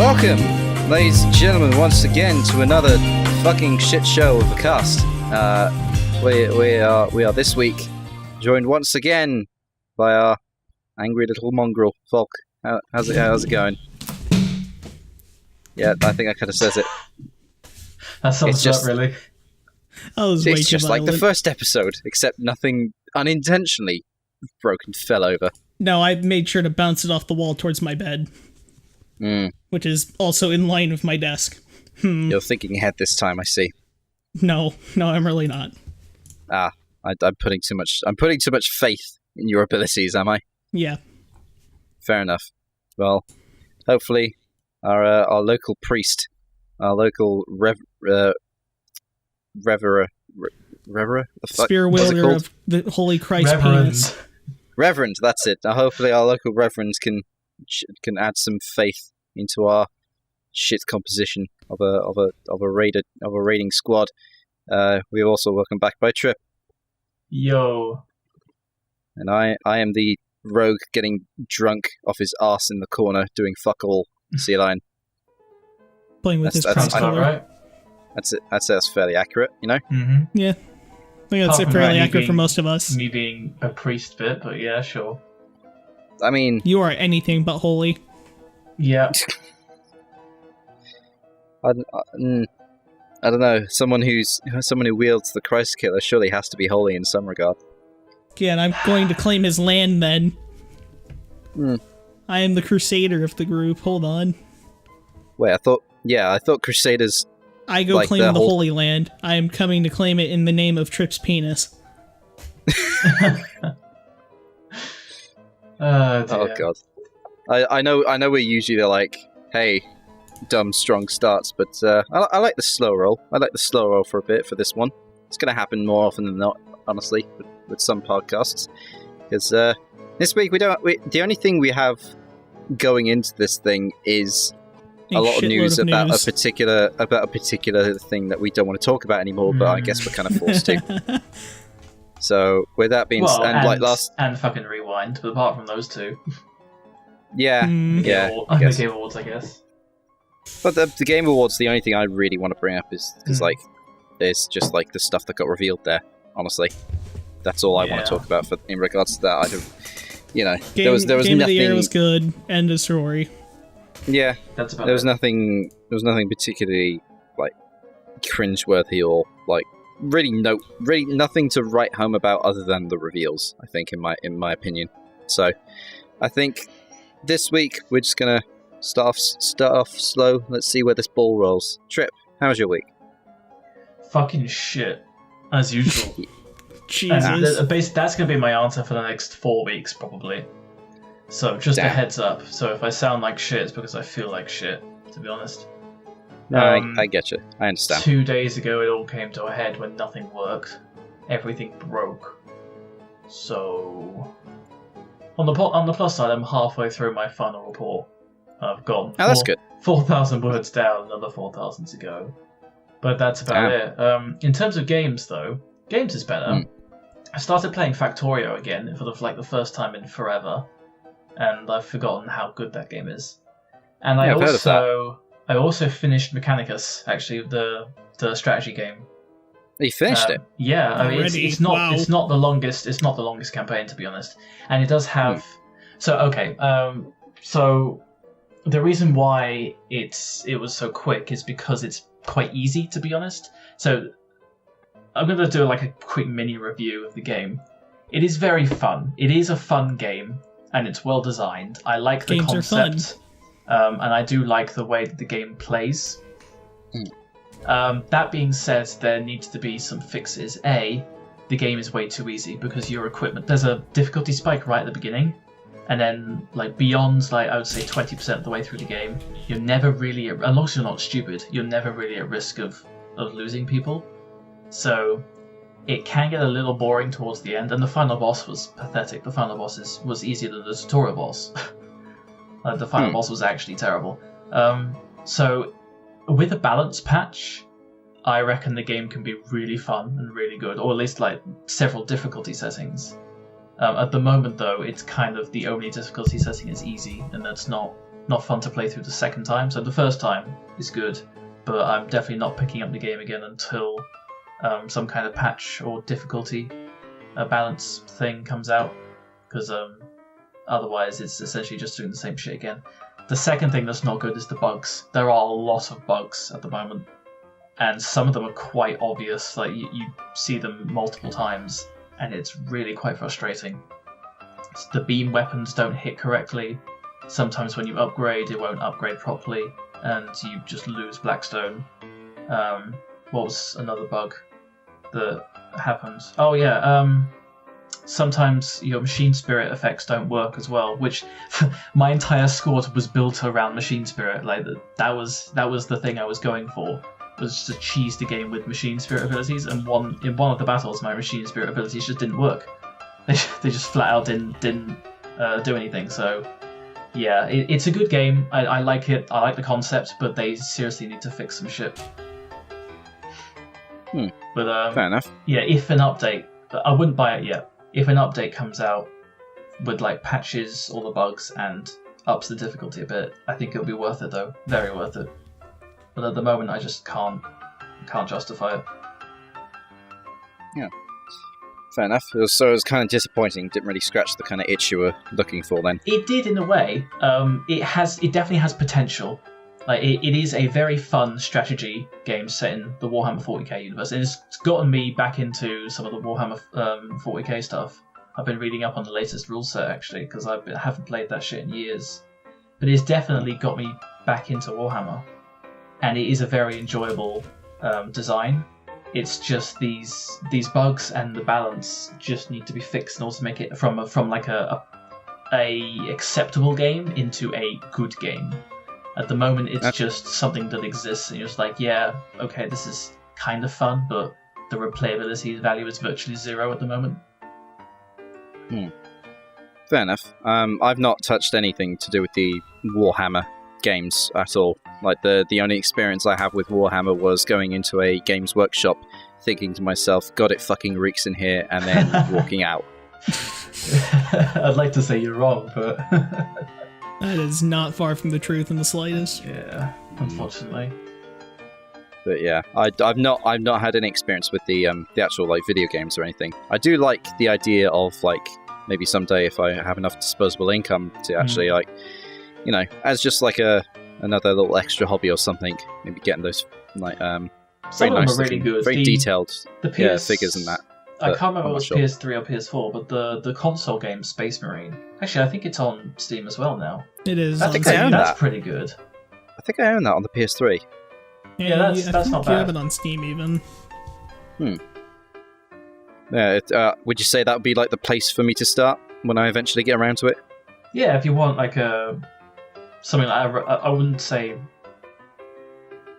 Welcome, ladies and gentlemen, once again to another fucking shit show of a cast. We are this week joined once again by our angry little mongrel, Volk. How's it going? Yeah, I think that kind of says it. That sums it up, really. It's just like the first episode, except nothing unintentionally broke and fell over. No, I made sure to bounce it off the wall towards my bed. Which is also in line with my desk. You're thinking ahead this time, I see. No, I'm really not. I'm putting too much faith in your abilities, am I? Yeah. Fair enough. Well, hopefully our local priest, our local reverer, spear wielder of the Holy Christ penis. Reverend, that's it. Hopefully our local reverends can add some faith into our shit composition of a raiding squad. We also welcome back by Trip. Yo. And I am the rogue getting drunk off his arse in the corner doing fuck all. Sealion. Playing with his controller. Right. That's it. I'd say that's fairly accurate, you know? Mm-hmm. Yeah. I think that's fairly accurate for most of us. Me being a priest bit, but yeah, sure. I mean... You are anything but holy. Yeah. I don't know. Someone who wields the Christ Killer surely has to be holy in some regard. Yeah, and I'm going to claim his land then. I am the crusader of the group. Hold on. Wait, I thought crusaders... I go claim the Holy Land. I am coming to claim it in the name of Trip's penis. Oh god. I know we're usually like, hey, dumb strong starts, but I like the slow roll. I like the slow roll for a bit for this one. It's going to happen more often than not, honestly, with some podcasts. Because this week the only thing we have going into this thing is a lot of news about a particular thing that we don't want to talk about anymore, but I guess we're kind of forced to. So with that being said, and fucking Rewind, but apart from those two. Yeah. The Game Awards, I guess. But the Game Awards, the only thing I really want to bring up is like, there's just like the stuff that got revealed there. Honestly, that's all I want to talk about in regards to that. There was Game nothing. Of the Year was good. End of story. Yeah, that's about there was nothing particularly like cringeworthy or like really nothing to write home about other than the reveals. I think in my opinion. So I think this week we're just gonna start off slow. Let's see where this ball rolls. Trip, how was your week? Fucking shit, as usual. Jesus. That's gonna be my answer for the next 4 weeks, probably. So just a heads up. So if I sound like shit, it's because I feel like shit, to be honest. No, I get you. I understand. 2 days ago, it all came to a head when nothing worked. Everything broke. So on the plus side, I'm halfway through my final report. I've got that's good. 4,000 words down, another 4,000 to go. But that's about it. In terms of games, though, games is better. I started playing Factorio again for the first time in forever, and I've forgotten how good that game is. And I also finished Mechanicus, actually, the strategy game. You finished it? Yeah, I mean, it's not the longest campaign, to be honest, and it does have. So the reason why it was so quick is because it's quite easy, to be honest. So I'm going to do like a quick mini review of the game. It is very fun. It is a fun game, and it's well designed. I like the concept, and I do like the way that the game plays. That being said, there needs to be some fixes. The game is way too easy because your equipment... There's a difficulty spike right at the beginning, and then beyond, I would say 20% of the way through the game, you're never really... As long as you're not stupid, you're never really at risk of losing people. So it can get a little boring towards the end, and the final boss was pathetic. The final boss was easier than the tutorial boss. The final boss was actually terrible. So with a balance patch, I reckon the game can be really fun and really good, or at least several difficulty settings. At the moment, though, it's kind of the only difficulty setting is easy, and that's not not fun to play through the second time. So the first time is good, but I'm definitely not picking up the game again until some kind of patch or difficulty balance thing comes out, because otherwise it's essentially just doing the same shit again. The second thing that's not good is the bugs. There are a lot of bugs at the moment, and some of them are quite obvious. Like you see them multiple times, and it's really quite frustrating. The beam weapons don't hit correctly. Sometimes when you upgrade, it won't upgrade properly, and you just lose Blackstone. What was another bug that happens? Oh yeah, sometimes your machine spirit effects don't work as well, which my entire squad was built around machine spirit. Like that was the thing I was going for, was to cheese the game with machine spirit abilities, and in one of the battles my machine spirit abilities just didn't work. They just flat out didn't do anything. So yeah, it's a good game. I like it. I like the concept, but they seriously need to fix some shit. But fair enough. Yeah, if an update, I wouldn't buy it yet. If an update comes out with like patches all the bugs and ups the difficulty a bit, I think it'll be worth it though. Very worth it. But at the moment, I just can't justify it. Yeah. Fair enough. So it was kind of disappointing. Didn't really scratch the kind of itch you were looking for then. It did in a way. It definitely has potential. Like it is a very fun strategy game set in the Warhammer 40k universe, and it's gotten me back into some of the Warhammer 40k stuff. I've been reading up on the latest rule set actually, because I haven't played that shit in years. But it's definitely got me back into Warhammer, and it is a very enjoyable design. It's just these bugs and the balance just need to be fixed in order to make it from like a acceptable game into a good game. At the moment, it's just something that exists, and you're just like, yeah, okay, this is kind of fun, but the replayability value is virtually zero at the moment. Fair enough. I've not touched anything to do with the Warhammer games at all. Like the only experience I have with Warhammer was going into a games workshop, thinking to myself, God, it fucking reeks in here, and then walking out. I'd like to say you're wrong, but that is not far from the truth in the slightest. Yeah, unfortunately. But yeah, I've not had any experience with the actual like video games or anything. I do like the idea of like maybe someday if I have enough disposable income to actually like, you know, as just like another little extra hobby or something, maybe getting those like some of them are really good, very detailed figures and that. I can't remember if it was PS3 or PS4, but the console game Space Marine. Actually, I think it's on Steam as well now. It is. I think I own that. That's pretty good. I think I own that on the PS3. Yeah, that's not bad. You have it on Steam even. Yeah, would you say that would be like the place for me to start when I eventually get around to it? Yeah, if you want like something like I wouldn't say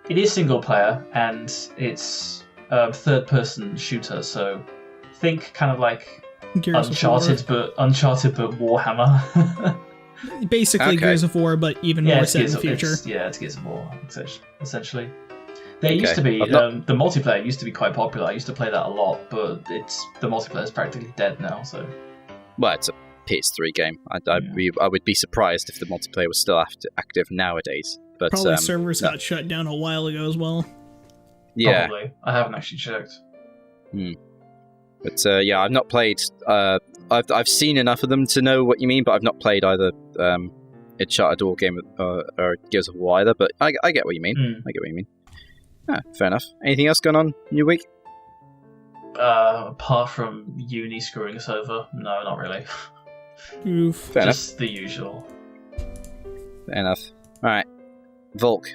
it is single player and it's a third-person shooter, so think kind of like Uncharted but Warhammer. Basically, Gears of War, but even more set in the future. It's Gears of War, essentially. There used to be the multiplayer used to be quite popular. I used to play that a lot, but the multiplayer is practically dead now. So, well, it's a PS3 game. I would be surprised if the multiplayer was still active nowadays. But probably servers got shut down a while ago as well. Yeah, probably. I haven't actually checked. But yeah, I've not played. I've seen enough of them to know what you mean, but I've not played either Uncharted or Gears of War either. But I get what you mean. I get what you mean. Fair enough. Anything else going on in your week? Apart from uni screwing us over, no, not really. Oof. Fair Just enough. The usual. Fair enough. All right, Volk,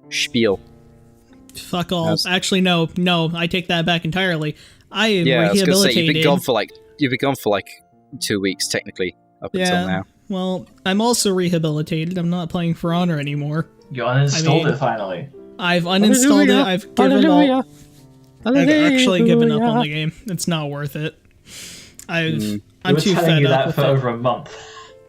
spiel. Fuck all. Actually, no, I take that back entirely. I am rehabilitated. I was gonna say, you've been gone for like 2 weeks technically up until now. Well, I'm also rehabilitated. I'm not playing For Honor anymore. You uninstalled it finally. I've uninstalled it. I've given up. I've actually given up on the game. It's not worth it. I'm too fed up with for over a month.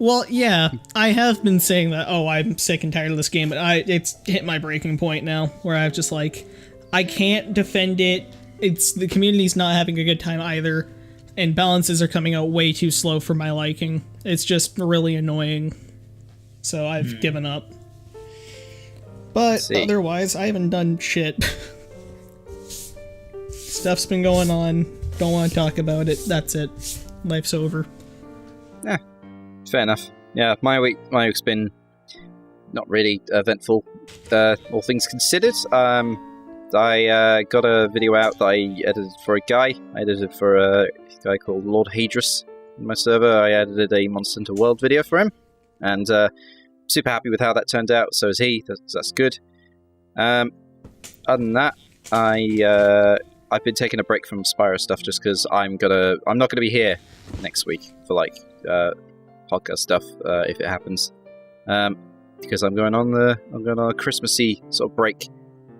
Well, yeah, I have been saying that. Oh, I'm sick and tired of this game, but it's hit my breaking point now, where I've just like, I can't defend it. The community's not having a good time either, and balances are coming out way too slow for my liking. It's just really annoying. so I've given up. But otherwise, I haven't done shit. Stuff's been going on. Don't want to talk about it. That's it. Life's over. Yeah, fair enough. Yeah, my week's been not really eventful, all things considered. I got a video out that I edited for a guy. I edited for a guy called Lord Hadris in my server. I edited a Monster Hunter World video for him, and super happy with how that turned out. So is he. That's good. Other than that, I've been taking a break from Spyro stuff just because I'm not gonna be here next week for podcast stuff if it happens, because I'm going on a Christmassy sort of break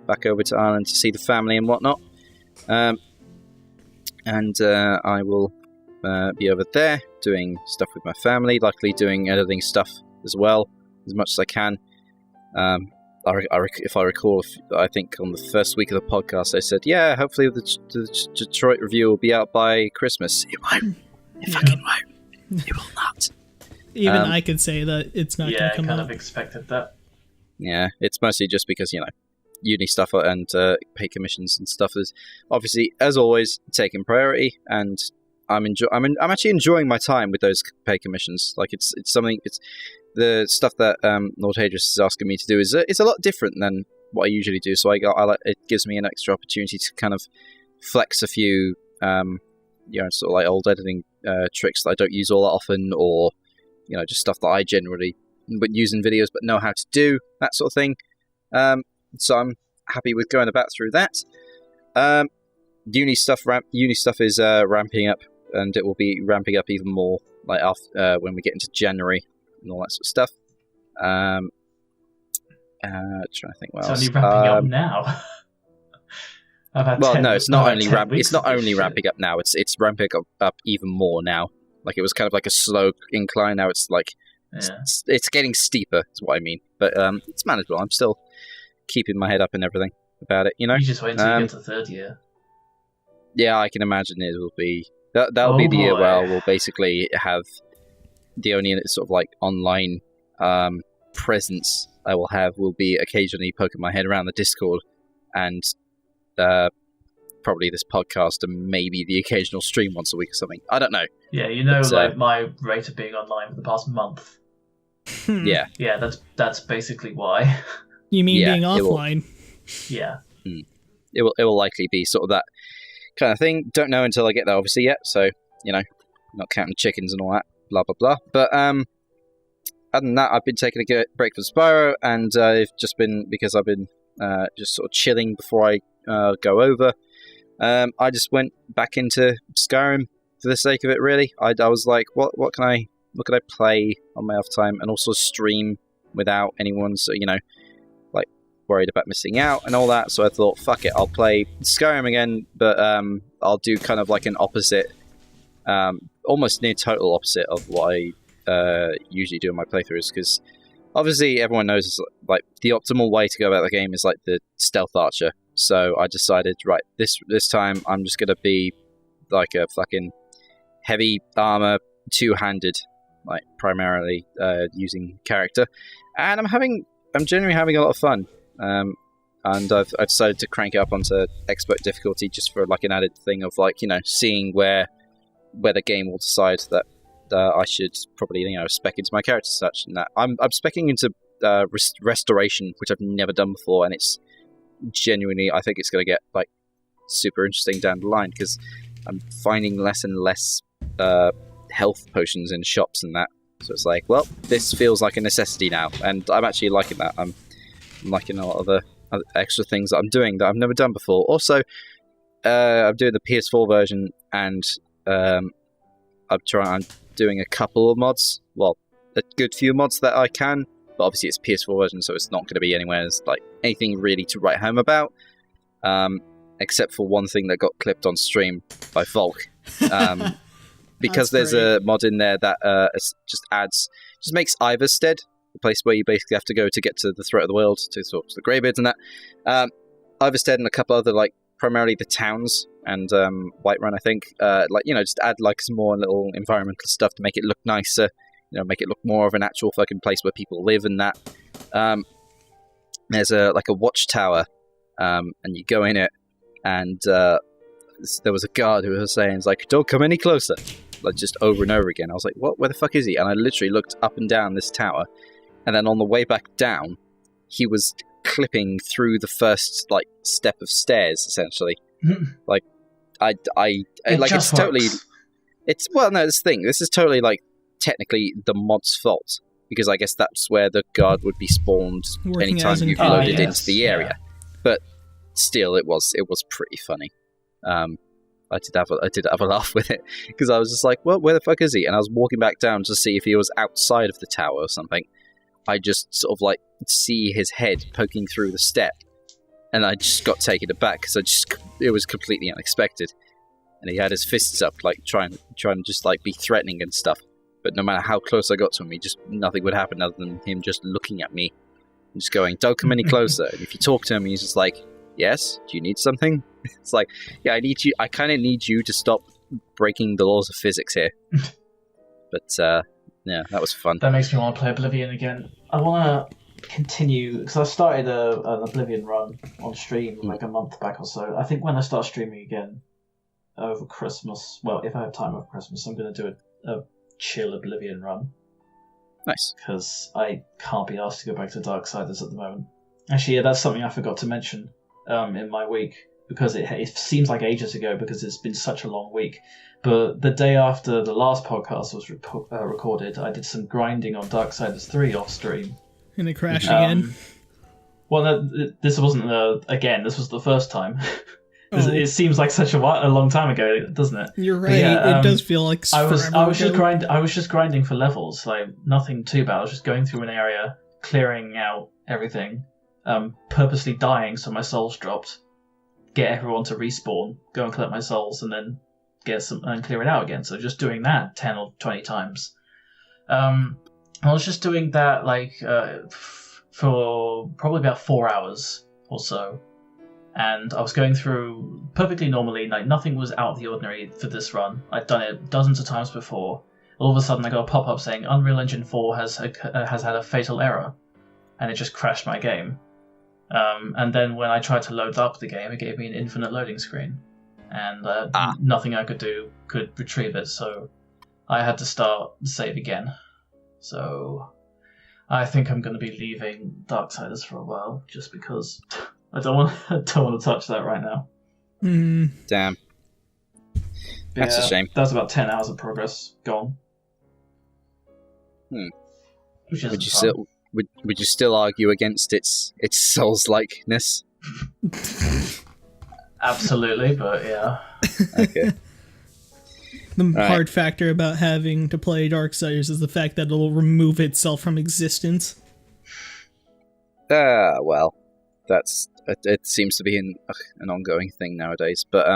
back over to Ireland to see the family and whatnot, and I will be over there doing stuff with my family, likely doing editing stuff as well as much as I can. If I recall, I think on the first week of the podcast I said, yeah, hopefully the Detroit review will be out by Christmas. It won't. It fucking won't. It will not. Even I could say that it's not going to come out. Yeah, I kind of expected that. Yeah, it's mostly just because, uni stuff and pay commissions and stuff is obviously, as always, taking priority, and I'm actually enjoying my time with those pay commissions. Like it's the stuff that Lord Hadris is asking me to do is a lot different than what I usually do. So it gives me an extra opportunity to kind of flex a few sort of like old editing tricks that I don't use all that often, or just stuff that I generally would use in videos but know how to do, that sort of thing. So I'm happy with going about through that. Uni stuff is ramping up, and it will be ramping up even more like after when we get into January and all that sort of stuff. Trying to think what else. It's only ramping up now. It's not only ramping up now. It's ramping up even more now. Like it was kind of like a slow incline. Now it's like it's getting steeper. Is what I mean. But it's manageable. I'm still keeping my head up and everything about it. You just wait until you get to third year. Yeah, I can imagine it will be. That'll be the year where we'll basically have the only sort of like online presence I will have will be occasionally poking my head around the Discord and probably this podcast and maybe the occasional stream once a week or something. I don't know. Yeah, my rate of being online for the past month. Yeah. Yeah, that's basically why. You mean being offline? Yeah. It will likely be sort of that kind of thing. Don't know until I get there, obviously, yet. So, not counting chickens and all that, blah, blah, blah. But other than that, I've been taking a break from Spyro, and I've just been, because I've been just sort of chilling before I go over, I just went back into Skyrim for the sake of it, really. I was like, what can I play on my off time and also stream without anyone, so, worried about missing out and all that, so I thought, fuck it, I'll play Skyrim again, but I'll do kind of like an opposite, almost near total opposite of what I usually do in my playthroughs, because obviously everyone knows like the optimal way to go about the game is like the stealth archer, so I decided, right, this time I'm just gonna be like a fucking heavy armor, two-handed, like primarily using character, and I'm genuinely having a lot of fun. And I've decided to crank it up onto expert difficulty just for like an added thing of like, seeing where the game will decide that I should probably spec into my character such, and that I'm speccing into restoration, which I've never done before, and it's genuinely, I think it's going to get like super interesting down the line, because I'm finding less and less health potions in shops and that, so it's like, well, this feels like a necessity now, and I'm actually liking that. I'm liking a lot of the other extra things that I'm doing that I've never done before. Also, I'm doing the PS4 version, and I'm doing a couple of mods. Well, a good few mods that I can, but obviously it's PS4 version, so it's not going to be anywhere as like anything really to write home about, except for one thing that got clipped on stream by Volk, because there's a mod in there that just makes Iverstead, the place where you basically have to go to get to the throat of the world, to sort to the Greybeards and that. Iverstead and a couple other, like, primarily the towns and Whiterun, I think. Just add like some more little environmental stuff to make it look nicer make it look more of an actual fucking place where people live and that. There's a watchtower, and you go in it, and there was a guard who was saying, "Don't come any closer," just over and over again. I was like, "What? Where the fuck is he?" And I literally looked up and down this tower, and then on the way back down, he was clipping through the first step of stairs, essentially. It's totally. It's no, this thing. This is totally technically the mod's fault, because I guess that's where the guard would be spawned anytime you've loaded into the area. But still, it was pretty funny. I did have a laugh with it, because I was just like, well, where the fuck is he? And I was walking back down to see if he was outside of the tower or something. I just sort of see his head poking through the step, and I just got taken aback because it was completely unexpected. And he had his fists up, trying to just be threatening and stuff. But no matter how close I got to him, nothing would happen other than him just looking at me and just going, "Don't come any closer." And if you talk to him, he's just like, "Yes, do you need something?" It's like, "Yeah, I need you. I kind of need you to stop breaking the laws of physics here." But yeah, that was fun. That makes me want to play Oblivion again. I want to continue, because I started an Oblivion run on stream a month back or so. I think when I start streaming again over Christmas, well, if I have time over Christmas, I'm going to do a chill Oblivion run. Nice. Because I can't be asked to go back to Darksiders at the moment. Actually, yeah, that's something I forgot to mention in my week, because it seems like ages ago, because it's been such a long week. But the day after the last podcast was recorded, I did some grinding on Darksiders 3 off stream. And it crashed again? Well, no, this wasn't again, this was the first time. It seems like such a long time ago, doesn't it? You're right. It does feel like I was just grinding for levels, nothing too bad. I was just going through an area, clearing out everything, purposely dying so my souls dropped, get everyone to respawn, go and collect my souls, and then get some and clear it out again. So just doing that 10 or 20 times. I was just doing that for probably about 4 hours or so. And I was going through perfectly normally, nothing was out of the ordinary for this run. I'd done it dozens of times before. All of a sudden I got a pop-up saying Unreal Engine 4 has had a fatal error, and it just crashed my game. And then when I tried to load up the game, it gave me an infinite loading screen, and nothing I could do could retrieve it, so I had to start the save again. So I think I'm going to be leaving Darksiders for a while, just because I don't want to touch that right now. Damn. That's a shame. That's about 10 hours of progress gone. Which would you still argue against its Souls-likeness? Absolutely, but yeah. Okay. The hard factor about having to play Darksiders is the fact that it'll remove itself from existence. Well, it seems to be an ongoing thing nowadays. But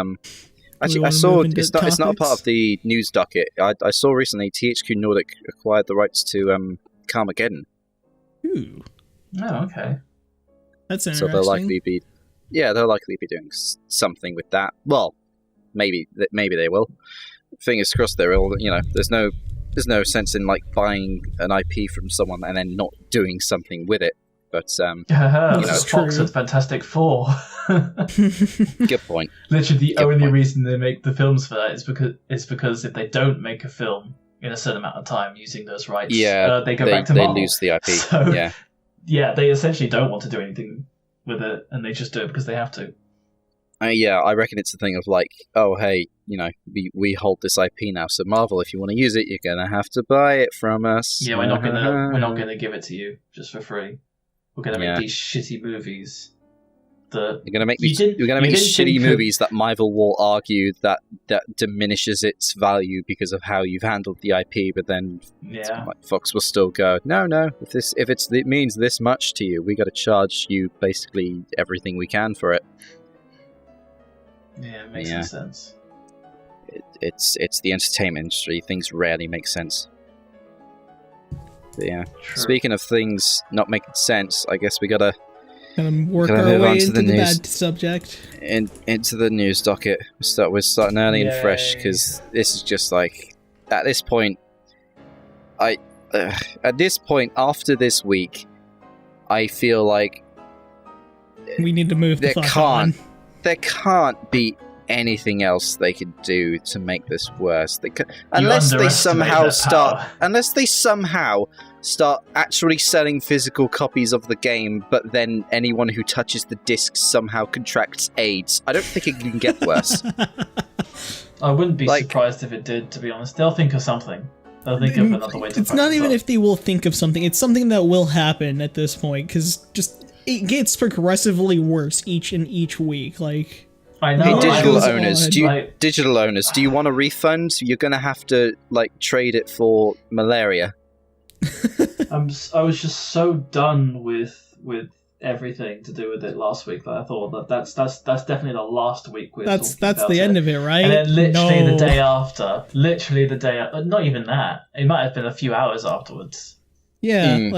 actually, I saw it's not a part of the news docket. I saw recently THQ Nordic acquired the rights to Carmageddon. Ooh. Oh, okay. That's interesting. So they'll likely be doing something with that. Well, maybe they will. Fingers crossed they will. There's no sense in buying an IP from someone and then not doing something with it. But Fox at Fantastic Four. Good point. Literally, the only reason they make the films for that is because if they don't make a film in a certain amount of time using those rights, they go back to Marvel. They lose the IP. So, yeah, they essentially don't want to do anything with it, and they just do it because they have to. I reckon it's a thing of oh hey, we hold this IP now, so Marvel, if you want to use it, you're gonna have to buy it from us. Yeah, we're not gonna give it to you just for free. We're gonna make these shitty movies. You're gonna make shitty movies that Marvel will argue that diminishes its value because of how you've handled the IP, but then Fox will still go, no, if it means this much to you, we got to charge you basically everything we can for it. Yeah, it makes no sense. It's the entertainment industry. Things rarely make sense. But yeah. True. Speaking of things not making sense, I guess we gotta work our way into the bad subject. Into the news docket. We're starting early and fresh, because this is just at this point, I at this point, after this week, I feel like We need to move the fuck on. there can't be anything else they could do to make this worse. Unless they somehow start actually selling physical copies of the game, but then anyone who touches the disc somehow contracts AIDS. I don't think it can get worse. I wouldn't be surprised if it did, to be honest. They'll think of something. They'll think of another way to It's not even if they will think of something. It's something that will happen at this point, because it gets progressively worse each week. Like, I know. Hey, Right? digital owners, do you want a refund? You're going to have to trade it for malaria. I was just so done with everything to do with it last week that I thought that's definitely the last week we're that's talking about the end of it, right? And then literally the day after, not even that. It might have been a few hours afterwards. Yeah,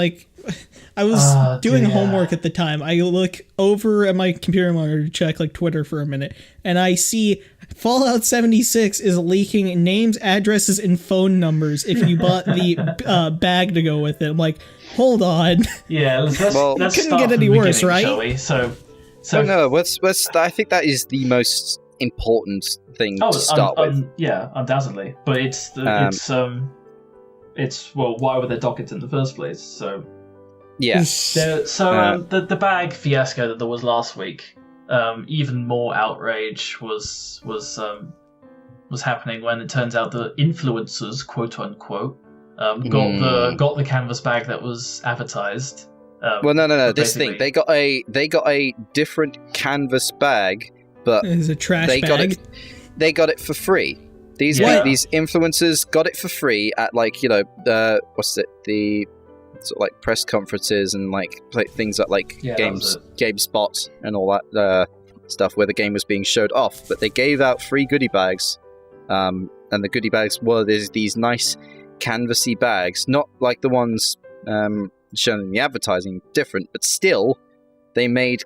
I was doing homework at the time. I look over at my computer monitor to check Twitter for a minute, and I see Fallout 76 is leaking names, addresses, and phone numbers if you bought the bag to go with it. I'm like, hold on. Yeah, let's couldn't start get any from the worse, beginning, right? Shall we? So no, I think that is the most important thing to start with. Yeah, undoubtedly. But it's why were there dockets in the first place? So yeah. The bag fiasco that there was last week, even more outrage was happening when it turns out the influencers, quote unquote, got the canvas bag that was advertised. No. This thing, they got a different canvas bag, but It's a trash bag. They got it for free. These influencers got it for free at the sort of press conferences and things at GameSpot and all that stuff where the game was being showed off. But they gave out free goodie bags, and the goodie bags were these nice canvassy bags, not like the ones shown in the advertising, different, but still they made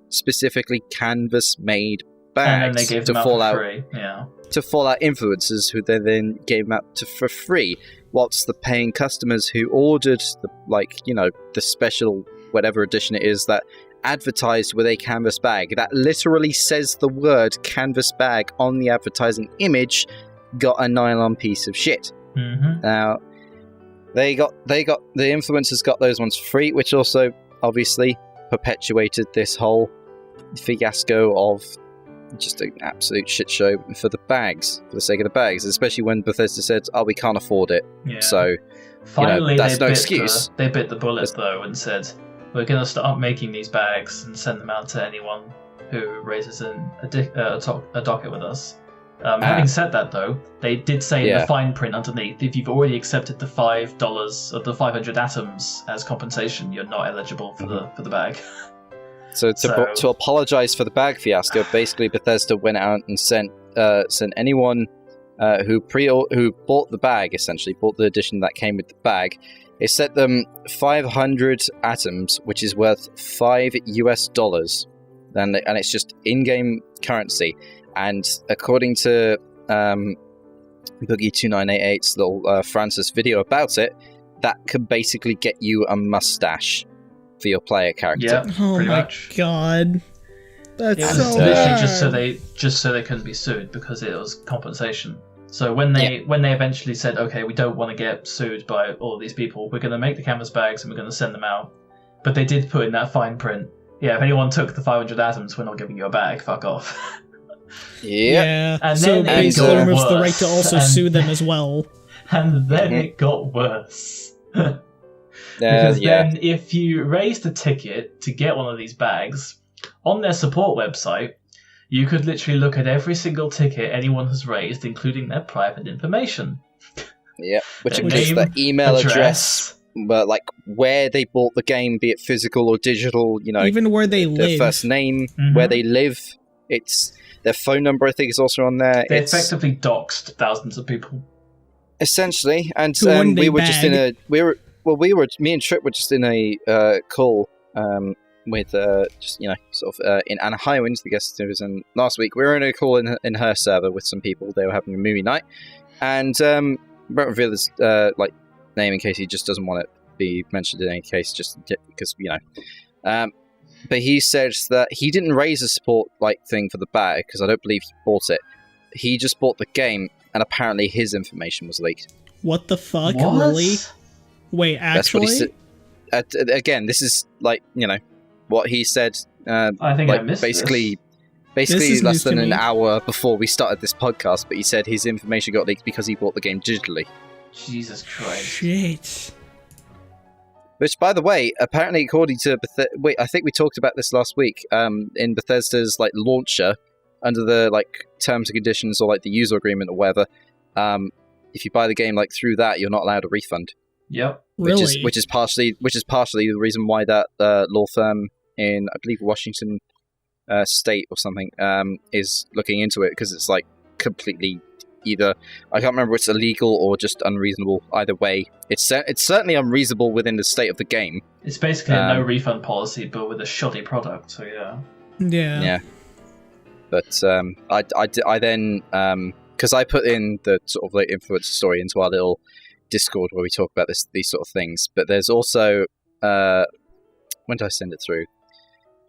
specifically canvas made bags, and then they gave them out for free. Yeah. To Fallout influencers, who they then gave them out for free, whilst the paying customers who ordered the special whatever edition it is that advertised with a canvas bag that literally says the word canvas bag on the advertising image got a nylon piece of shit. Mm-hmm. Now the influencers got those ones for free, which also obviously perpetuated this whole fiasco of just an absolute shit show for the sake of the bags, especially when Bethesda said, we can't afford it. Yeah. So finally, that's no excuse. They bit the bullet though and said, we're going to start making these bags and send them out to anyone who raises a docket with us. Having said that though, they did say in the fine print underneath, if you've already accepted the $5 of the 500 atoms as compensation, you're not eligible for the bag. So to apologize for the bag fiasco, basically Bethesda went out and sent anyone who bought the bag, essentially bought the edition that came with the bag. It sent them 500 atoms, which is worth $5, and it's just in-game currency. And according to Boogie2988's little Francis video about it, that could basically get you a mustache for your player character. Yeah, oh pretty my much. God, that's so literally bad. just so they couldn't be sued because it was compensation. So when they eventually said, okay, we don't want to get sued by all these people, we're going to make the canvas bags and we're going to send them out. But they did put in that fine print, if anyone took the 500 atoms, we're not giving you a bag. Fuck off. Yeah. And so then basically it removes got the worse. right to also sue them as well. And then it got worse. Because then if you raised a ticket to get one of these bags, on their support website, you could literally look at every single ticket anyone has raised, including their private information. Yeah, which Their includes name, their email address, but where they bought the game, be it physical or digital, even where they their live. first name, where they live, it's their phone number, I think, is also on there. They effectively doxed thousands of people. Essentially, and me and Trip were just in a call with in Anna Highwinds, the guest who was in last week. We were in a call in her server with some people. They were having a movie night, and won't reveal this name in case he just doesn't want it to be mentioned in any case, just because, but he says that he didn't raise a support thing for the bag because I don't believe he bought it. He just bought the game, and apparently his information was leaked. What the fuck? What? Really? Wait, actually? That's what he said. Again, this is what he said. I think I missed basically This less than to an me. hour before we started this podcast. But he said his information got leaked because he bought the game digitally. Jesus Christ. Shit. Which, by the way, apparently, according to wait, I think we talked about this last week. In Bethesda's launcher, under the terms and conditions or the user agreement or whatever, if you buy the game through that, you're not allowed a refund. Yep. Really? Which is partially the reason why that law firm in, I believe, Washington State or something is looking into it, because it's completely either, I can't remember if it's illegal or just unreasonable. Either way, it's certainly unreasonable within the state of the game. It's basically a no refund policy, but with a shoddy product. So yeah. Yeah. But I then because I put in the sort of influencer story into our little Discord where we talk about these sort of things. But there's also when did I send it through?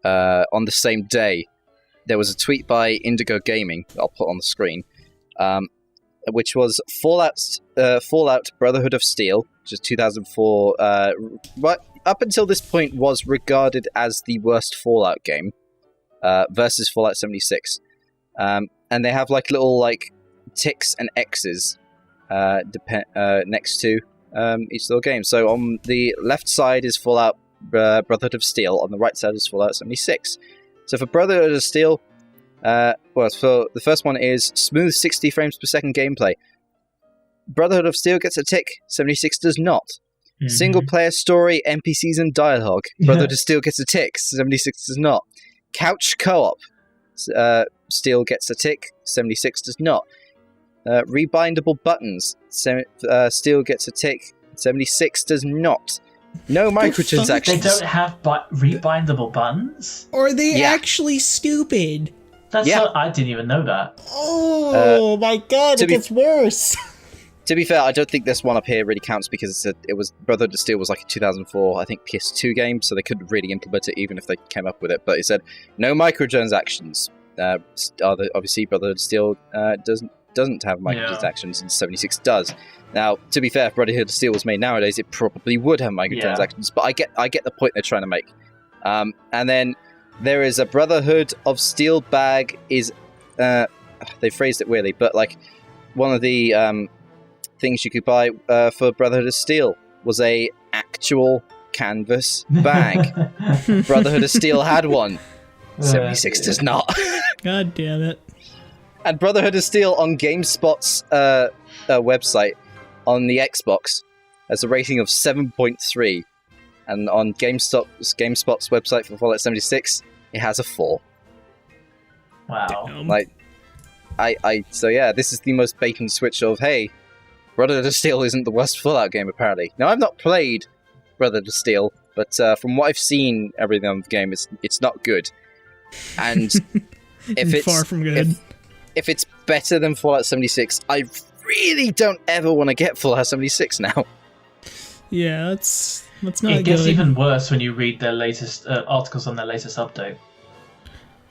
On the same day, there was a tweet by Indigo Gaming that I'll put on the screen, which was Fallout Brotherhood of Steel, which is 2004. Right up until this point, was regarded as the worst Fallout game, versus Fallout 76, and they have little ticks and X's next to each little game. So on the left side is Fallout Brotherhood of Steel, on the right side is Fallout 76. So for Brotherhood of Steel, for the first one is smooth 60 frames per second gameplay. Brotherhood of Steel gets a tick, 76 does not. Mm-hmm. Single player story, NPCs and dialogue. Brotherhood of Steel gets a tick, 76 does not. Couch co-op, Steel gets a tick, 76 does not. Rebindable buttons, Steel gets a tick, 76 does not. No microtransactions. They don't have rebindable buttons? Or are they actually stupid? I didn't even know that. Oh my god, it gets worse. To be fair, I don't think this one up here really counts because it was Brotherhood of Steel was a 2004, I think, PS2 game, so they couldn't really implement it even if they came up with it. But it said no microtransactions. Obviously, Brotherhood of Steel doesn't have microtransactions, and 76 does. Now, to be fair, if Brotherhood of Steel was made nowadays, it probably would have microtransactions. But I get the point they're trying to make. And then there is a Brotherhood of Steel bag is they phrased it weirdly, but one of the things you could buy for Brotherhood of Steel was a actual canvas bag. Brotherhood of Steel had one. 76 does not. God damn it. And Brotherhood of Steel on GameSpot's website on the Xbox has a rating of 7.3, and on GameSpot's website for Fallout 76, it has a 4. Wow. So yeah, this is the most bait and switch of, hey, Brotherhood of Steel isn't the worst Fallout game, apparently. Now, I've not played Brotherhood of Steel, but from what I've seen, everything on the game, it's not good. And if it's far from good. If it's better than Fallout 76, I really don't ever want to get Fallout 76 now. Yeah, that's not good. It gets even worse when you read their latest articles on their latest update.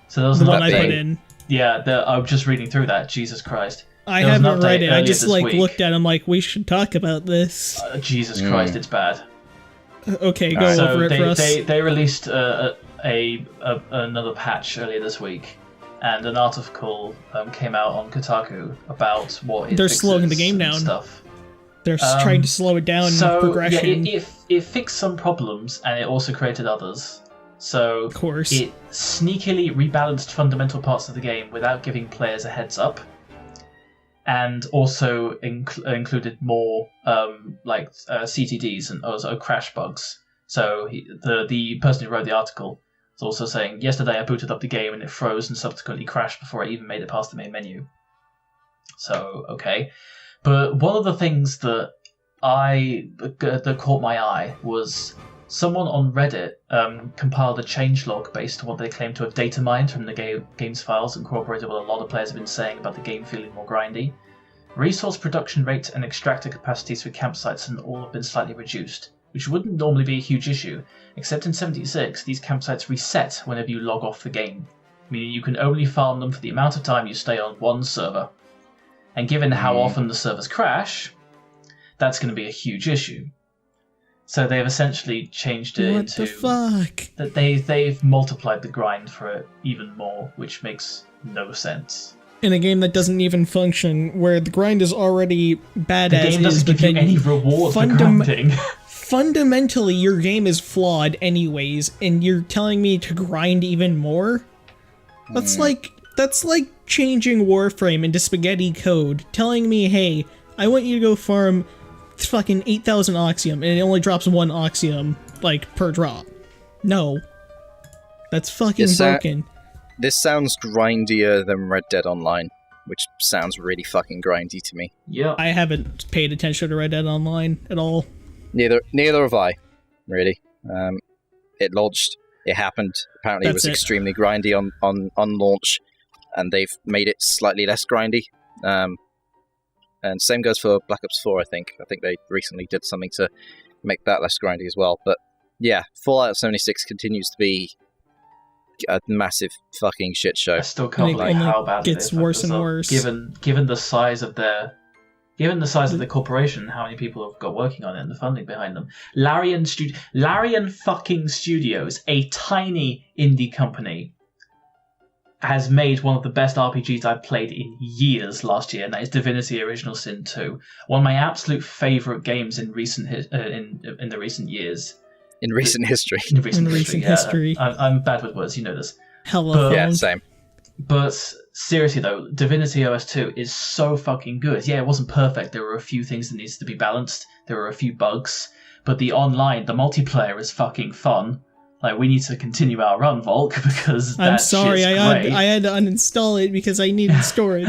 So there was an one I update. put in. Yeah, I'm just reading through that. Jesus Christ. I haven't read it. I just week. looked at it. We should talk about this. Jesus Christ, it's bad. Okay, go over it for us. They released another patch earlier this week, and an article came out on Kotaku about what they're slowing the game down. Stuff. They're trying to slow it down in progression. Yeah, it fixed some problems, and it also created others. So of course, it sneakily rebalanced fundamental parts of the game without giving players a heads up, and also included more CTDs and also crash bugs. So the person who wrote the article is also saying, yesterday I booted up the game and it froze and subsequently crashed before I even made it past the main menu. So, okay. But one of the things that caught my eye was someone on Reddit compiled a changelog based on what they claim to have data mined from the game's files and corroborated what a lot of players have been saying about the game feeling more grindy. Resource production rates and extractor capacities for campsites and all have been slightly reduced, which wouldn't normally be a huge issue, except in 76 these campsites reset whenever you log off the game, meaning you can only farm them for the amount of time you stay on one server. And given how often the servers crash, that's going to be a huge issue. So they've essentially changed it into... What the fuck? That they've multiplied the grind for it even more, which makes no sense. In a game that doesn't even function, where the grind is already bad as is, the game doesn't give you any reward for grinding. Fundamentally, your game is flawed anyways, and you're telling me to grind even more? That's like changing Warframe into spaghetti code, telling me, hey, I want you to go farm fucking 8,000 Oxium, and it only drops 1 Oxium, like, per drop. No. That's fucking broken. This sounds grindier than Red Dead Online, which sounds really fucking grindy to me. Yeah. I haven't paid attention to Red Dead Online at all. Neither have I, really. It launched, it happened. Apparently it was extremely grindy on launch, and they've made it slightly less grindy. And same goes for Black Ops 4, I think. I think they recently did something to make that less grindy as well. But yeah, Fallout 76 continues to be a massive fucking shit show. I still can't believe how bad it gets worse and worse. Given the size of the corporation, how many people have got working on it and the funding behind them. Larian fucking Studios, a tiny indie company, has made one of the best RPGs I've played in years last year, and that is Divinity: Original Sin 2. One of my absolute favourite games in recent in the recent years. In recent history. In recent history. I'm bad with words, you know this. Hello. Yeah, same. But seriously though, Divinity OS 2 is so fucking good. Yeah, it wasn't perfect. There were a few things that needs to be balanced. There were a few bugs. But the multiplayer is fucking fun. Like, we need to continue our run, Volk, because I'm sorry, I had to uninstall it because I needed storage.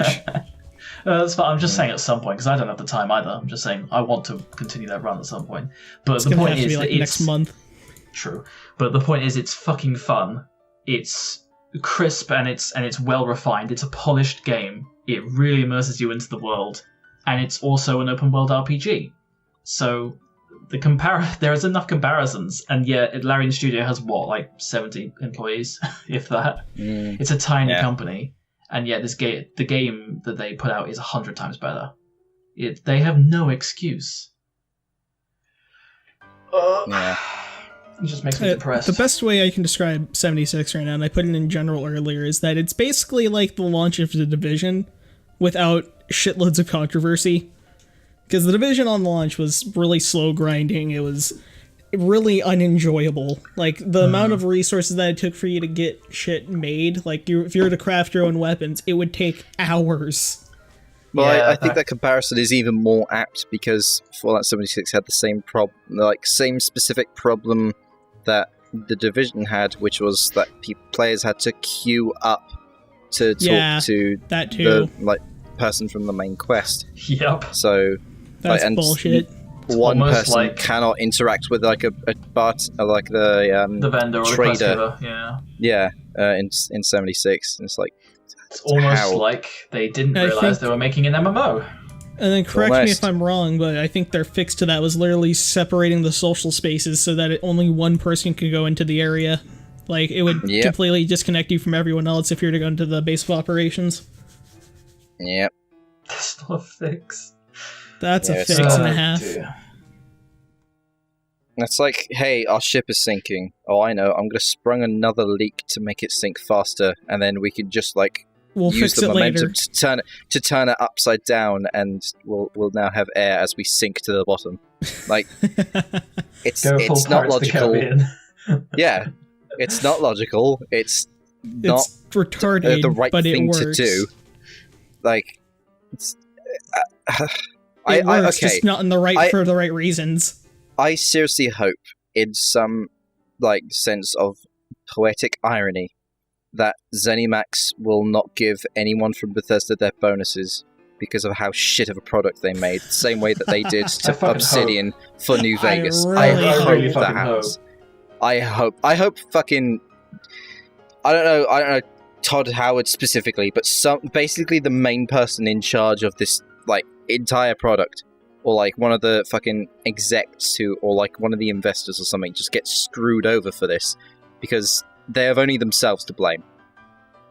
That's fine. I'm just saying at some point, because I don't have the time either. I'm just saying I want to continue that run at some point. But it's the point is be that next month. True. But the point is, it's fucking fun. It's crisp and it's well refined. It's a polished game. It really immerses you into the world, and it's also an open world RPG. So there is enough comparisons, and yet Larian Studio has what, like 70 employees, if that. It's a tiny company, and yet the game that they put out is 100 times better. They have no excuse. It just makes me depressed. The best way I can describe 76 right now, and I put it in general earlier, is that it's basically like the launch of The Division without shitloads of controversy. Because The Division on launch was really slow grinding. It was really unenjoyable. Like, the amount of resources that it took for you to get shit made, like, if you were to craft your own weapons, it would take hours. Well, yeah, I think that comparison is even more apt because Fallout 76 had the same specific problem that The Division had, which was that players had to queue up to talk to the person from the main quest. Yep. So that's bullshit. One person cannot interact with like a bot, like the vendor or trader. The quest giver, in 76. And it's like it's almost like they didn't realize they were making an MMO. And then correct me if I'm wrong, but I think their fix to that was literally separating the social spaces so that only one person could go into the area. Like, it would completely disconnect you from everyone else if you were to go into the base of operations. Yep. That's not a fix. That's a fix and a half. It's like, hey, our ship is sinking. Oh, I know. I'm going to sprung another leak to make it sink faster, and then we can just, like, use the momentum to turn it upside down, and we'll now have air as we sink to the bottom. Like, it's not logical. Yeah, it's not logical. It's not retarded, the right but thing it works. to do. Like, it's, it works, just not in for the right reasons. I seriously hope, in some sense of poetic irony, that ZeniMax will not give anyone from Bethesda their bonuses because of how shit of a product they made, the same way that they did to Obsidian for New Vegas. I hope that happens. I hope fucking I don't know Todd Howard specifically, but basically the main person in charge of this like entire product, or like one of the fucking execs or like one of the investors or something just gets screwed over for this, because they have only themselves to blame.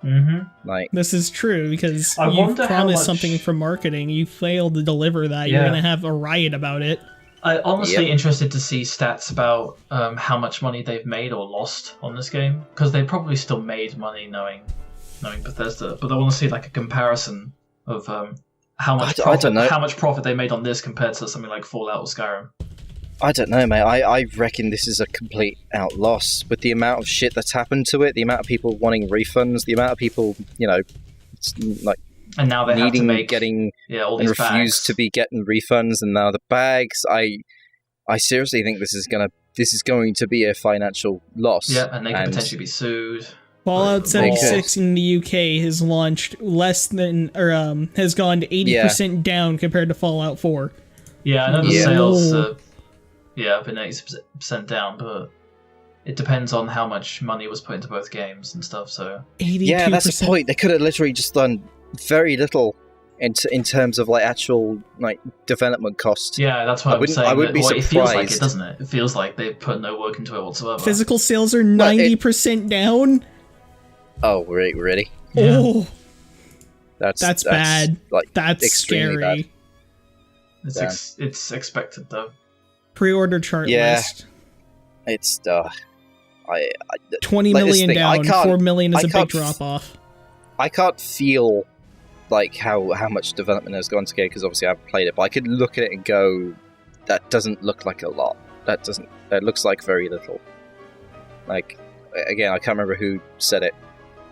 Mm-hmm. Like, this is true, because I you wonder how promised much- something from marketing, you failed to deliver that, Yeah. you're gonna have a riot about it. I'm honestly Yep. interested to see stats about how much money they've made or lost on this game, because they probably still made money knowing Bethesda, but I want to see like a comparison of how much I profit, don't know. how much profit they made on this compared to something like Fallout or Skyrim. I don't know, mate. I reckon this is a complete out loss with the amount of shit that's happened to it, the amount of people wanting refunds, the amount of people, like And now they have to needing, make getting, all and these refuse bags. to be getting refunds, and now the bags. I seriously think this is going to be a financial loss. Yeah, and they could potentially be sued. Fallout They could. 76 in the UK has launched less than, or has gone to 80% down compared to Fallout 4. Yeah, I know the Yeah. sales have been 80% down, but it depends on how much money was put into both games and stuff, so... 82%. Yeah, that's the point. They could have literally just done very little in terms of like actual like development costs. Yeah, that's what I'm saying. I wouldn't be It feels like surprised. it, doesn't it? It feels like they've put no work into it whatsoever. Physical sales are 90% down? Oh, really? Yeah. Oh, That's bad. Like, that's extremely scary. bad. It's expected, though. Pre-order chart Yeah. list. It's 20 like this million thing, I down, can't- 4 million is I a big can't drop-off. I can't feel like how much development has gone to game, because obviously I haven't played it, but I could look at it and go, that doesn't look like a lot. That looks like very little. Like, again, I can't remember who said it.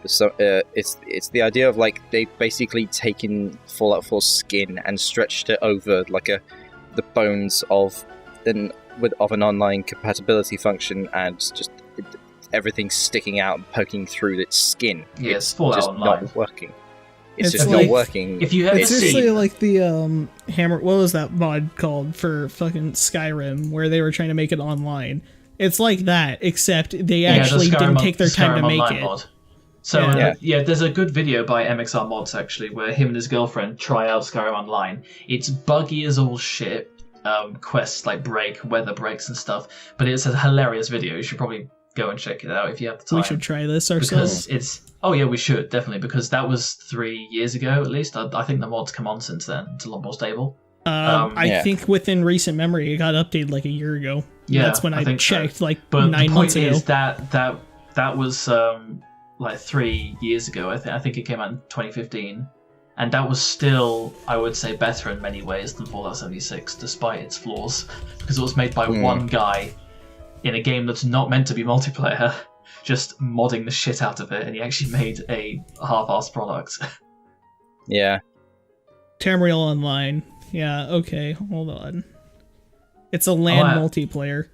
So it's the idea of like they've basically taken Fallout 4's skin and stretched it over like the bones of an online compatibility function, and just everything's sticking out and poking through its skin. Yeah, it's Fallout just Online. not working. It's It's just like- not working. If you haven't It's seen... seriously like the Hammer. What was that mod called for fucking Skyrim, where they were trying to make it online? It's like that, except they actually the Skyrim didn't take their time to Skyrim make Online it. mod. So there's a good video by MXR Mods actually, where him and his girlfriend try out Skyrim Online. It's buggy as all shit. Quests like break, weather breaks and stuff, but it's a hilarious video. You should probably go and check it out if you have the time. We should try this ourselves. Because we should definitely, because that was 3 years ago at least. I think the mod's come on since then. It's a lot more stable. I Yeah. think within recent memory, it got updated like a year ago. Yeah, That's when I think so. checked, like But 9 the months point ago. is that was like 3 years ago. I think it came out in 2015, and that was still, I would say, better in many ways than Fallout 76, despite its flaws, because it was made by one guy in a game that's not meant to be multiplayer, just modding the shit out of it, and he actually made a half-assed product. Yeah. Tamriel Online. Yeah, okay, hold on. It's a LAN multiplayer.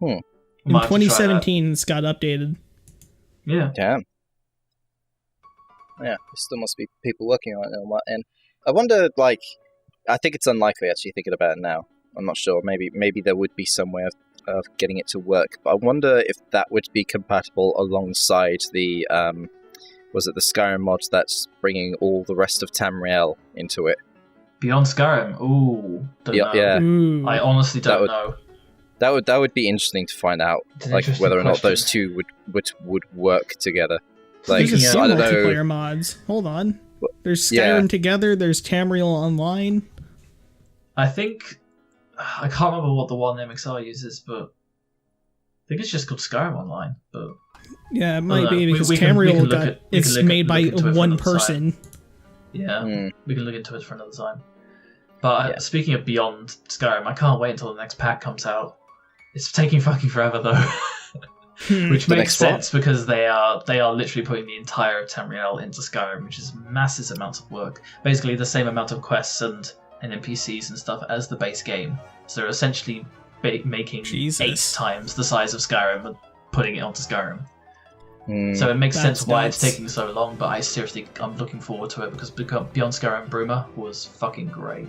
In Might have to try that. 2017, it's got updated. Yeah. Damn. Yeah, there still must be people working on it on that end. I wonder, like, I think it's unlikely actually thinking about it now. I'm not sure. Maybe there would be some way of getting it to work, but I wonder if that would be compatible alongside the was it the Skyrim mod that's bringing all the rest of Tamriel into it? Beyond Skyrim. Ooh. Don't know. Yeah. Ooh. I honestly That don't would- know. That would be interesting to find out, It's an like interesting whether or not question. those two would work together. Like, There's a few I don't know. multiplayer mods. Hold on. There's Skyrim Yeah. Together, there's Tamriel Online. I think I can't remember what the one MXR uses, but I think it's just called Skyrim Online. But Yeah, it might know. be because We can Tamriel look got at- we it's can look made by into it for one another person. yeah, Hmm. we can look into it for another time. But Yeah. speaking of Beyond Skyrim, I can't wait until the next pack comes out. It's taking fucking forever though, which The makes next what? sense because they are literally putting the entire Tamriel into Skyrim, which is massive amounts of work. Basically, the same amount of quests and NPCs and stuff as the base game. So they're essentially making Jesus. 8 times the size of Skyrim and putting it onto Skyrim. Hmm. So it makes That's sense why nuts. it's taking so long, but I'm looking forward to it because Beyond Skyrim Bruma was fucking great.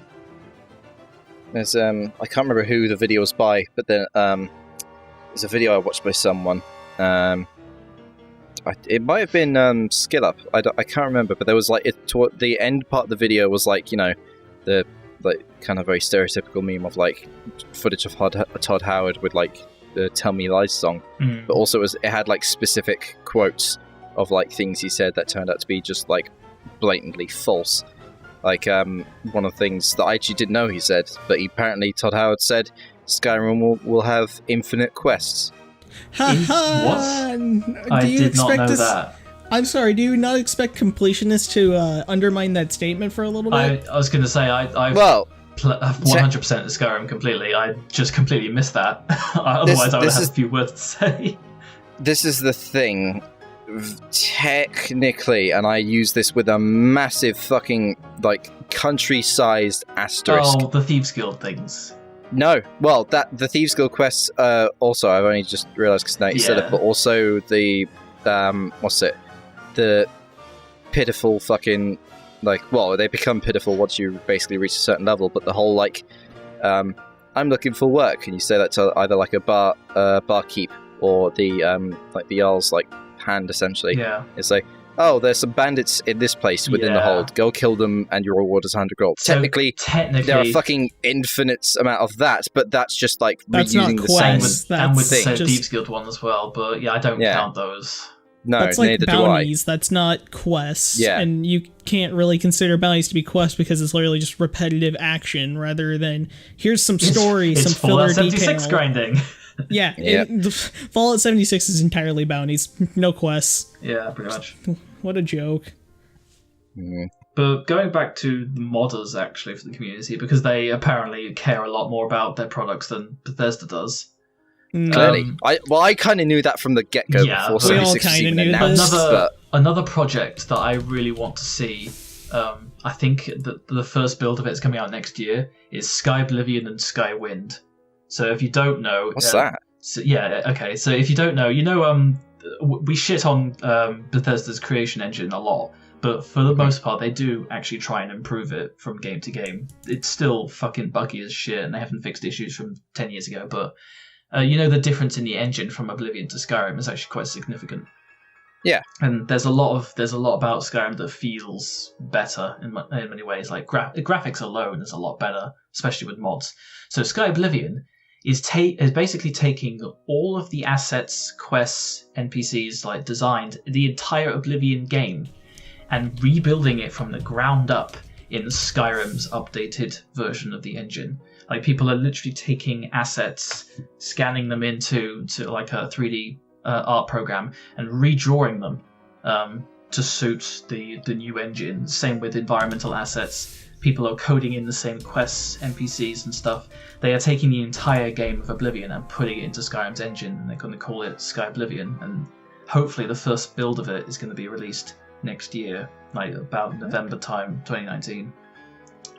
There's I can't remember who the video was by, but then there's a video I watched by someone. I it might have been Skill Up. I can't remember, but there was like toward the end part of the video was like, you know, the like kind of very stereotypical meme of like footage of Todd Howard with like the "Tell Me Lies" song, but also it had like specific quotes of like things he said that turned out to be just like blatantly false. Like one of the things that I actually didn't know he said, but apparently Todd Howard said Skyrim will have infinite quests. What? I did not know that. I'm sorry, do you not expect completionists to undermine that statement for a little bit? I was going to say, I've 100% Skyrim completely. I just completely missed that. Otherwise, I would have a few words to say. This is the thing. Technically, and I use this with a massive fucking, like, country-sized asterisk. Oh, the Thieves Guild things. No, well, the Thieves Guild quests, also, I've only just realised because now you said it, but also the, the pitiful fucking, like, well, they become pitiful once you basically reach a certain level, but the whole, like, I'm looking for work, and you say that to either, like, a barkeep, or the, like, the Jarl's, like, hand, essentially. Yeah. It's like, oh, there's some bandits in this place within the hold. Go kill them, and your reward is 100 gold. So technically, there are fucking infinite amount of that, but that's just like reusing the same thing. And with the Thieves Guild one as well, but yeah, I don't count those. No, that's like neither bounties. do I. That's not quests. Yeah. And you can't really consider bounties to be quests because it's literally just repetitive action rather than here's some story, some filler detail. It's Fallout 76 grinding. Yeah, Fallout 76 is entirely bounties, no quests. Yeah, pretty much. What a joke. But going back to the modders, actually, for the community, because they apparently care a lot more about their products than Bethesda does. Clearly. I kind of knew that from the get-go before 76 was even announced. Another project that I really want to see, I think the first build of it is coming out next year, is Sky Oblivion and Sky Wind. So if you don't know... What's that? So, yeah, okay. So if you don't know, you know, we shit on Bethesda's creation engine a lot, but for the most part, they do actually try and improve it from game to game. It's still fucking buggy as shit, and they haven't fixed issues from 10 years ago, but you know, the difference in the engine from Oblivion to Skyrim is actually quite significant. Yeah. And there's a lot about Skyrim that feels better in many ways. Like graphics alone is a lot better, especially with mods. So Sky Oblivion is basically taking all of the assets, quests, NPCs like designed the entire Oblivion game and rebuilding it from the ground up in Skyrim's updated version of the engine. Like people are literally taking assets, scanning them into like a 3D art program and redrawing them to suit the new engine. Same with environmental assets. People are coding in the same quests, NPCs and stuff. They are taking the entire game of Oblivion and putting it into Skyrim's engine, and they're going to call it Sky Oblivion. And hopefully the first build of it is going to be released next year, like about November time, 2019.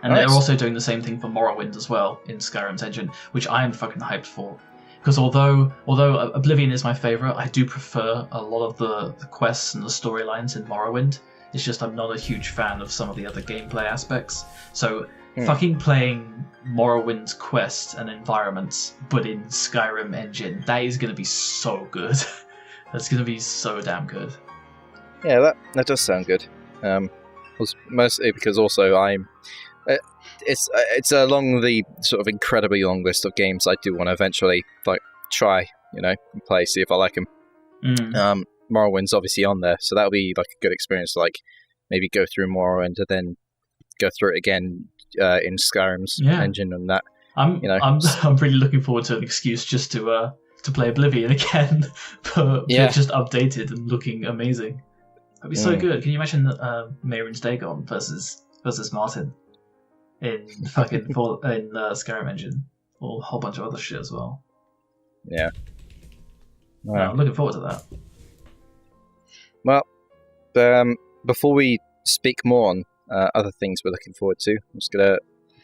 And they're also doing the same thing for Morrowind as well in Skyrim's engine, which I am fucking hyped for. Because although Oblivion is my favourite, I do prefer a lot of the quests and the storylines in Morrowind. It's just I'm not a huge fan of some of the other gameplay aspects. So fucking playing Morrowind's quests and environments, but in Skyrim engine, that is going to be so good. That's going to be so damn good. Yeah, that does sound good. Mostly because also it's along the sort of incredibly long list of games I do want to eventually like try, you know, and play, see if I like them. Morrowind's obviously on there, so that'll be like a good experience to like maybe go through Morrowind and then go through it again in Skyrim's engine and that. I'm really looking forward to an excuse just to play Oblivion again, but just updated and looking amazing. That'd be so good. Can you imagine Mehrunes Dagon versus Martin in fucking in Skyrim engine, or a whole bunch of other shit as well? Yeah. I'm looking forward to that. Well, before we speak more on other things we're looking forward to, I'm just gonna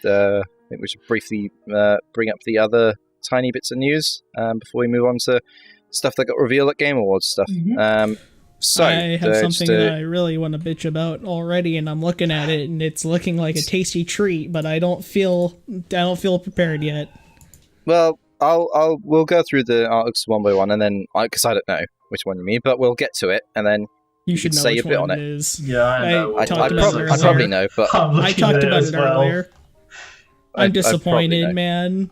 I think we should briefly bring up the other tiny bits of news before we move on to stuff that got revealed at Game Awards stuff. So I have something that I really want to bitch about already, and I'm looking at it, and it's looking like a tasty treat, but I don't feel prepared yet. Well, we'll go through the articles one by one, and then because I don't know, which one you mean, but we'll get to it, and then You should know say which a bit one on it it. is. Yeah, I know. I talked about it I probably know, but I talked about it earlier. I'm I disappointed, probably know. man.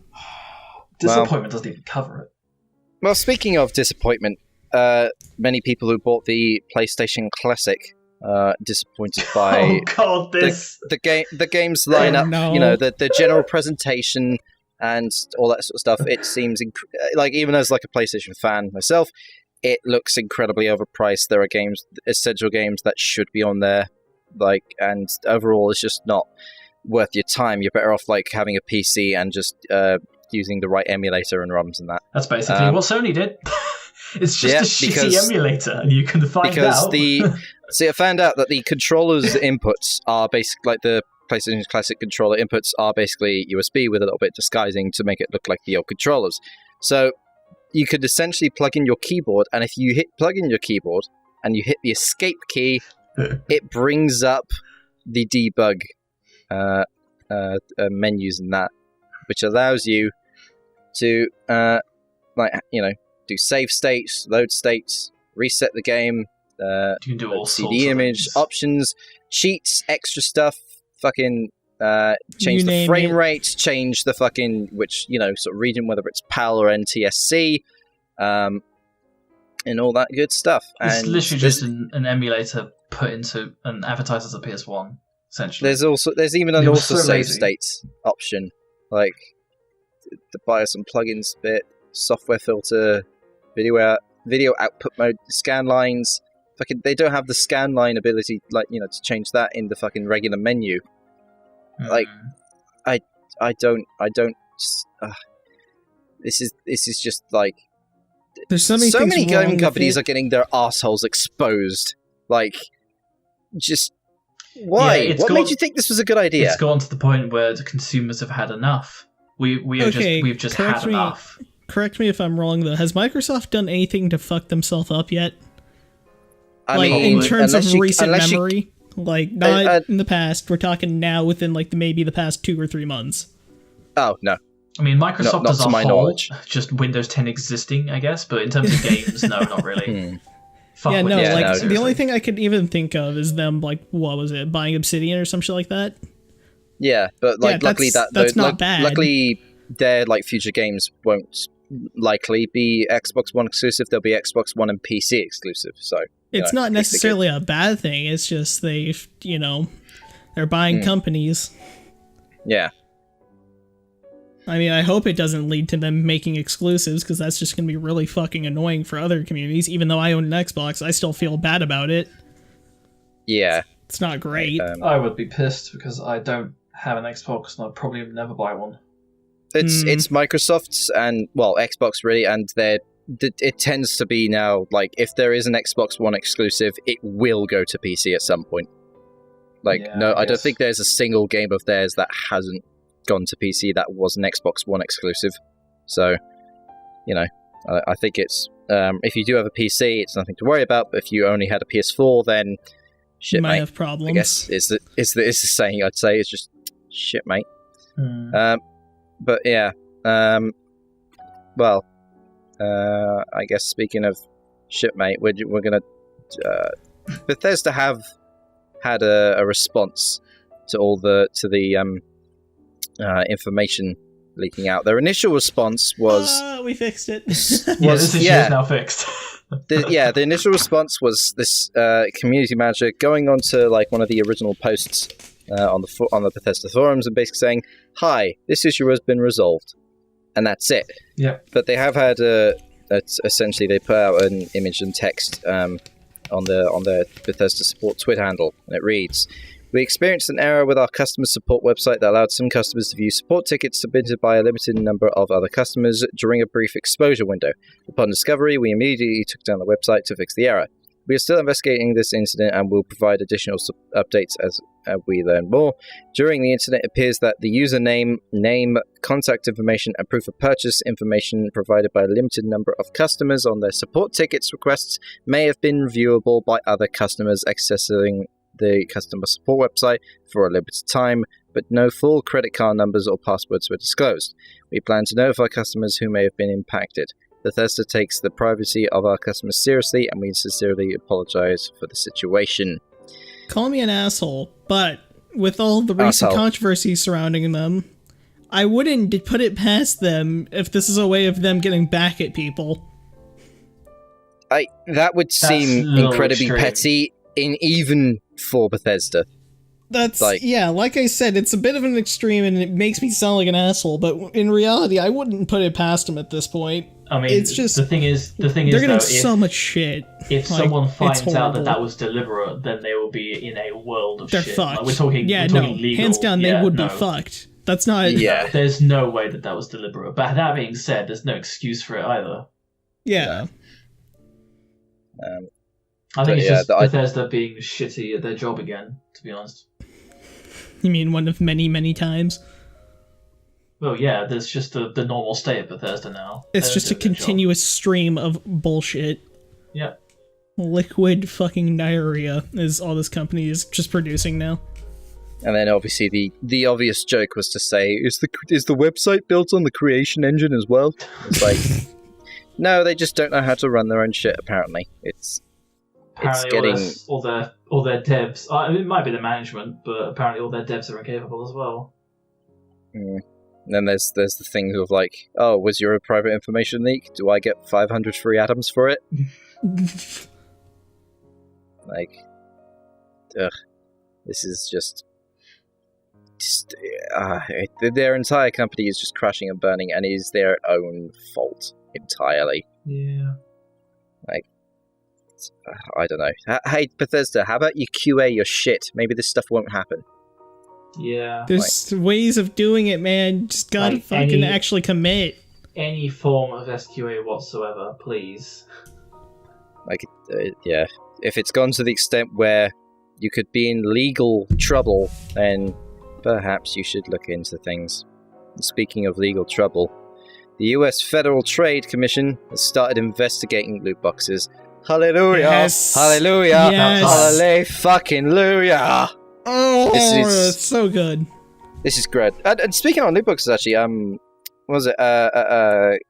Disappointment doesn't even cover it. Well, speaking of disappointment, many people who bought the PlayStation Classic disappointed by Oh god, this. the game's lineup. no. You know, the general presentation and all that sort of stuff. It seems like, even as like a PlayStation fan myself, it looks incredibly overpriced. There are essential games that should be on there, like, and overall, it's just not worth your time. You're better off like having a PC and just using the right emulator and ROMs and that. That's basically what Sony did. It's just a shitty emulator, and you can find out. See, I found out that the controller's inputs are basically like the PlayStation Classic controller inputs are basically USB with a little bit disguising to make it look like the old controllers. So you could essentially plug in your keyboard, and if you plug in your keyboard and you hit the escape key, it brings up the debug menus and that, which allows you to do save states, load states, reset the game, you can do all sorts CD of image, things. options, cheats, extra stuff, fucking change You the name frame it. rate, change the fucking sort of region, whether it's PAL or NTSC, and all that good stuff. It's And literally just an emulator put into and advertised as a PS1, essentially. there's even an It was also so save lazy. states option, like the BIOS and plugins bit, software filter, video output mode, scan lines. Fucking, they don't have the scan line ability, to change that in the fucking regular menu. Like, I don't. This is just like There's so many things gaming wrong with companies it. are getting their assholes exposed. Like, just why? Yeah, What made you think this was a good idea? It's gone to the point where the consumers have had enough. We've just had enough. Correct me if I'm wrong, though. Has Microsoft done anything to fuck themselves up yet? I Like, mean, in terms of unless you- recent unless you- memory? Like, not in the past. We're talking now within, like, maybe the past 2 or 3 months. Oh no. I mean, Microsoft Not as to a my whole, knowledge. just Windows 10 existing, I guess. But in terms of games, no, not really. Fuck Yeah, no, Windows 10, like, the seriously. only thing I could even think of is them, like, what was it, buying Obsidian or some shit like that? Yeah, but like, Yeah, luckily that's not bad. Luckily, their like future games won't likely be Xbox One exclusive. They'll be Xbox One and PC exclusive. So It's not necessarily a bad thing, it's just they're buying companies. Yeah. I mean, I hope it doesn't lead to them making exclusives, because that's just going to be really fucking annoying for other communities. Even though I own an Xbox, I still feel bad about it. Yeah. It's not great. I would be pissed because I don't have an Xbox and I'd probably never buy one. It's Microsoft's and Xbox really, and it tends to be now like if there is an Xbox One exclusive, it will go to PC at some point. Like Yeah, no, I I don't guess. think there's a single game of theirs that hasn't gone to PC that was an Xbox One exclusive. So, I think it's if you do have a PC, it's nothing to worry about. But if you only had a PS4, then shit, You might mate. have problems. I guess it's the saying I'd say. It's just shit, mate. But yeah, I guess speaking of shit, mate, we're gonna Bethesda have had a response to the information leaking out. Their initial response was We fixed it. Yeah, this issue is now fixed. the initial response was this community manager going on to like one of the original posts on the Bethesda forums and basically saying, "Hi, this issue has been resolved," and that's it. Yeah. But they have had essentially they put out an image and text on their Bethesda support Twitter handle, and it reads: "We experienced an error with our customer support website that allowed some customers to view support tickets submitted by a limited number of other customers during a brief exposure window. Upon discovery, we immediately took down the website to fix the error. We are still investigating this incident and will provide additional updates as we learn more. During the incident, it appears that the username, name, contact information, and proof of purchase information provided by a limited number of customers on their support tickets requests may have been viewable by other customers accessing the customer support website for a limited time, but no full credit card numbers or passwords were disclosed. We plan to notify customers who may have been impacted. Bethesda takes the privacy of our customers seriously, and we sincerely apologize for the situation. Call me an asshole, but with all the recent controversy surrounding them, I wouldn't put it past them if this is a way of them getting back at people. That would seem incredibly petty, even for Bethesda. That's, like I said, it's a bit of an extreme and it makes me sound like an asshole, but in reality, I wouldn't put it past them at this point. I mean, it's just, the thing is, they're getting so much shit. If someone finds out that was deliberate, then they will be in a world of shit. They're fucked. Like, we're talking legal. Hands down, they would be fucked. That's not... Yeah, there's no way that was deliberate. But that being said, there's no excuse for it either. Yeah. I think it's just Bethesda being shitty at their job again, to be honest. You mean one of many, many times? Well, yeah, there's just the normal state of Bethesda now. It's just a continuous stream of bullshit. Yep. Liquid fucking diarrhea is all this company is just producing now. And then obviously the obvious joke was to say, is the website built on the creation engine as well? It's like, no, they just don't know how to run their own shit, apparently. Apparently all their devs, it might be the management, but apparently all their devs are incapable as well. And then there's the thing of like, oh, was your private information leak? Do I get 500 free atoms for it? Like, this is just their entire company is just crashing and burning, and it is their own fault entirely. Yeah. Like, I don't know. Hey, Bethesda, how about you QA your shit? Maybe this stuff won't happen. Yeah. There's ways of doing it, man. Just gotta fucking actually commit. Any form of SQA whatsoever, please. Like, yeah. If it's gone to the extent where you could be in legal trouble, then perhaps you should look into things. And speaking of legal trouble, the US Federal Trade Commission has started investigating loot boxes. Hallelujah! Yes. Hallelujah! Yes. Hallelujah! Fucking Luya! Oh, it's so good. This is great. And speaking of loot boxes, actually,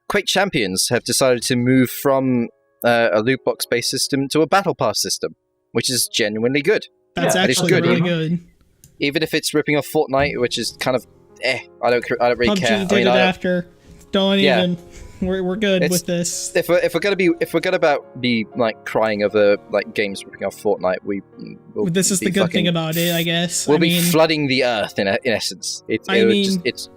Quake Champions have decided to move from a loot box based system to a battle pass system, which is genuinely good. That's actually good. really good. Even if it's ripping off Fortnite, which is kind of I don't really PUBG care. did it after. Don't even. We're good with this. If we're gonna be like crying over like games ripping off Fortnite, this is the good thing about it, I guess. We'll be flooding the earth in essence.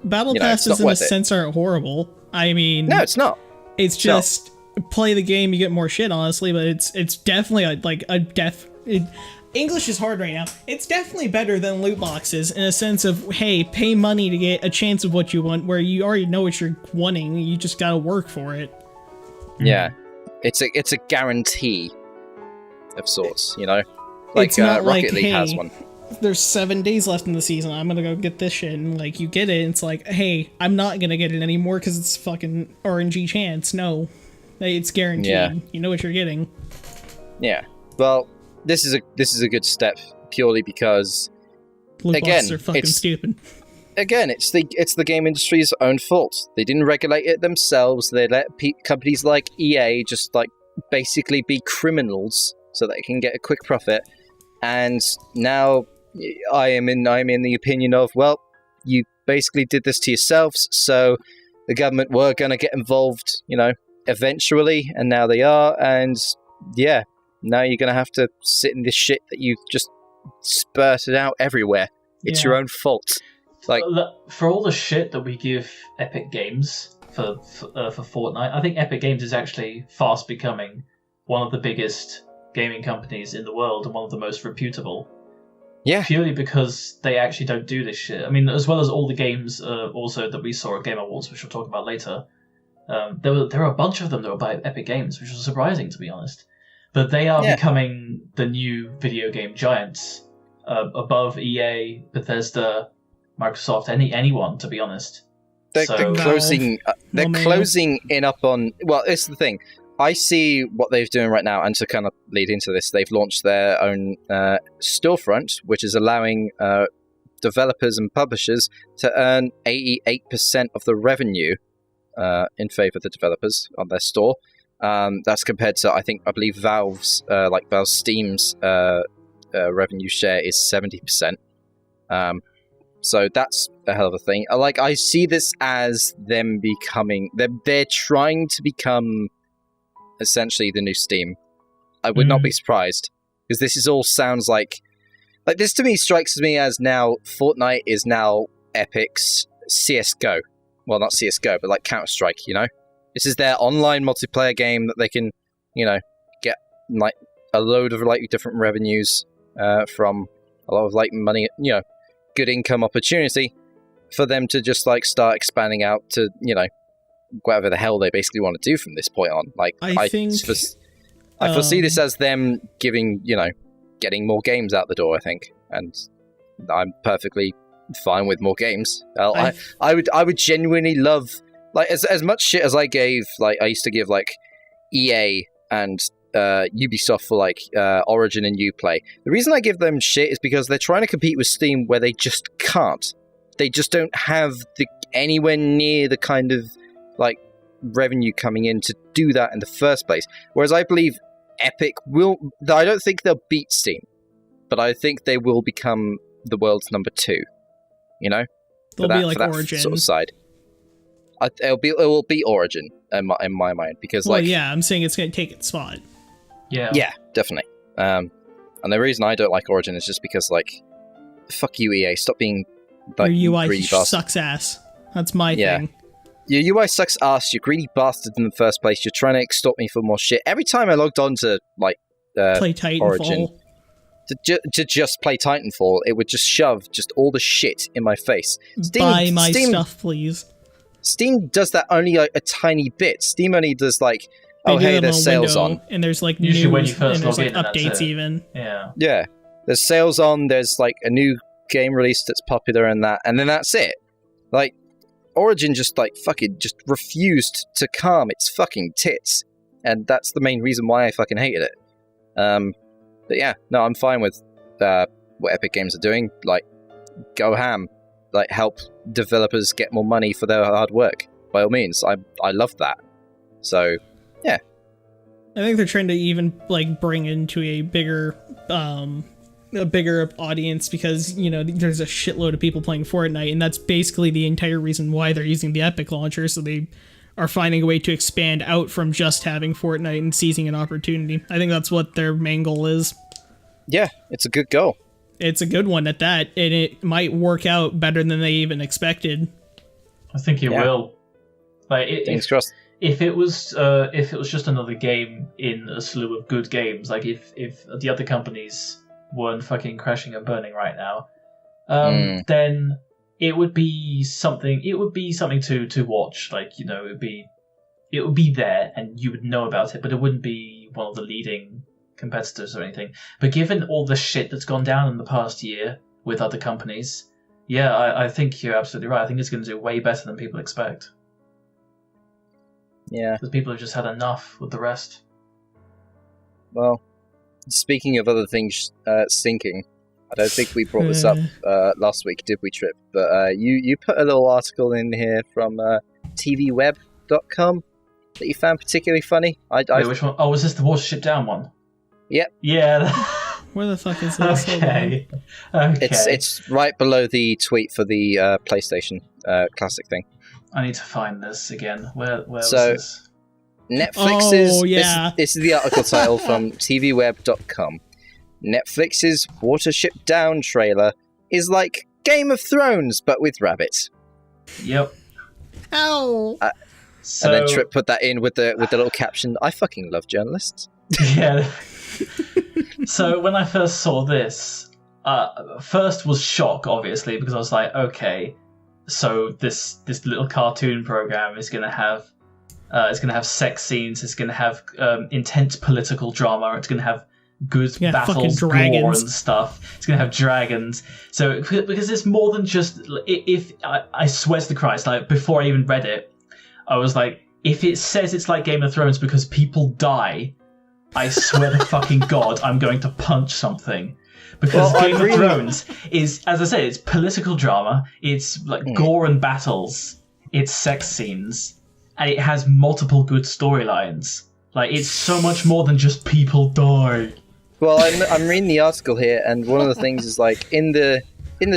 Battle passes in a sense aren't horrible. I mean, no, it's not. It's just play the game, you get more shit, honestly. But it's definitely English is hard right now. It's definitely better than loot boxes in a sense of, hey, pay money to get a chance of what you want, where you already know what you're wanting, you just gotta work for it. Yeah. It's a guarantee of sorts, you know? Like, it's not Rocket League hey, has one. There's 7 days left in the season, I'm gonna go get this shit, and like, you get it, and it's like, hey, I'm not gonna get it anymore because it's fucking RNG chance. No. It's guaranteed. Yeah. You know what you're getting. Yeah. Well, this is a good step purely because Loot boxes are fucking stupid. Again, it's the game industry's own fault. They didn't regulate it themselves. They let companies like EA just like basically be criminals so they can get a quick profit. And now I am in the opinion of, well, you basically did this to yourselves, so the government were going to get involved, you know, eventually, and now they are, and yeah. Now you're going to have to sit in this shit that you've just spurted out everywhere. It's your own fault. Like, for all the shit that we give Epic Games for Fortnite, I think Epic Games is actually fast becoming one of the biggest gaming companies in the world and one of the most reputable. Yeah. Purely because they actually don't do this shit. I mean, as well as all the games also that we saw at Game Awards, which we'll talk about later, there were a bunch of them that were by Epic Games, which was surprising, to be honest. But they are becoming the new video game giants, above EA, Bethesda, Microsoft, anyone, to be honest. They're closing in up on... Well, it's the thing. I see what they're doing right now, and to kind of lead into this, they've launched their own storefront, which is allowing developers and publishers to earn 88% of the revenue in favor of the developers on their store. That's compared to, I believe Valve's Steam's revenue share is 70%. So that's a hell of a thing. I see this as them becoming, they're trying to become essentially the new Steam. I would not be surprised, because this all sounds like this to me strikes me as now Fortnite is now Epic's CSGO. Well, not CSGO, but like Counter-Strike, This is their online multiplayer game that they can, get like a load of like different revenues from, a lot of like money, good income opportunity for them to just like start expanding out to, whatever the hell they basically want to do from this point on. Like, I foresee this as them giving, getting more games out the door, I think. And I'm perfectly fine with more games. I would genuinely love, like, as much shit as I gave, like, I used to give, like, EA and Ubisoft for, like, Origin and Uplay. The reason I give them shit is because they're trying to compete with Steam where they just can't. They just don't have anywhere near the kind of, like, revenue coming in to do that in the first place. Whereas I believe Epic will... I don't think they'll beat Steam, but I think they will become the world's number 2. They'll be like Origin sort of side. It will be Origin in my mind, because I'm saying it's going to take its spot. Yeah, definitely. And the reason I don't like Origin is just because, like, fuck you, EA, stop being like your UI greedy sucks ass. That's my thing. Your UI sucks ass. You're greedy bastard in the first place. You're trying to extort me for more shit. Every time I logged on to like play Titanfall. Origin to just play Titanfall, it would just shove just all the shit in my face. Buy my stuff, please. Steam does that only like a tiny bit. Steam only does like, there's sales on, and there's like usually news, when you first and there's log like in, updates even. Yeah. There's sales on. There's like a new game release that's popular and then that's it. Like, Origin just like fucking just refused to calm its fucking tits, and that's the main reason why I fucking hated it. But yeah, no, I'm fine with what Epic Games are doing. Like, go ham. Like, help developers get more money for their hard work. By all means, I love that. So, yeah. I think they're trying to even like bring into a bigger audience, because there's a shitload of people playing Fortnite, and that's basically the entire reason why they're using the Epic launcher. So they are finding a way to expand out from just having Fortnite and seizing an opportunity. I think that's what their main goal is. Yeah, it's a good goal. It's a good one at that, and it might work out better than they even expected. I think it will. Like, Thanks, Cross. If it was just another game in a slew of good games, like if the other companies weren't fucking crashing and burning right now, then it would be something. It would be something to watch. Like, it would be there, and you would know about it, but it wouldn't be one of the leading competitors or anything. But given all the shit that's gone down in the past year with other companies, I think you're absolutely right. I think it's going to do way better than people expect. Yeah, because people have just had enough with the rest. Well, speaking of other things sinking, I don't think we brought this up last week, did we, Trip? But you put a little article in here from tvweb.com that you found particularly funny. Wait, which one? Oh, was this the Watership Down one? Yep. Yeah. Where the fuck is this? Okay. It's right below the tweet for the PlayStation Classic thing. I need to find this again. Where was so, this? Netflix's... yeah. This is the article title from tvweb.com. Netflix's Watership Down trailer is like Game of Thrones, but with rabbits. Yep. Ow! And then Trip put that in with the little caption, I fucking love journalists. Yeah. So when I first saw this, first was shock, obviously, because I was like, okay, so this little cartoon program is gonna have sex scenes, it's gonna have intense political drama, it's gonna have good battles, gore and stuff. It's gonna have dragons. So because it's more than just, if I swear to Christ, like before I even read it, I was like, if it says it's like Game of Thrones because people die, I swear to fucking God, I'm going to punch something. Because Game of Thrones is, as I said, it's political drama, it's like gore and battles, it's sex scenes, and it has multiple good storylines. Like, it's so much more than just people die. Well, I'm reading the article here, and one of the things is like in the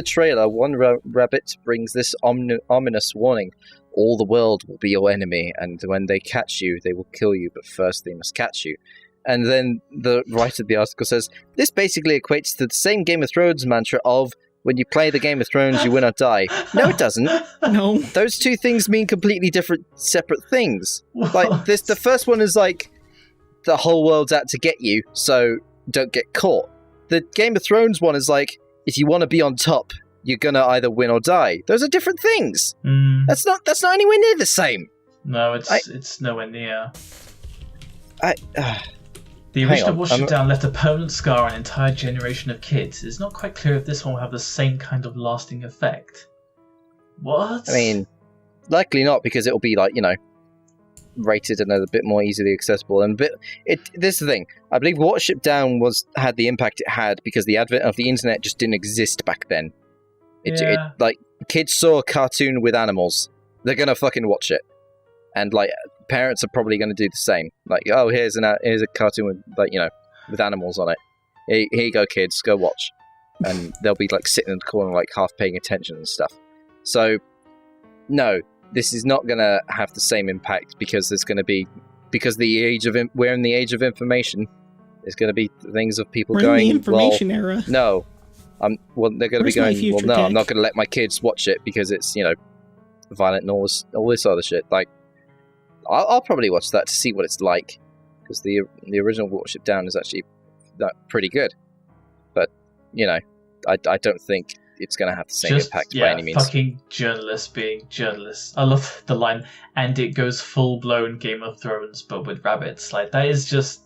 trailer, one rabbit brings this ominous warning: all the world will be your enemy, and when they catch you, they will kill you. But first, they must catch you. And then the writer of the article says this basically equates to the same Game of Thrones mantra of when you play the Game of Thrones, you win or die. No, it doesn't. No. Those two things mean completely different, separate things. What? Like this, the first one is like the whole world's out to get you, so don't get caught. The Game of Thrones one is like, if you want to be on top, you're gonna either win or die. Those are different things. That's not anywhere near the same. No, it's nowhere near. The Hang original on, Wash It Down left a permanent scar on an entire generation of kids. It's not quite clear if this one will have the same kind of lasting effect. What? I mean, likely not, because it'll be like, rated and a bit more easily accessible. And this is the thing. I believe Watership Down had the impact it had because the advent of the internet just didn't exist back then. Like kids saw a cartoon with animals, they're gonna fucking watch it, and like parents are probably gonna do the same. Like, oh, here's a cartoon with with animals on it. Here you go, kids, go watch. And they'll be like sitting in the corner, like half paying attention and stuff. So, no. This is not going to have the same impact because we're in the age of information. There's going to be things of people going, in the information era. No. They're going to be going, well, no, I'm not going to let my kids watch it because it's, violent and all this other shit. Like, I'll probably watch that to see what it's like because the original Watership Down is actually pretty good. But, I don't think it's going to have the same impact by any means. Fucking journalists being journalists. I love the line, and it goes full-blown Game of Thrones, but with rabbits. Like, that is just...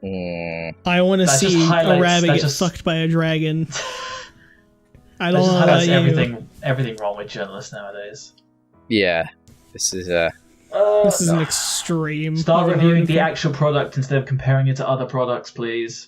I want to see a rabbit get sucked by a dragon. I don't know highlights about everything wrong with journalists nowadays. Yeah. This is an extreme. Start reviewing the actual product instead of comparing it to other products, please.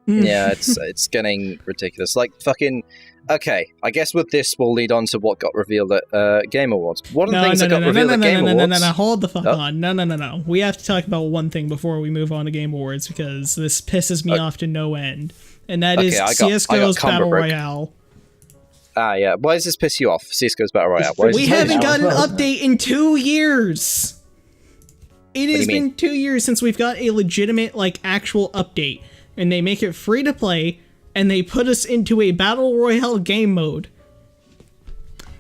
Yeah, it's getting ridiculous. Like, fucking... Okay, I guess with this we'll lead on to what got revealed at Game Awards. One of the things that got revealed at Game Awards... No, hold the fuck on. No. We have to talk about one thing before we move on to Game Awards, because this pisses me off to no end. And that is CSGO's Battle Royale. Ah, yeah. Why does this piss you off, CSGO's Battle Royale? We haven't got an update in 2 years! It has been 2 years since we've got a legitimate, actual update. And they make it free to play, and they put us into a Battle Royale game mode.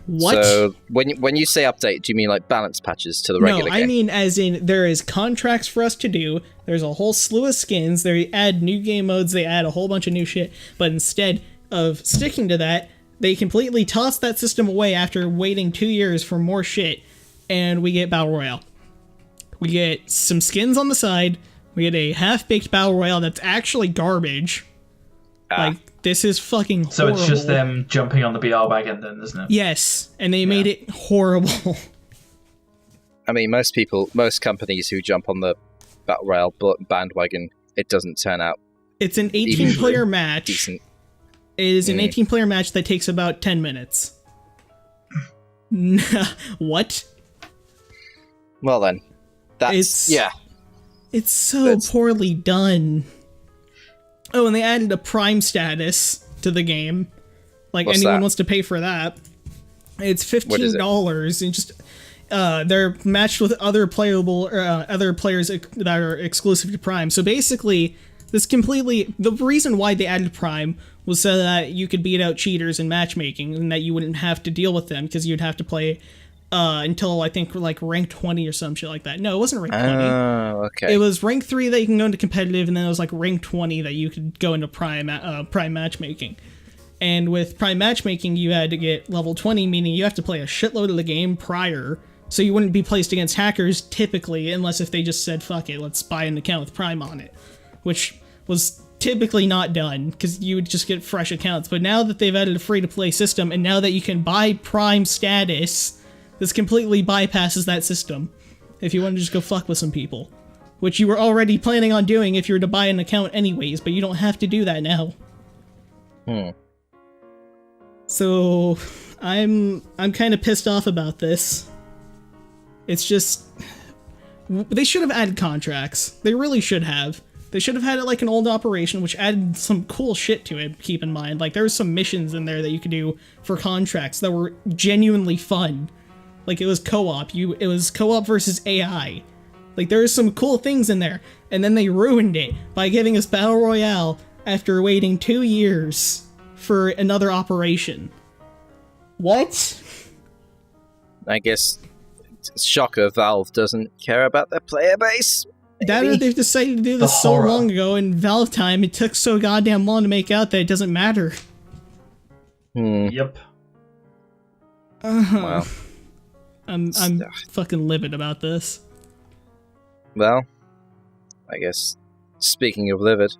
What? So, when you say update, do you mean balance patches to the regular game? No, I mean as in there is contracts for us to do, there's a whole slew of skins, they add new game modes, they add a whole bunch of new shit, but instead of sticking to that, they completely toss that system away after waiting 2 years for more shit, and we get Battle Royale. We get some skins on the side, we get a half-baked Battle Royale that's actually garbage. This is fucking horrible. So it's just them jumping on the BR wagon then, isn't it? Yes, and they made it horrible. I mean, most companies who jump on the Battle Royale bandwagon, it doesn't turn out. It's an 18-player match. Decent. It is an 18-player match that takes about 10 minutes. What? Well then, that's... It's so poorly done. Oh, and they added a Prime status to the game. What's anyone that? wants to pay for that. It's $15 and just they're matched with other players that are exclusive to Prime. So basically, the reason why they added Prime was so that you could beat out cheaters in matchmaking and that you wouldn't have to deal with them because you'd have to play until I think rank 20 or some shit like that. No, it wasn't rank 20. Oh, okay. It was rank 3 that you can go into competitive, and then it was rank 20 that you could go into prime matchmaking. And with prime matchmaking, you had to get level 20, meaning you have to play a shitload of the game prior, so you wouldn't be placed against hackers typically, unless if they just said, fuck it, let's buy an account with prime on it, which was typically not done, because you would just get fresh accounts. But now that they've added a free-to-play system, and now that you can buy prime status, this completely bypasses that system. If you want to just go fuck with some people. Which you were already planning on doing if you were to buy an account anyways, but you don't have to do that now. So, I'm kind of pissed off about this. It's just... They should have added contracts. They really should have. They should have had it like an old operation, which added some cool shit to it, keep in mind. Like, there was some missions in there that you could do for contracts that were genuinely fun. Like, it was co-op. It was co-op versus AI. Like, there was some cool things in there. And then they ruined it by giving us Battle Royale after waiting 2 years for another operation. What? I guess, shocker, Valve doesn't care about their player base. That or they've decided to do this so long ago in Valve time, it took so goddamn long to make out that it doesn't matter. Yep. Wow. I'm fucking livid about this. Well, I guess, speaking of livid,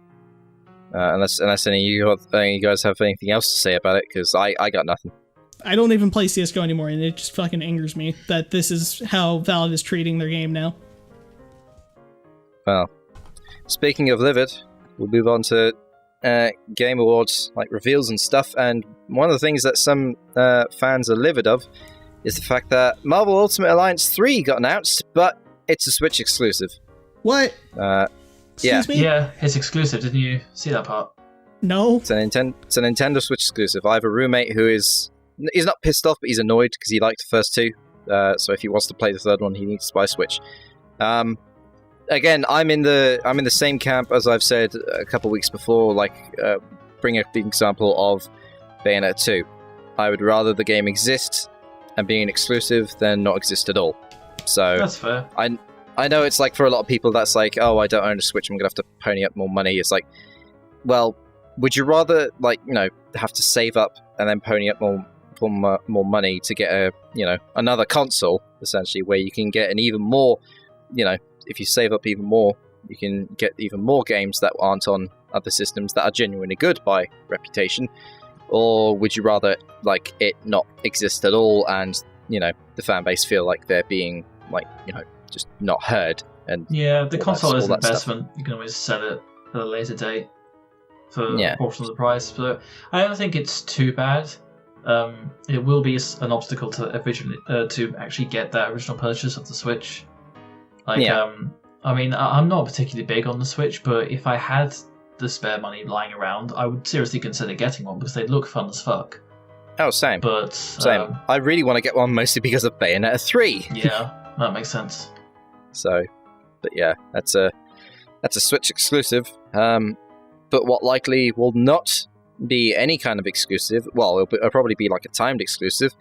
unless any of you guys have anything else to say about it, because I got nothing. I don't even play CSGO anymore, and it just fucking angers me that this is how Valve is treating their game now. Well, speaking of livid, we'll move on to Game Awards, like reveals and stuff, and one of the things that some fans are livid of is the fact that Marvel Ultimate Alliance 3 got announced, but it's a Switch exclusive. What? Excuse me? Yeah, it's exclusive. Didn't you see that part? No. It's a Nintendo Switch exclusive. I have a roommate who he's not pissed off, but he's annoyed because he liked the first two. So if he wants to play the third one, he needs to buy a Switch. Again, I'm in the same camp as I've said a couple weeks before. Like, bring up the example of Bayonetta 2. I would rather the game exist and being exclusive than not exist at all. So that's fair. I know it's like for a lot of people that's like, oh, I don't own a Switch, I'm gonna have to pony up more money. It's like, well, would you rather have to save up and then pony up more money to get another console essentially where you can get an even more, if you save up even more, you can get even more games that aren't on other systems that are genuinely good by reputation? Or would you rather it not exist at all and the fan base feel like they're being just not heard? And yeah, the console is an investment. You can always sell it at a later date for a portion of the price. But I don't think it's too bad. It will be an obstacle to actually get that original purchase of the Switch. I mean, I'm not particularly big on the Switch, but if I had the spare money lying around, I would seriously consider getting one because they look fun as fuck. Oh, same. But same. I really want to get one mostly because of Bayonetta 3. Yeah, that makes sense. So, but yeah, that's a Switch exclusive. But what likely will not be any kind of exclusive, well, it'll probably be like a timed exclusive,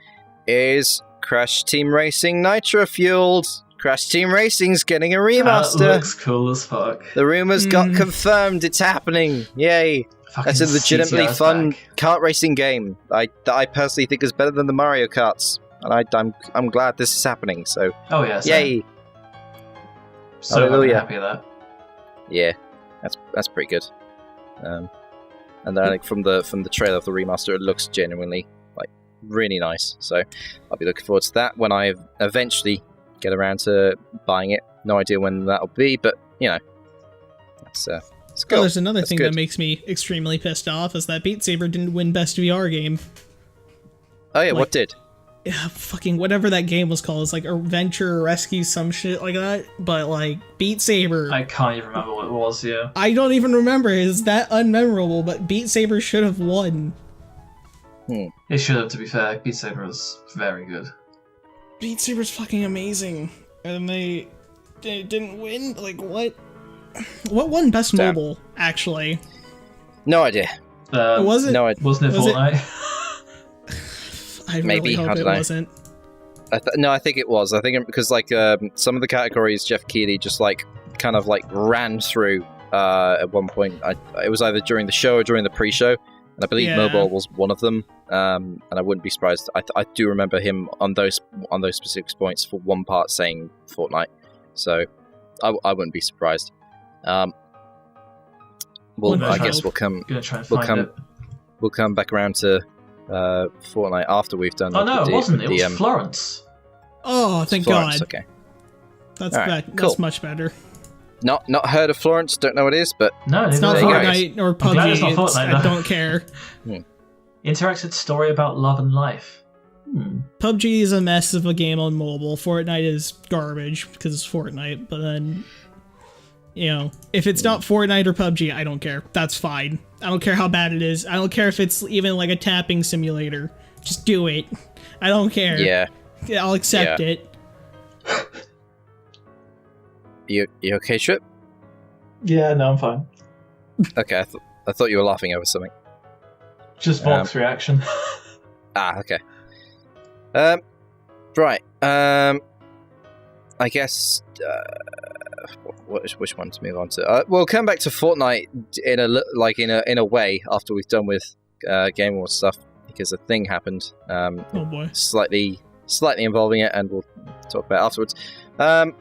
is Crash Team Racing Nitro Fueled. Crash Team Racing's getting a remaster. That looks cool as fuck. The rumors got confirmed. It's happening. Yay. That's a legitimately fun kart racing game that I personally think is better than the Mario Karts. And I'm glad this is happening. So, oh yeah, yay. So happy with that. Yeah, that's pretty good. And then from the trailer of the remaster, it looks genuinely really nice. So I'll be looking forward to that when I eventually get around to buying it. No idea when that'll be, but it's cool. Oh, there's another thing that makes me extremely pissed off is that Beat Saber didn't win Best VR game. Oh yeah, what did? Yeah, fucking whatever that game was called. It's like Adventure or Rescue, some shit like that. But Beat Saber. I can't even remember what it was. Yeah. I don't even remember. It's that unmemorable. But Beat Saber should have won. It should have. To be fair, Beat Saber was very good. Beat Saber's fucking amazing, and they didn't win. What? What won Best Mobile? Actually, no idea. Wasn't it Fortnite? I really hope it wasn't. No, I think it was. I think because some of the categories Jeff Keighley just kind of ran through at one point. It was either during the show or during the pre-show, and I believe mobile was one of them. And I wouldn't be surprised. I do remember him on those specific points for one part saying Fortnite, so I wouldn't be surprised. I guess we'll come back around to Fortnite after we've done. Oh no, it wasn't. It was Florence. Oh, thank Florence, God. Okay, that's right, cool. That's much better. Not heard of Florence. Don't know what it is, but no, it's not Fortnite or PUBG. It's not Fortnite, I don't care. Interactive story about love and life. PUBG is a mess of a game on mobile. Fortnite is garbage because it's Fortnite. But then, if it's not Fortnite or PUBG, I don't care. That's fine. I don't care how bad it is. I don't care if it's even like a tapping simulator. Just do it. I don't care. Yeah. I'll accept it. You okay, Trip? Yeah, no, I'm fine. Okay, I thought you were laughing over something. Just Volk's reaction. Okay. Right. I guess. Which one to move on to? We'll come back to Fortnite in a way after we've done with Game Awards stuff, because a thing happened. Oh boy. Slightly involving it, and we'll talk about it afterwards. What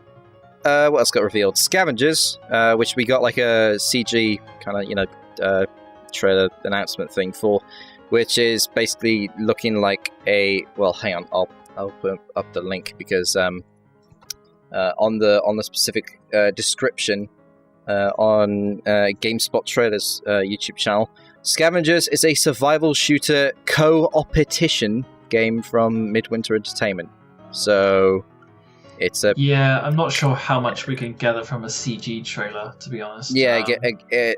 else got revealed? Scavengers, which we got like a CG kind of trailer announcement thing for, which is basically looking like a. Well, hang on, I'll put up the link because on the specific description on GameSpot Trailers YouTube channel, Scavengers is a survival shooter co-opetition game from Midwinter Entertainment. So it's a I'm not sure how much we can gather from a CG trailer, to be honest. Yeah,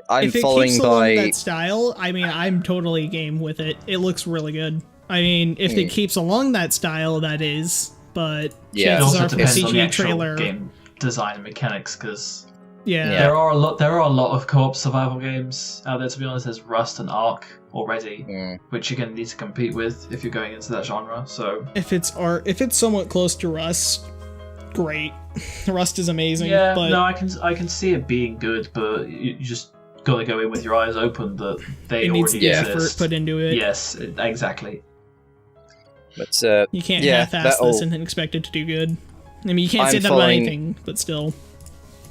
I'm if it following keeps by along that style. I mean, I'm totally game with it. It looks really good. I mean, if it keeps along that style, that is. But it also chances are for the depends on the CG actual trailer. game design and mechanics, because Yeah. there are a lot of co-op survival games out there. To be honest, there's Rust and Ark already, which you're going to need to compete with if you're going into that genre. So if it's somewhat close to Rust, great. Rust is amazing. yeah, but no, I can see it being good, but you just got to go in with your eyes open that they it needs already effort exist. put into it. Yes, exactly. But You can't half-ass this and expect it to do good. I mean, you can't say that about anything, but still.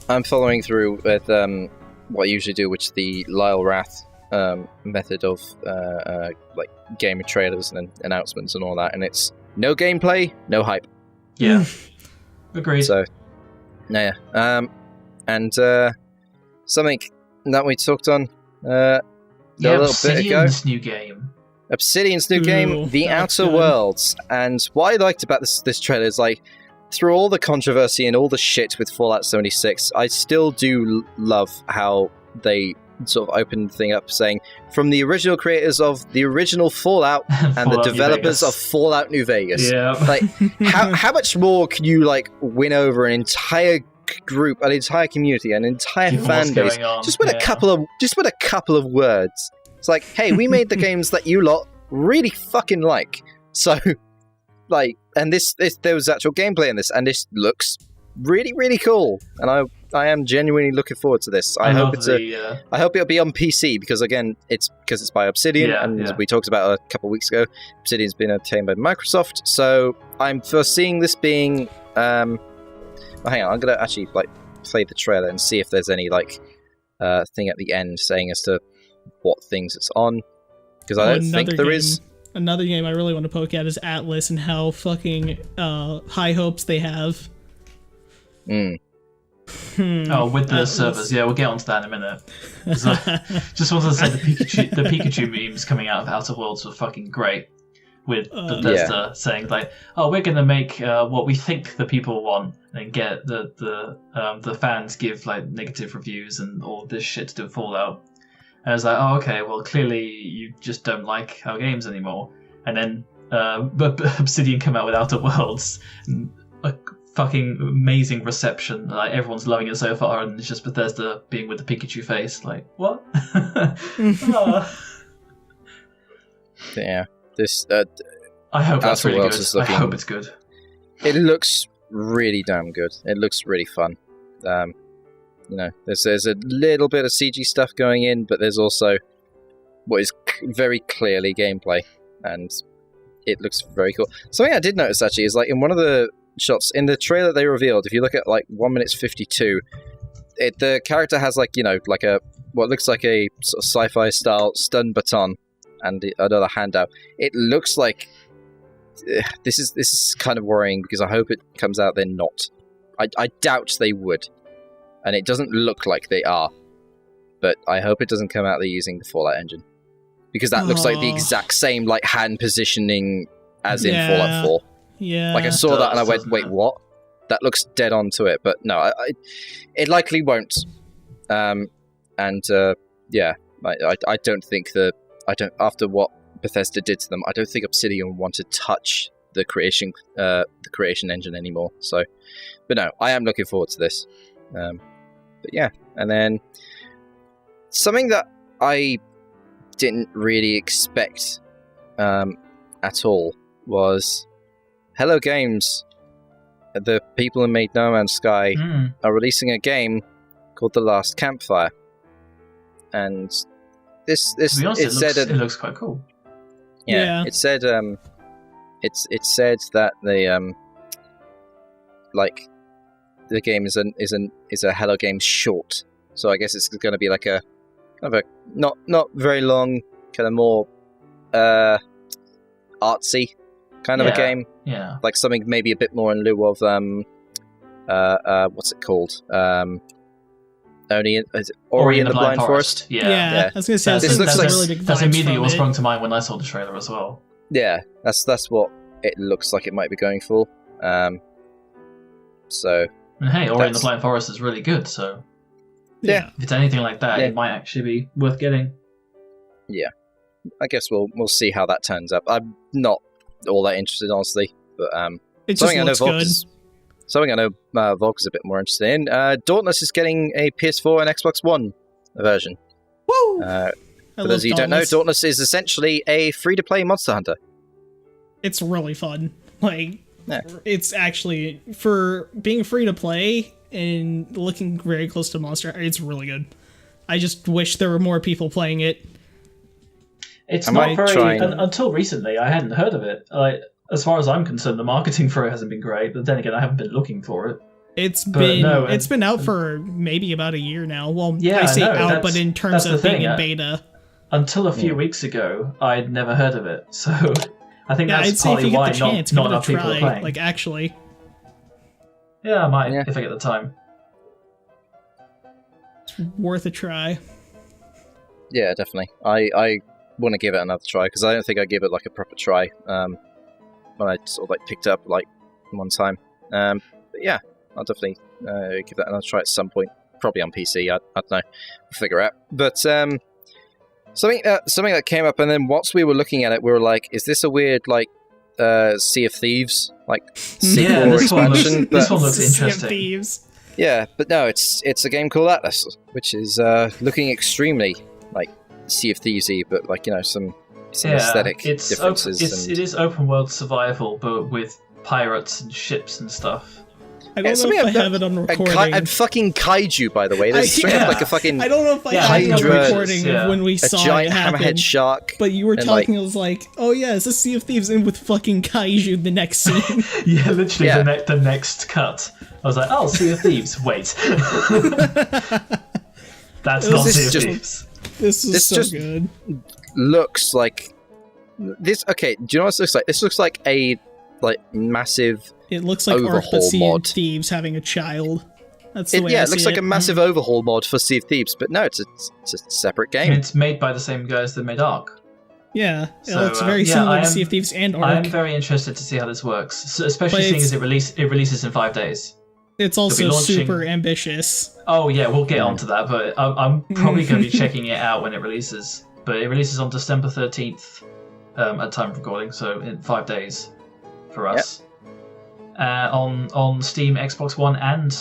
I'm following through with what I usually do, which is the Lyle Rath method of like game trailers and announcements and all that, and it's no gameplay, no hype. Yeah, agreed. So, yeah. And something that we talked on a little bit ago. Obsidian's new game. Obsidian's new game, The that's Outer good. Worlds. And what I liked about this trailer is, like, through all the controversy and all the shit with Fallout 76, I still do love how they sort of opened the thing up saying, from the original creators of the original Fallout and the Fallout New developers Vegas. of Fallout New Vegas. Yeah. Like, how much more can you, like, win over an entire group, an entire community, an entire Given fan what's base, going on, just with a couple of words? It's like, hey, we made the games that you lot really fucking like. So, like, and this there was actual gameplay in this, and this looks really, really cool. And I am genuinely looking forward to this. I hope it'll be on PC, because again, it's by Obsidian, and we talked about it a couple of weeks ago. Obsidian's been obtained by Microsoft, so I'm foreseeing this being. Hang on, I'm gonna actually like play the trailer and see if there's any like thing at the end saying as to what things it's on, because I don't think there is. Another game I really want to poke at is Atlas and how fucking high hopes they have. Oh, with the servers, yeah, we'll get onto that in a minute. So, just wanted to say the Pikachu memes coming out of Outer Worlds were fucking great. With Bethesda saying like, "Oh, we're gonna make what we think the people want, and get the fans give like negative reviews and all this shit to do with Fallout." And I was like, "Oh, okay. Well, clearly you just don't like our games anymore." And then Obsidian come out with Outer Worlds, and a fucking amazing reception. Like everyone's loving it so far, and it's just Bethesda being with the Pikachu face. Like, what? Yeah. This I hope that's Outer really Worlds good. is I hope it's good. It looks really damn good. It looks really fun. There's a little bit of CG stuff going in, but there's also what is very clearly gameplay, and it looks very cool. Something I did notice actually is like in one of the shots in the trailer they revealed, if you look at like 1 minute 52, the character has like what looks like a sort of sci-fi style stun baton and another handout. It looks like this is kind of worrying, because I hope it comes out they're not. I doubt they would, and it doesn't look like they are, but I hope it doesn't come out they're using the Fallout engine, because that looks like the exact same like hand positioning as in Fallout 4. Yeah. Like I saw that and I went, doesn't wait, it? what? That looks dead on to it, but no, it likely won't. Yeah, I don't think after what Bethesda did to them, I don't think Obsidian want to touch the creation engine anymore. So, but no, I am looking forward to this. But yeah, and then something that I didn't really expect at all was Hello Games. The people who made No Man's Sky are releasing a game called The Last Campfire, and this To be honest, it looks quite cool. Yeah. It said it said that the like the game is a Hello Games short, so I guess it's going to be like a kind of a not very long, kind of more artsy kind of a game. Yeah. Like something maybe a bit more in lieu of what's it called? Ori and the Blind Forest. Yeah. I was gonna say This looks like- really big that's vibes immediately from what it. sprung to mind when I saw the trailer as well. Yeah, that's what it looks like it might be going for. So And hey, Ori and the That's- Blind Forest is really good, so Yeah. if it's anything like that, Yeah. it might actually be worth getting. I guess we'll see how that turns up. I'm not all that interested, honestly, but It just something I know looks Volk good. is Volk is a bit more interested in. Dauntless is getting a PS4 and Xbox One version. Woo! For I those love of you who don't know, Dauntless. Dauntless is essentially a free-to-play Monster Hunter. It's really fun. Like, Yeah. it's actually, for being free to play and looking very close to Monster, it's really good. I just wish there were more people playing it. It's I not might very try and- until recently. I hadn't heard of it. Like, as far as I'm concerned, the marketing for it hasn't been great. But then again, I haven't been looking for it. It's But been no, it's been out for maybe about a year now. Well, Yeah, I say no, out, that's- but in terms that's the of being thing, in yeah. beta. Until a few weeks ago, I'd never heard of it. So I think Yeah, that's I'd say if partly you get why the chance, not give it enough a people are try. playing. Like, actually. Yeah, I might Yeah. if I get the time. It's worth a try. Yeah, definitely. I want to give it another try, because I don't think I gave it like a proper try when I sort of like picked it up like one time. But yeah, I'll definitely give that another try at some point. Probably on PC. I don't know. We'll figure it out. But something that came up, and then once we were looking at it, we were like, "Is this a weird like Sea of Thieves like sequel Yeah, or this one looks- expansion?" this But one looks Sea of interesting. Thieves. yeah, but no, it's a game called Atlas, which is looking extremely like Sea of Thievesy, but like, you know, some aesthetic it's differences. it is open world survival, but with pirates and ships and stuff. I don't know something if I I've have it on recording. and fucking kaiju, by the way. There's straight up yeah. like a fucking I don't know if I Yeah, have it on Hydra, recording yeah. of when we a saw giant it happen. hammerhead shark. But you were and, talking, like- I was like, oh yeah, it's a Sea of Thieves in with fucking kaiju the next scene. Yeah, literally Yeah. the next cut. I was like, oh, Sea of Thieves. Wait. That's not This Sea is of just- Thieves. This is This so just- good. Looks like this. Okay, do you know what this looks like? This looks like a like massive. It looks like Ark overhaul but Sea mod. of Thieves having a child. That's the way Yeah, I it looks see like a massive overhaul mod for Sea of Thieves, but no, it's a separate I game. mean, it's made by the same guys that made Ark. Yeah, it So, looks very yeah, similar I to am- Sea of Thieves and I am Ark. very interested to see how this works, especially But seeing it's- as it releases in 5 days. It's also launching- super ambitious. Oh yeah, we'll get onto that, but I'm probably going to be checking it out when it releases. But it releases on December 13th at time of recording, so in 5 days for us. On Steam, Xbox One, and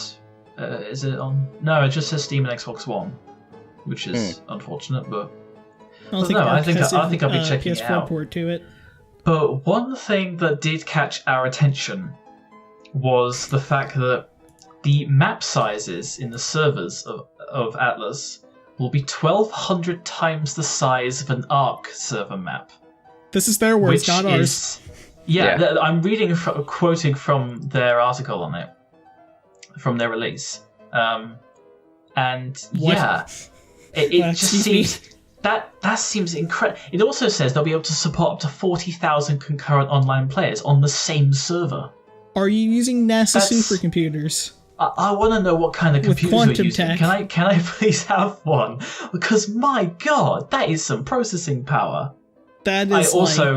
is it on? No, it just says Steam and Xbox One, which is unfortunate. But I don't But think no, I Ark think has I'll be checking it PS4 out. port to it. But one thing that did catch our attention was the fact that the map sizes in the servers of Atlas will be 1,200 times the size of an Ark server map. This is their words, Which not ours. is... Yeah, Yeah. I'm quoting from their article on it, from their release. And What? yeah, it just Excuse me? seems... That seems incredible. It also says they'll be able to support up to 40,000 concurrent online players on the same server. Are you using NASA That's- supercomputers? I want to know what kind of With computers you're quantum using. tech. Can I please have one? Because my god, that is some processing power. That is I also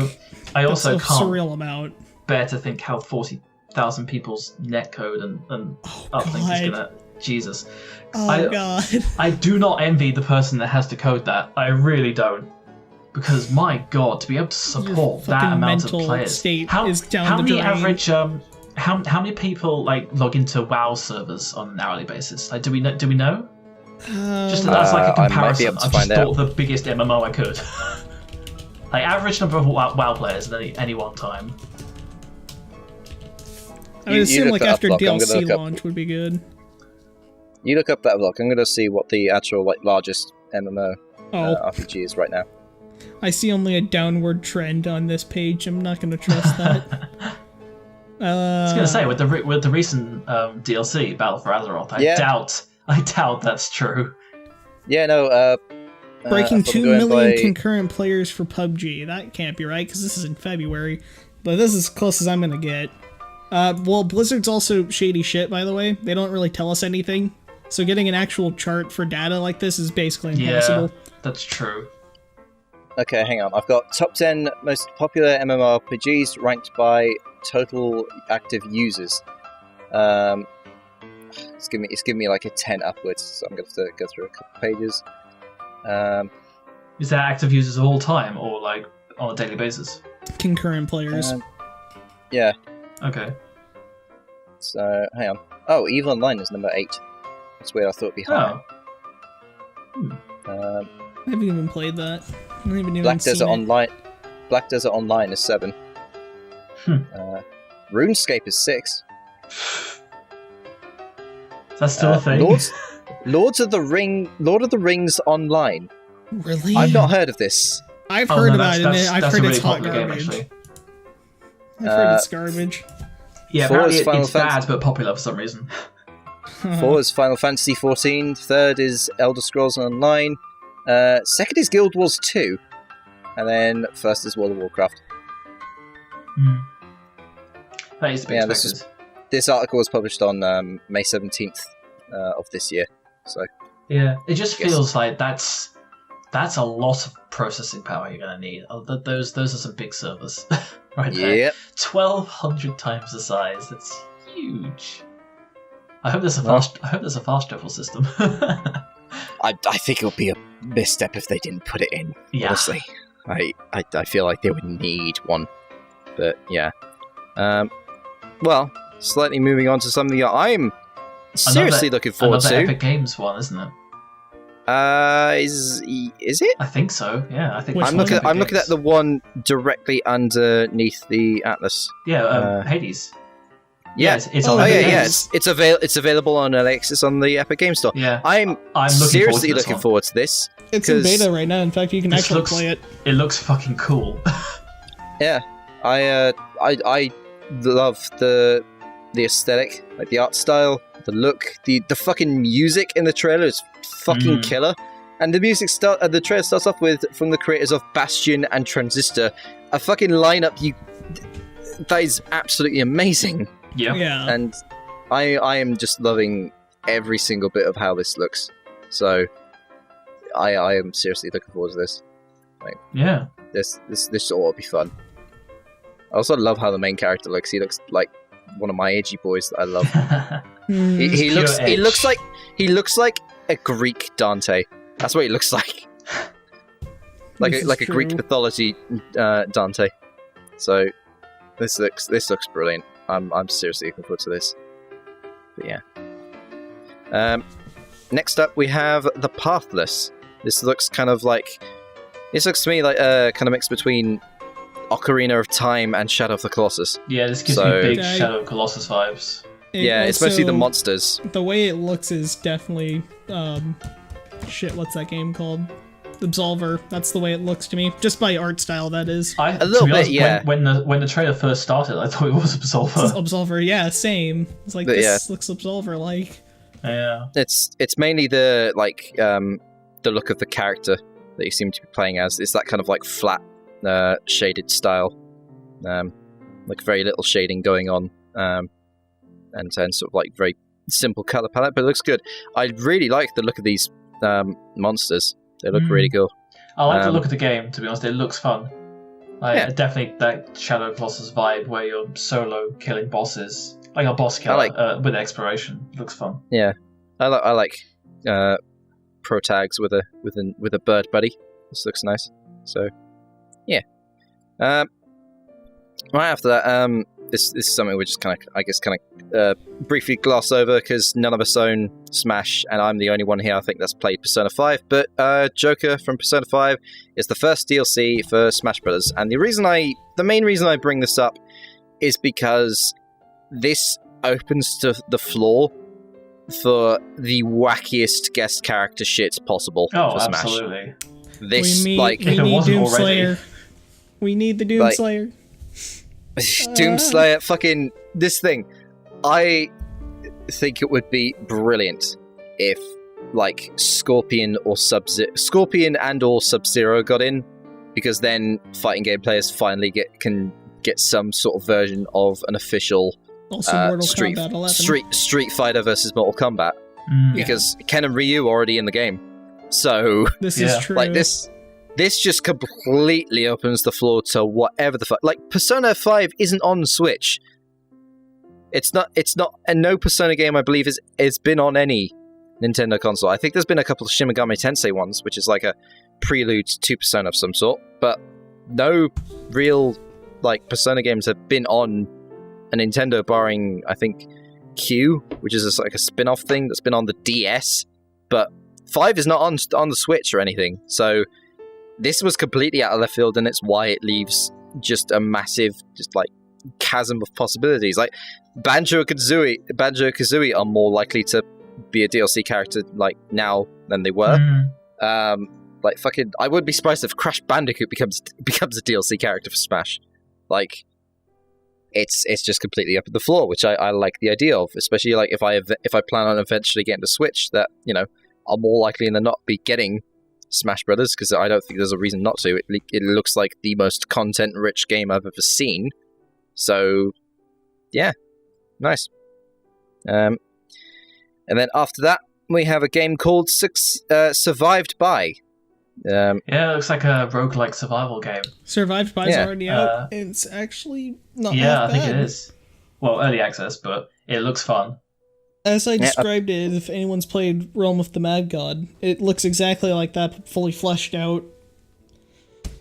that's a can't surreal amount. bear to think how 40,000 people's netcode and uplink is gonna. Jesus. God. I do not envy the person that has to code that. I really don't. Because my God, to be able to support that amount of players, how many average how many people like log into WoW servers on an hourly basis? Like, do we know? Just as like a comparison, I just thought the biggest MMO I could. Like average number of WoW players at any one time. I would assume like after DLC launch would be good. You look up that block. I'm going to see what the actual like largest MMO RPG is right now. I see only a downward trend on this page. I'm not going to trust that. I was going to say with the recent DLC Battle for Azeroth, I doubt that's true. Yeah, no. Breaking 2 million concurrent players for PUBG. That can't be right because this is in February, but this is as close as I'm going to get. Well, Blizzard's also shady shit, by the way. They don't really tell us anything. So getting an actual chart for data like this is basically impossible. Yeah, that's true. Okay, hang on. I've got top 10 most popular MMORPGs ranked by total active users. It's giving me like a 10 upwards, so I'm going to have to go through a couple pages. Is that active users of all time, or like on a daily basis? Concurrent players. Yeah. Okay. So, hang on. Oh, EVE Online is number 8. That's weird, I thought it'd be higher. I haven't even played that. I haven't even Black Desert seen Online. Black Desert Online is 7. RuneScape is 6. That's still a thing. Lord of the Rings Online. Really? I've not heard of this. I've heard about it. I've heard it's hot garbage. Game, I've heard it's garbage. Yeah, apparently it's bad but popular for some reason. 4 is Final Fantasy 14. 3rd is Elder Scrolls Online. 2nd is Guild Wars 2. And then 1st is World of Warcraft. That is to be expected. This article was published on May 17th of this year. So yeah, it just feels like that's a lot of processing power you're going to need. Those are some big servers right there. Yep. 1,200 times the size. That's huge. I hope there's a fast travel system. I think it would be a misstep if they didn't put it in. Yeah. Honestly, I feel like they would need one. But yeah. Well, slightly moving on to something that I'm seriously looking forward to. Another Epic Games one, isn't it? Is it? I think so. Yeah, I think. I'm looking at the one directly underneath the Atlas. Yeah, Hades. Yeah, it's on Epic Games. It's available on Alexis on the Epic Game Store. Yeah, I'm seriously looking forward to this. It's in beta right now. In fact, you can actually play it. It looks fucking cool. Yeah, I love the aesthetic, like the art style, the look, the fucking music in the trailer is fucking killer. And the trailer starts off with from the creators of Bastion and Transistor, a fucking lineup that is absolutely amazing. Yeah. And I am just loving every single bit of how this looks. So I am seriously looking forward to this. Like, yeah. This ought to be fun. I also love how the main character looks. He looks like one of my edgy boys that I love. he looks like a Greek Dante. That's what he looks like. like a Greek mythology Dante. So this looks brilliant. I'm seriously looking forward to this. But yeah. Next up we have The Pathless. This looks to me like a kind of mix between Ocarina of Time and Shadow of the Colossus. Yeah, this gives me big Shadow of Colossus vibes. Especially the monsters. The way it looks is definitely what's that game called? Absolver. That's the way it looks to me. Just by art style, that is. A little bit, yeah. When the trailer first started, I thought it was Absolver. Absolver, yeah, same. It's like this looks Absolver-like. Yeah. It's mainly the look of the character that you seem to be playing as. It's that kind of like flat, shaded style, like very little shading going on, and sort of like very simple color palette, but it looks good. I really like the look of these monsters. They look really cool. I like the look of the game, to be honest. It looks fun. Definitely that Shadow Colossus vibe where you're solo killing bosses, like a boss killer with exploration. It looks fun. Yeah, I like pro tags with a bird buddy. This looks nice. So yeah. Right after that, this is something we just kind of briefly gloss over because none of us own Smash, and I'm the only one here I think that's played Persona 5. But Joker from Persona 5 is the first DLC for Smash Brothers, and the main reason I bring this up is because this opens to the floor for the wackiest guest character shit possible for Smash. Absolutely. We need Doomslayer. We need the Doomslayer. Doomslayer, fucking this thing. I think it would be brilliant if, like, Scorpion and or Sub-Zero got in, because then fighting game players finally can get some sort of version of an official Street Fighter versus Mortal Kombat. Because Ken and Ryu are already in the game, so this is true. Like this just completely opens the floor to whatever the fuck. Like, Persona 5 isn't on Switch. It's not, and no Persona game, I believe, has been on any Nintendo console. I think there's been a couple of Shin Megami Tensei ones, which is like a prelude to Persona of some sort, but no real, like, Persona games have been on a Nintendo, barring, I think, Q, which is like a spin-off thing that's been on the DS, but 5 is not on the Switch or anything, so this was completely out of left field, and it's why it leaves just a massive, just like, chasm of possibilities. Like, Banjo-Kazooie are more likely to be a DLC character, like, now than they were. Like, fucking, I wouldn't be surprised if Crash Bandicoot becomes a DLC character for Smash. Like, it's just completely up at the floor, which I like the idea of, especially, like, if I plan on eventually getting to Switch, that, you know, I'll more likely than not be getting Smash Brothers, because I don't think there's a reason not to. It looks like the most content-rich game I've ever seen. So, yeah, nice. And then after that, we have a game called Survived By. It looks like a roguelike survival game. Survived By is already out. It's actually not Yeah, half I think bad. it is. Well, early access, but it looks fun. As I described it, if anyone's played Realm of the Mad God, it looks exactly like that, but fully fleshed out.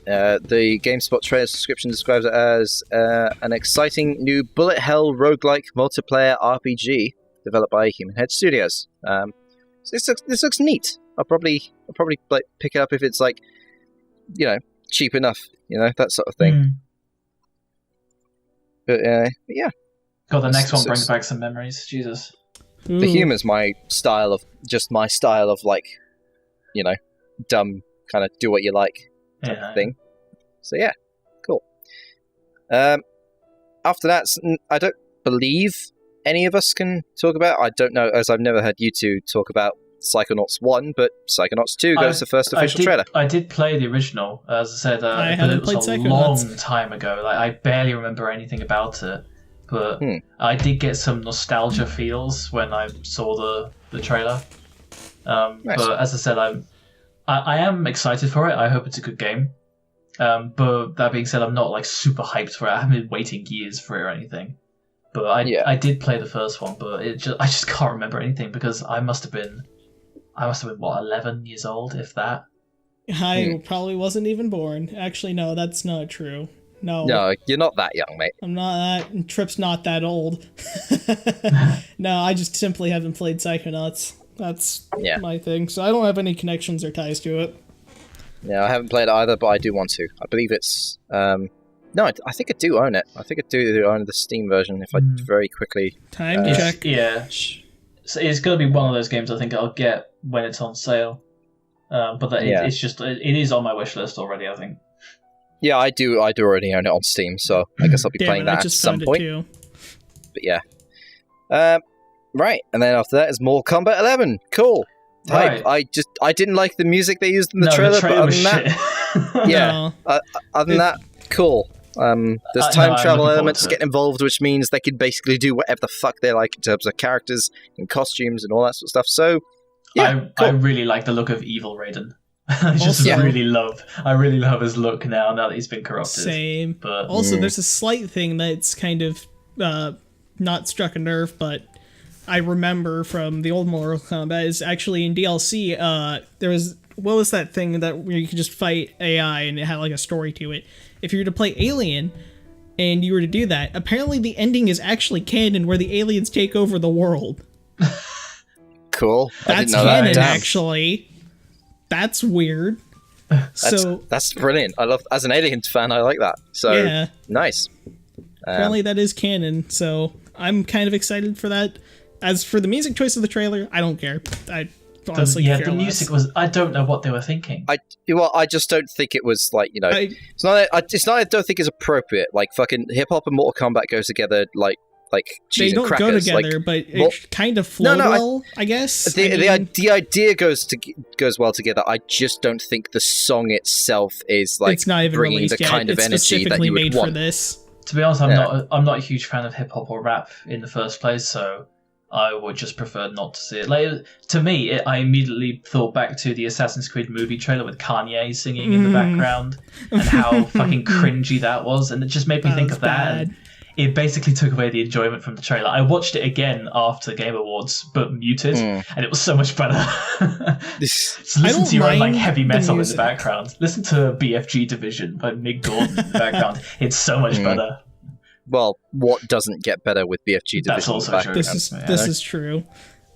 The GameSpot trailer description describes it as an exciting new bullet hell roguelike multiplayer RPG developed by Human Head Studios. So this looks neat. I'll probably like pick it up if it's, like, you know, cheap enough, you know, that sort of thing. But yeah. God, the next one brings back some memories. Jesus. The humor's my style of like, you know, dumb kind of do what you like type of thing. So yeah, cool. After that, I don't believe any of us can talk about. I don't know, as I've never heard you two talk about Psychonauts 1, but Psychonauts 2 goes the first official trailer. I did play the original, as I said, I but it was played a long time ago. Like, I barely remember anything about it. But I did get some nostalgia feels when I saw the trailer. Nice. But as I said, I am excited for it. I hope it's a good game. But that being said, I'm not, like, super hyped for it. I haven't been waiting years for it or anything. But I did play the first one, but I just can't remember anything because I must have been what, 11 years old, if that. I probably wasn't even born. Actually, no, that's not true. No, you're not that young, mate. I'm not that. Trip's not that old. No, I just simply haven't played Psychonauts. That's my thing. So I don't have any connections or ties to it. Yeah, I haven't played it either, but I do want to. I believe it's... no, I think I do own it. I think I do own the Steam version if I very quickly... Time to check. Yeah. So it's going to be one of those games I think I'll get when it's on sale. But it's just... It is on my wish list already, I think. Yeah, I do already own it on Steam, so I guess I'll be playing that at some point. Too. But yeah. Right, and then after that is Mortal Kombat 11. Cool. Right. I didn't like the music they used in the trailer, but other than that, other than that, cool. There's time travel elements getting involved, which means they can basically do whatever the fuck they like in terms of characters and costumes and all that sort of stuff. So, yeah, I really like the look of Evil Raiden. I just Also- really love his look now that he's been corrupted. Same. But Also, there's a slight thing that's kind of not struck a nerve, but I remember from the old Mortal Kombat is actually in DLC. There was, what was that thing that where you could just fight AI and it had like a story to it? If you were to play Alien and you were to do that, apparently the ending is actually canon where the aliens take over the world. Cool. I That's didn't know canon, that. Damn. actually. That's weird. That's brilliant. I love, as an Aliens fan, I like that. So Yeah. nice. Apparently that is canon, so I'm kind of excited for that. As for the music choice of the trailer, I don't care. I honestly care the less. music was. I don't know what they were thinking. I just don't think it was like, you know, it's not. I don't think it's appropriate. Like fucking hip hop and Mortal Kombat go together like they cheese don't and crackers. go together, but it kind of flow well, I guess. The idea goes well together. I just don't think the song itself is like it's not even bringing released the yet. kind of It's energy that specifically you would made want. for this. To be honest, I'm not a huge fan of hip hop or rap in the first place, so I would just prefer not to see it. Like, to me, I immediately thought back to the Assassin's Creed movie trailer with Kanye singing in the background and how fucking cringy that was, and it just made me think of that. And it basically took away the enjoyment from the trailer. I watched it again after Game Awards, but muted, and it was so much better. So listen to your own like heavy metal in the background. Listen to BFG Division by Mick Gordon in the background. It's so much better. Well, what doesn't get better with BFG Division? That's also in the true. background? This is true.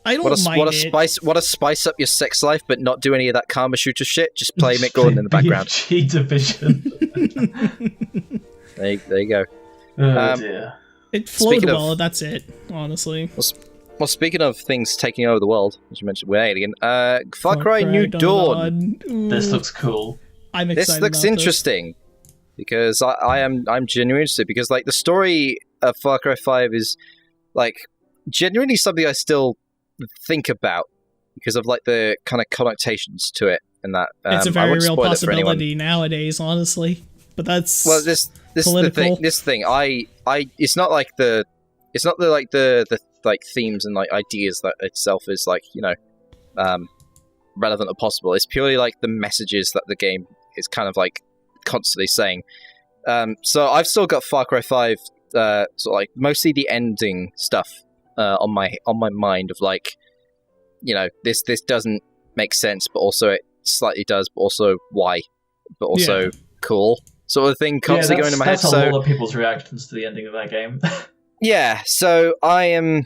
I don't mind it. What a spice up your sex life, but not do any of that karma shooter shit. Just play Mick Gordon in the background. BFG Division. There you go. Oh dear. It flowed well. That's it. Honestly. Well, speaking of things taking over the world, as you mentioned, we're Alien. Far Cry New Dawn. This looks cool. I'm excited. This looks interesting because I'm genuinely interested because like the story of Far Cry 5 is like genuinely something I still think about because of like the kind of connotations to it and that. It's a very real possibility nowadays, honestly. But that's this political. This thing. It's not the like themes and like ideas that itself is like, you know, relevant or possible. It's purely like the messages that the game is kind of like constantly saying. So I've still got Far Cry 5 sort of like mostly the ending stuff on my mind of like, you know, this doesn't make sense, but also it slightly does, but also why, but also cool sort of thing constantly going in my head. That's a lot of people's reactions to the ending of that game. Yeah, so I am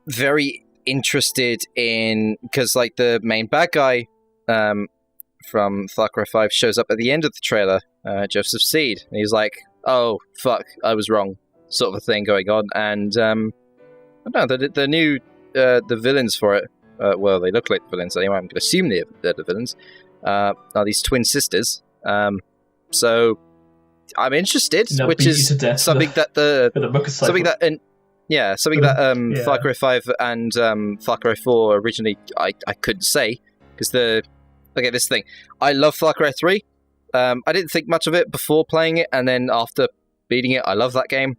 very interested in, because like the main bad guy from Far Cry 5 shows up at the end of the trailer, Joseph Seed, and he's like, oh fuck, I was wrong, sort of a thing going on. And I don't know, the new the villains for it, well, they look like villains anyway, I'm going to assume they're the villains, are these twin sisters. So I'm interested, which is something that Far Cry 5 and Far Cry 4 originally I couldn't say, because this thing, I love Far Cry 3. I didn't think much of it before playing it, and then after beating it, I love that game,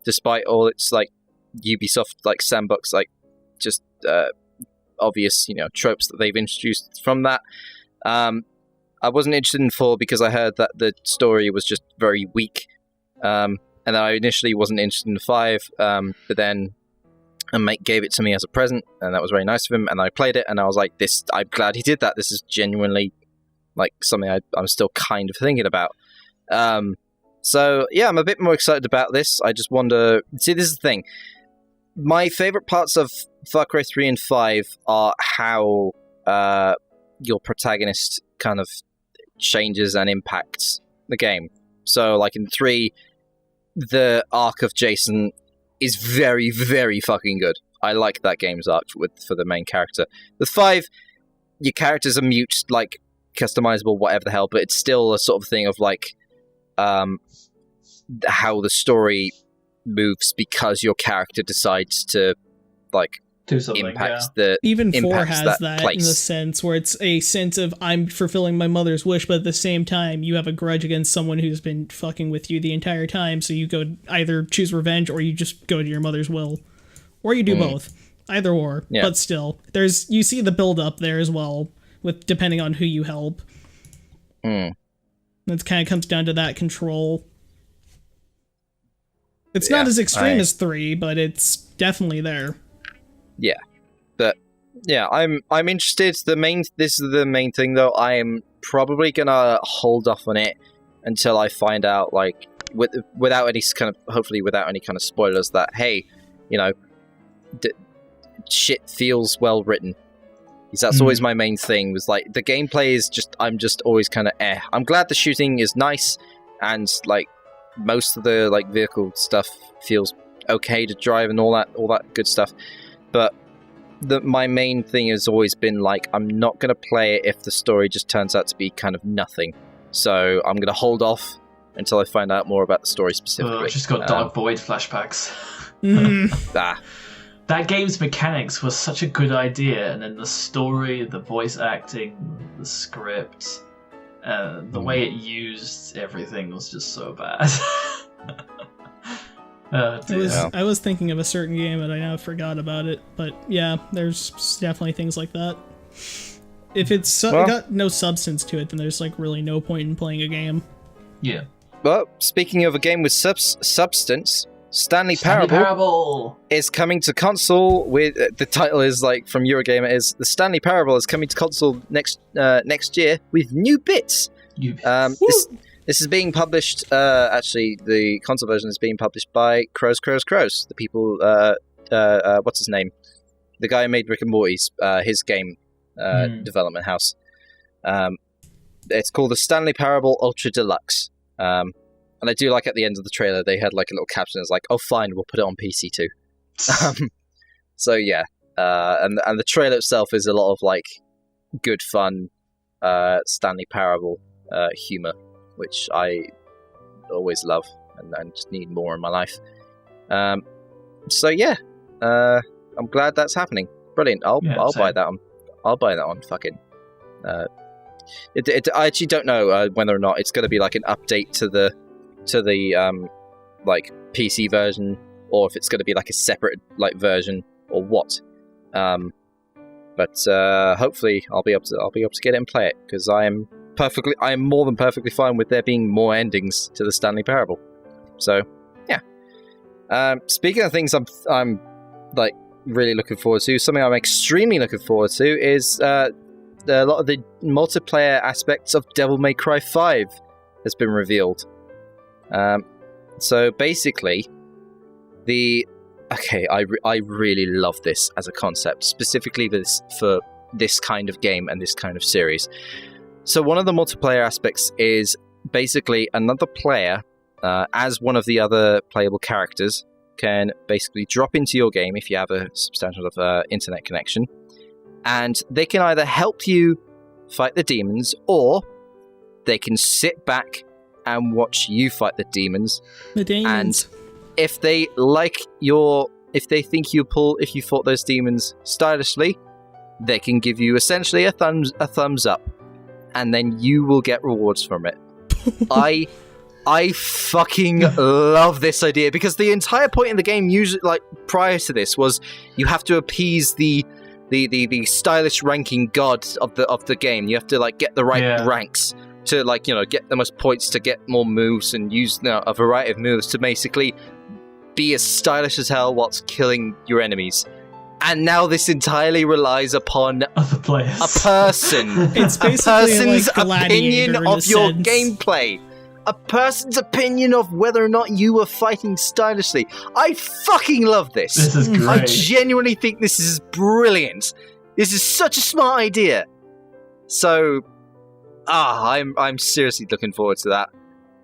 despite all its like Ubisoft like sandbox like just obvious, you know, tropes that they've introduced from that. I wasn't interested in 4 because I heard that the story was just very weak, and then I initially wasn't interested in 5, but then a mate gave it to me as a present, and that was very nice of him, and I played it, and I was like, I'm glad he did that. This is genuinely like something I'm still kind of thinking about. So yeah, I'm a bit more excited about this. I just wonder, see, this is the thing. My favorite parts of Far Cry 3 and 5 are how your protagonist kind of changes and impacts the game. So like in 3, the arc of Jason is very, very fucking good. I like that game's arc for the main character. With 5, your characters are mute, like customizable, whatever the hell, but it's still a sort of thing of like how the story moves because your character decides to like do something, impacts the even 4 has that in the sense where it's a sense of I'm fulfilling my mother's wish, but at the same time you have a grudge against someone who's been fucking with you the entire time, so you go either choose revenge or you just go to your mother's will, or you do both, either or. But still, you see the build up there as well, with depending on who you help. It kind of comes down to that control. It's not as extreme as 3, but it's definitely there. Yeah, but yeah, I'm interested. This is the main thing, though. I am probably gonna hold off on it until I find out, like, without any kind of spoilers, that hey, shit feels well written. Because that's always my main thing. Was like the gameplay is I'm just always kind of eh. I'm glad the shooting is nice, and like most of the like vehicle stuff feels okay to drive and all that good stuff. But my main thing has always been like I'm not gonna play it if the story just turns out to be kind of nothing. So I'm gonna hold off until I find out more about the story specifically. I just got Dark Void flashbacks. That game's mechanics was such a good idea, and then the story, the voice acting, the script, the way it used everything was just so bad. I was thinking of a certain game, and I now forgot about it. But yeah, there's definitely things like that. If it's got no substance to it, then there's like really no point in playing a game. Yeah. Well, speaking of a game with substance, Stanley Parable is coming to console with the title is like from Eurogamer is the Stanley Parable is coming to console next year with new bits. This is being published. Actually, the console version is being published by Crows. The people. What's his name? The guy who made Rick and Morty's his game development house. It's called the Stanley Parable Ultra Deluxe. And I do like at the end of the trailer, they had like a little caption that's like, oh, fine, we'll put it on PC too. So yeah. And the trailer itself is a lot of like good fun Stanley Parable humor, which I always love and just need more in my life. So yeah. I'm glad that's happening. Brilliant. I'll buy that on. I'll buy that on fucking. I actually don't know whether or not it's going to be like an update to the like PC version, or if it's going to be like a separate like version or what. But hopefully I'll be able to get it and play it, because I am more than perfectly fine with there being more endings to the Stanley Parable. So yeah. Speaking of things I'm like really looking forward to, something I'm extremely looking forward to is a lot of the multiplayer aspects of Devil May Cry 5 has been revealed. So basically, I really love this as a concept, specifically for this kind of game and this kind of series. So one of the multiplayer aspects is basically another player, as one of the other playable characters, can basically drop into your game if you have a substantial internet connection, and they can either help you fight the demons, or they can sit back and watch you fight the demons. And if they think if you fought those demons stylishly, they can give you essentially a thumbs up, and then you will get rewards from it. I fucking love this idea, because the entire point in the game, usually like prior to this, was you have to appease the stylish ranking god of the game. You have to like get the right ranks to like get the most points to get more moves, and use a variety of moves to basically be as stylish as hell whilst killing your enemies. And now this entirely relies upon other players. A person. It's basically a person's opinion of your gameplay. A person's opinion of whether or not you were fighting stylishly. I fucking love this. This is great. I genuinely think this is brilliant. This is such a smart idea. So, I'm seriously looking forward to that.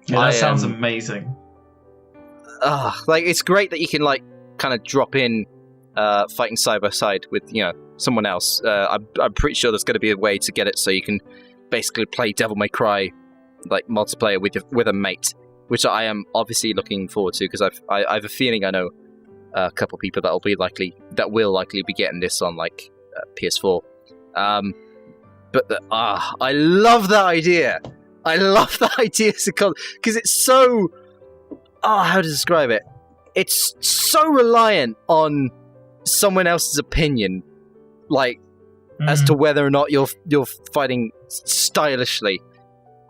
Yeah, that sounds amazing. Like, it's great that you can like kind of drop in fighting side by side with someone else. I'm pretty sure there's going to be a way to get it so you can basically play Devil May Cry like multiplayer with a mate, which I am obviously looking forward to, because I have a feeling I know a couple people that will likely be getting this on like PS4. But I love that idea. I love that idea because it's so how to describe it? It's so reliant on someone else's opinion. Like as to whether or not you're fighting stylishly.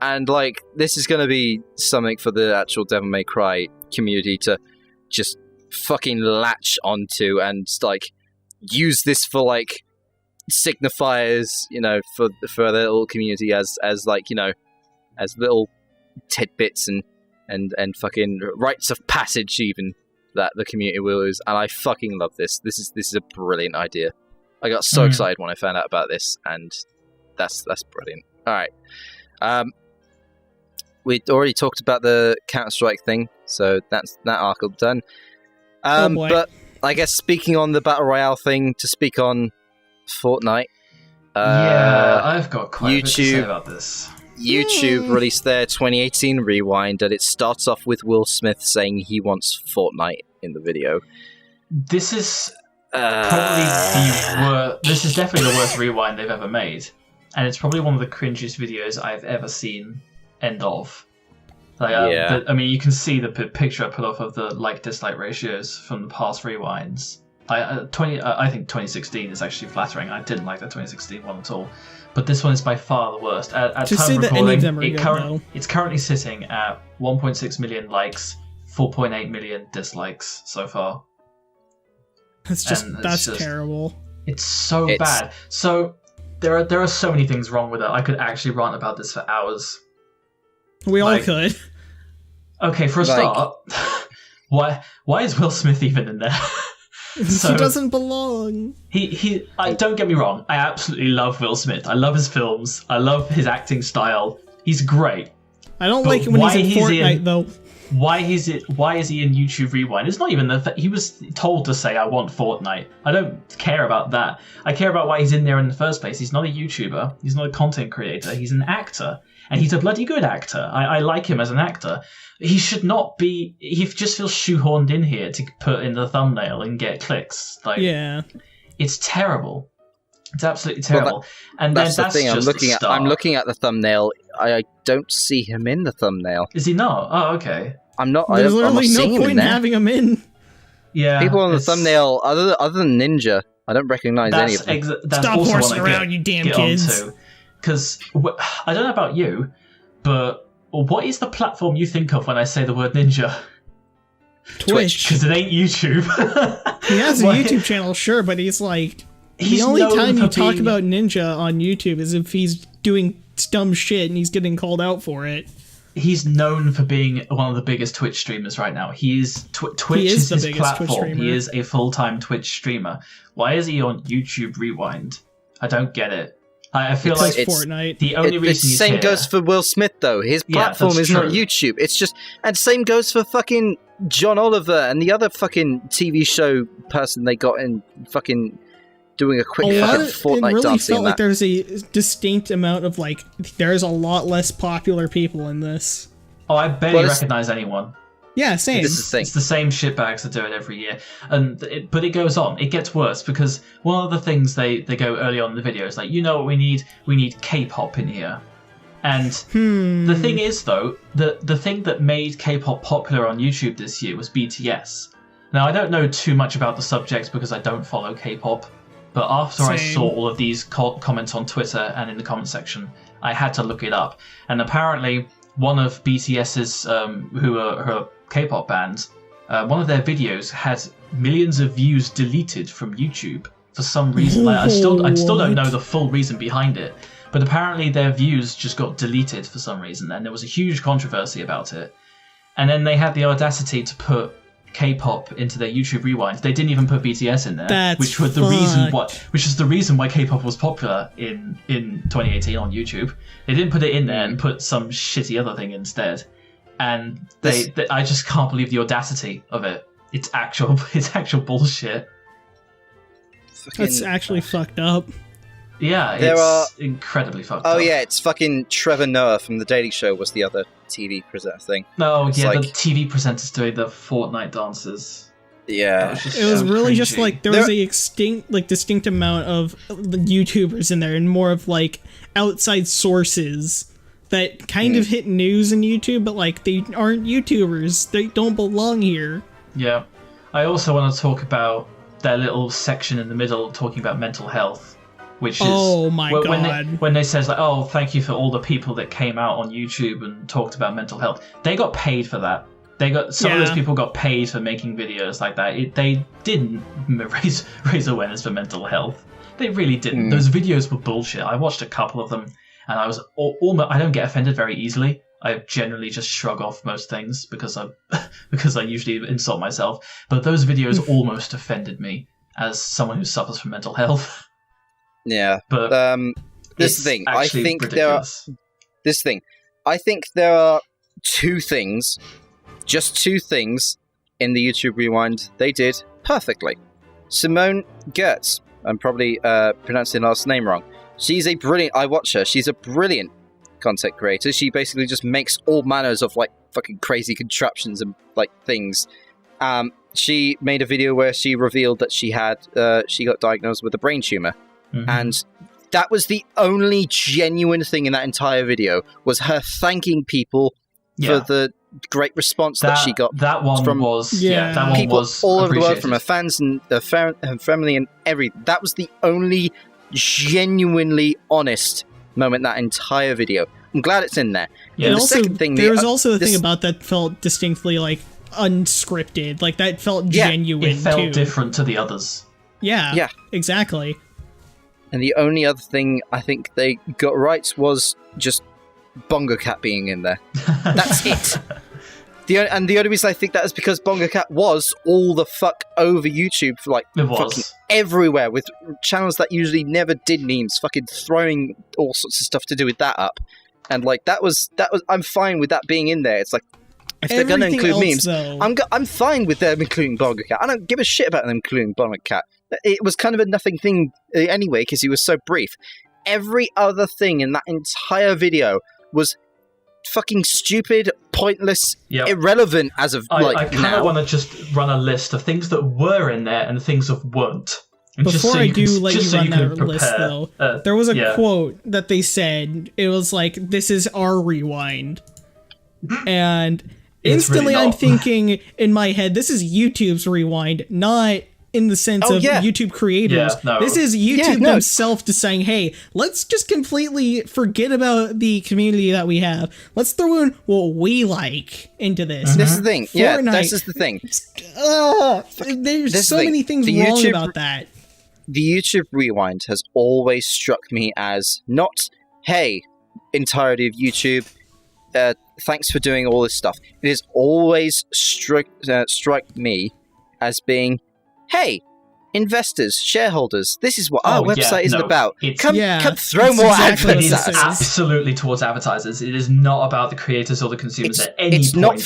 And like, this is going to be something for the actual Devil May Cry community to just fucking latch onto and like use this for like signifiers, you know, for the little community as like, you know, as little tidbits and fucking rites of passage even that the community will use. And I fucking love this. This is a brilliant idea. I got so excited when I found out about this, and that's brilliant. All right. We already talked about the Counter-Strike thing, so that's that article done. But I guess speaking on the Battle Royale thing, to speak on Fortnite. Yeah, I've got quite a bit to say about this. YouTube released their 2018 rewind, and it starts off with Will Smith saying he wants Fortnite in the video. This is probably this is definitely the worst rewind they've ever made, and it's probably one of the cringiest videos I've ever seen. End of. Like, I mean, you can see the picture I put off of the like-dislike ratios from the past rewinds. I think 2016 is actually flattering. I didn't like the 2016 one at all, but this one is by far the worst. At time of recording, it's currently sitting at 1.6 million likes, 4.8 million dislikes so far. That's terrible. It's so bad. So there are so many things wrong with it. I could actually rant about this for hours. We all could. Okay, for a start, why is Will Smith even in there? He doesn't belong. Don't get me wrong, I absolutely love Will Smith. I love his films. I love his acting style. He's great. I don't like it when he's in Fortnite, though. Why is he in YouTube Rewind? It's not even he was told to say, I want Fortnite. I don't care about that. I care about why he's in there in the first place. He's not a YouTuber. He's not a content creator. He's an actor. And he's a bloody good actor. I like him as an actor. He should not be... He just feels shoehorned in here to put in the thumbnail and get clicks. Like, yeah. It's terrible. It's absolutely terrible. And that's then the thing. I'm looking at the thumbnail. I don't see him in the thumbnail. Is he not? Oh, okay. I'm not. There's literally no point in having him in. Yeah. People on the thumbnail, other than Ninja, I don't recognize any of them. Stop horsing around, you damn kids. Because I don't know about you, but what is the platform you think of when I say the word Ninja? Twitch. Because it ain't YouTube. He has a YouTube channel, sure, but he's like... The only time you talk about Ninja on YouTube is if he's doing dumb shit and he's getting called out for it. He's known for being one of the biggest Twitch streamers right now. Twitch is his platform. He is a full-time Twitch streamer. Why is he on YouTube Rewind? I don't get it. I feel like it's Fortnite. The only reason he's same goes for Will Smith though. His platform is not YouTube. It's just, and same goes for fucking John Oliver and the other fucking TV show person they got in fucking doing a quick fucking Fortnite it really dancing. Felt like there's a distinct amount of like there's a lot less popular people in this. Oh, I barely recognize anyone. Yeah, same. It's the same shitbags that do it every year, but it goes on. It gets worse because one of the things they go early on in the video is like, you know what we need? We need K-pop in here. And the thing is though, the thing that made K-pop popular on YouTube this year was BTS. Now I don't know too much about the subject because I don't follow K-pop, but after I saw all of these comments on Twitter and in the comment section, I had to look it up. And apparently, one of BTS's who are K-pop bands, one of their videos had millions of views deleted from YouTube for some reason. Like, I still don't know the full reason behind it, but apparently their views just got deleted for some reason, and there was a huge controversy about it. And then they had the audacity to put K-pop into their YouTube Rewind. They didn't even put BTS in there, which is the reason why K-pop was popular in 2018 on YouTube. They didn't put it in there and put some shitty other thing instead. And I just can't believe the audacity of it. It's actual bullshit. That's actually fucked up. Yeah, it's incredibly fucked up. Oh yeah, it's fucking Trevor Noah from The Daily Show was the other TV presenter thing. No, yeah, the TV presenters doing the Fortnite dances. Yeah, it was really just like there was a distinct amount of YouTubers in there, and more of like outside sources that kind of hit news in YouTube, but like they aren't YouTubers. They don't belong here. Yeah, I also want to talk about that little section in the middle talking about mental health. which is God. When they says like, oh, thank you for all the people that came out on YouTube and talked about mental health. They got paid for that. Some of those people got paid for making videos like that. They didn't raise awareness for mental health. They really didn't. Those videos were bullshit. I watched a couple of them, and I was almost. I don't get offended very easily. I generally just shrug off most things because I usually insult myself. But those videos almost offended me as someone who suffers from mental health. Yeah, but this thing. I think ridiculous. I think there are two things. Just two things in the YouTube Rewind they did perfectly. Simone Gertz, I'm probably pronouncing her last name wrong. She's a brilliant, I watch her, she's a brilliant content creator. She basically just makes all manners of like fucking crazy contraptions and like things. She made a video where she revealed that she got diagnosed with a brain tumor. Mm-hmm. And that was the only genuine thing in that entire video, was her thanking people for the great response that she got. That one from was people all over the world, from her fans and her family and everything. That was the only genuinely honest moment in that entire video. I'm glad it's in there. Yeah. And also, there was also a thing about that felt distinctly like unscripted. Like that felt genuine. It felt different to the others. Yeah, exactly. And the only other thing I think they got right was just Bongo Cat being in there. That's it. The only reason I think that is because Bongo Cat was all the fuck over YouTube for like fucking everywhere, with channels that usually never did memes fucking throwing all sorts of stuff to do with that up. And like that was I'm fine with that being in there. It's like, if they're going to include memes, I'm fine with them including Bongo Cat. I don't give a shit about them including Bongo Cat. It was kind of a nothing thing anyway because he was so brief. Every other thing in that entire video was fucking stupid, pointless, irrelevant as of I kind of want to just run a list of things that were in there and things that weren't. And before I do let you run that list, though, there was a quote that they said. It was like, "This is our rewind," and instantly I'm thinking in my head, "This is YouTube's rewind, not." In the sense of YouTube creators. This is YouTube themselves just saying, hey, let's just completely forget about the community that we have. Let's throw in what we like into this. Mm-hmm. This is the thing. Fortnite. Yeah, this is the thing. There's so many things wrong about that. The YouTube Rewind has always struck me as not, hey, entirety of YouTube, thanks for doing all this stuff. It has always struck me as being, hey, investors, shareholders, this is what our website is about. Come throw more advertisers. It's absolutely towards advertisers. It is not about the creators or the consumers at any point.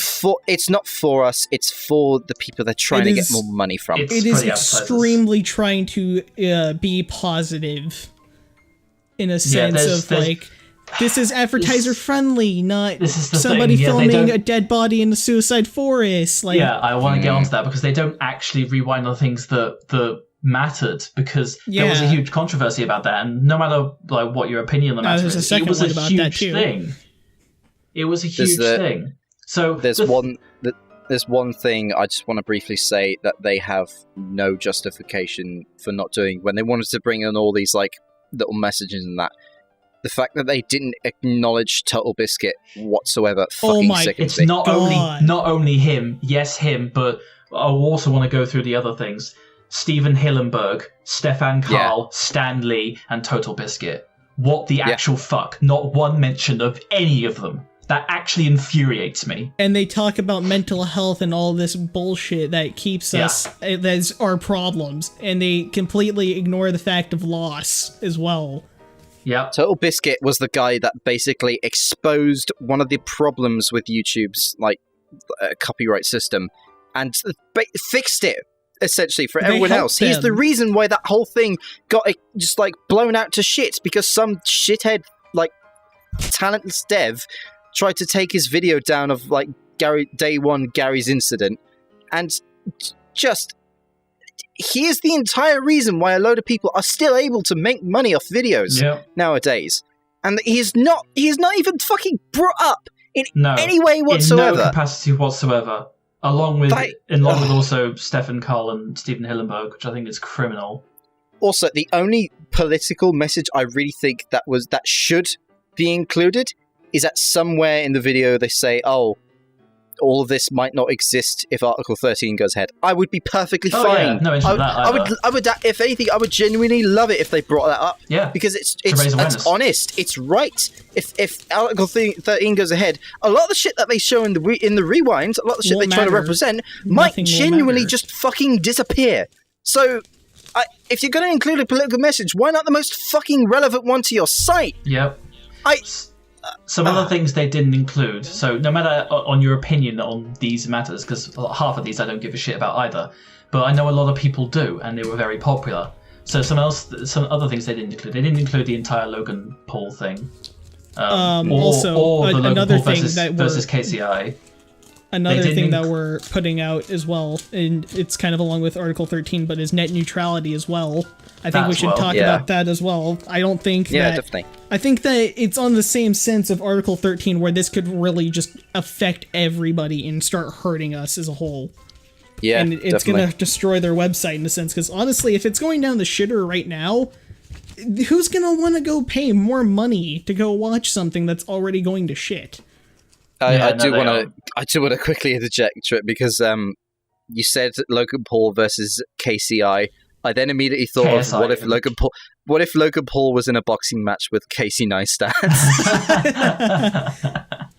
It's not for us. It's for the people they're trying to get more money from. It is extremely trying to be positive in a sense of like, this is advertiser friendly, not somebody filming a dead body in a suicide forest. Like, I want to get onto that because they don't actually rewind on things that mattered, because there was a huge controversy about that, and no matter like what your opinion on the matter is, it was a huge thing. It was a huge thing. So there's one thing I just want to briefly say that they have no justification for not doing when they wanted to bring in all these like little messages and that. The fact that they didn't acknowledge Total Biscuit whatsoever fucking sickens me. It's not only him, but I also want to go through the other things. Steven Hillenberg, Stefan Karl, Stan Lee, and Total Biscuit. What the actual fuck? Not one mention of any of them. That actually infuriates me. And they talk about mental health and all this bullshit that keeps us, that's our problems. And they completely ignore the fact of loss as well. Yeah. Total Biscuit was the guy that basically exposed one of the problems with YouTube's like copyright system and fixed it essentially for everyone else. He's the reason why that whole thing got just like blown out to shit, because some shithead like talentless dev tried to take his video down of like Gary's incident, and just here's the entire reason why a load of people are still able to make money off videos nowadays. And he's not even fucking brought up in any way whatsoever. In no capacity whatsoever. Along with also Stefan Karl and Steven Hillenberg, which I think is criminal. Also, the only political message I really think that should be included is that somewhere in the video they say, oh, all of this might not exist if Article 13 goes ahead. I would be perfectly fine. Yeah. No mention of that either. I would, if anything, I would genuinely love it if they brought that up. Yeah. Because it's honest. It's right. If Article 13 goes ahead, a lot of the shit that they show in the rewinds, a lot of the shit they try to represent, might genuinely just fucking disappear. So, if you're going to include a political message, why not the most fucking relevant one to your site? Yep. Some other things they didn't include. So no matter on your opinion on these matters, because half of these I don't give a shit about either, but I know a lot of people do, and they were very popular. So some other things they didn't include. They didn't include the entire Logan Paul thing. Or the Logan Paul versus KCI. Another thing that we're putting out as well, and it's kind of along with Article 13, but is net neutrality as well. I think we should talk about that as well. I don't think definitely. I think that it's on the same sense of Article 13, where this could really just affect everybody and start hurting us as a whole. Yeah, and it's going to destroy their website in a sense, because honestly, if it's going down the shitter right now, who's going to want to go pay more money to go watch something that's already going to shit? I do want to quickly interject, Trip, because you said Logan Paul versus KCI. I then immediately thought KSI, of what if Logan Paul was in a boxing match with Casey Neistat?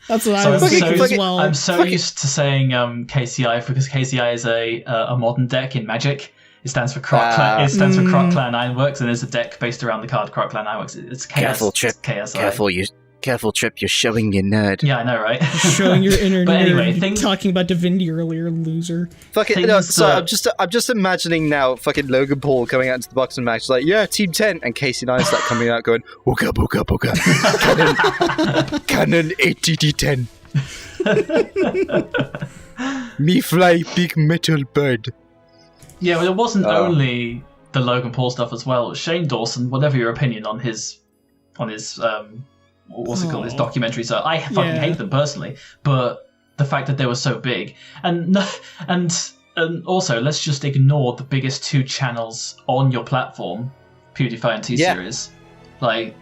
That's what I was thinking as well. I'm so used to saying KCI because KCI is a modern deck in Magic. It stands for Krot Clan. It stands for Krot Clan Ironworks, and there's a deck based around the card Krot Clan Ironworks. It's KS. Careful, Trip. KSI. Careful, Trip. You're showing your nerd. Yeah, I know, right? Showing your inner but nerd. Anyway, talking about Divinity earlier, loser. Fucking no. So I'm just imagining now, fucking Logan Paul coming out into the boxing match, like, yeah, Team 10, and Casey Neistat coming out going, "Ooga booga booga, Cannon ATT 10. Me fly big metal bird." Yeah, but it wasn't only the Logan Paul stuff as well. Shane Dawson, whatever your opinion on his what's it called, his documentary. So I fucking hate them personally, but the fact that they were so big, and also let's just ignore the biggest two channels on your platform, PewDiePie and T-Series. Like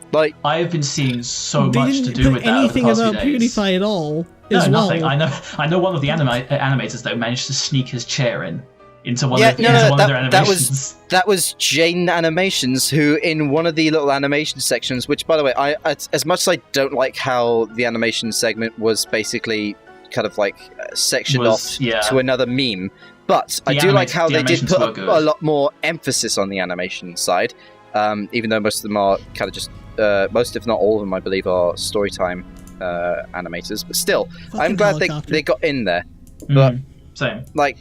I've been seeing so much to do with that over the past about few days. PewDiePie at all. Nothing. I know one of the animators though managed to sneak his chair into one of their animations. That was Jane Animations, who in one of the little animation sections, which, by the way, I as much as I don't like how the animation segment was basically kind of like sectioned off to another meme, but I do like how they did put a lot more emphasis on the animation side, even though most of them are kind of just, most if not all of them, I believe, are Storytime animators, but still, I'm glad they got in there. But same. Like,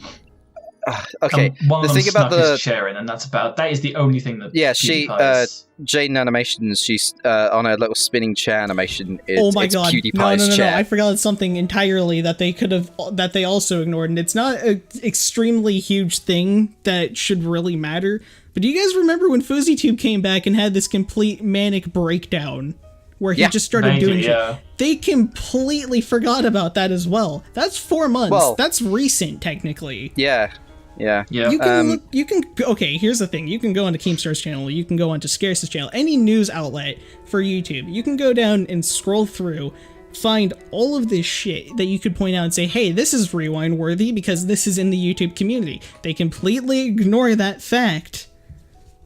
okay. One of them snuck his chair in, and that is the only thing that. Yeah, Jaden Animations. She's on a little spinning chair animation. Oh my god! PewDiePie's chair. No! I forgot something entirely that they also ignored, and it's not an extremely huge thing that should really matter. But do you guys remember when FuzzyTube came back and had this complete manic breakdown? Where he just started doing shit. They completely forgot about that as well. That's 4 months. Well, that's recent, technically. Yeah. You can okay, here's the thing. You can go onto Keemstar's channel, you can go onto Scarce's channel, any news outlet for YouTube. You can go down and scroll through, find all of this shit that you could point out and say, hey, this is rewind worthy because this is in the YouTube community. They completely ignore that fact.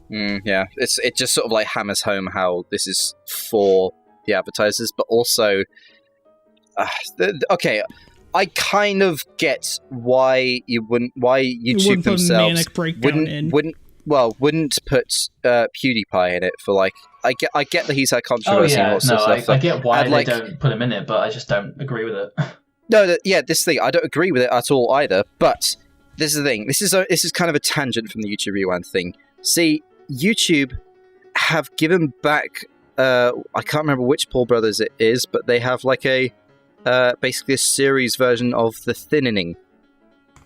Yeah, it just sort of like hammers home how this is for the advertisers, but also, okay, I kind of get why YouTube themselves wouldn't put PewDiePie in it for like. I get that he's had controversy and all sorts of stuff. I get why they don't put him in it, but I just don't agree with it. This thing, I don't agree with it at all either. But this is the thing. This is kind of a tangent from the YouTube Rewind thing. See, YouTube have given back. I can't remember which Paul Brothers it is, but they have like a basically a series version of The Thinning.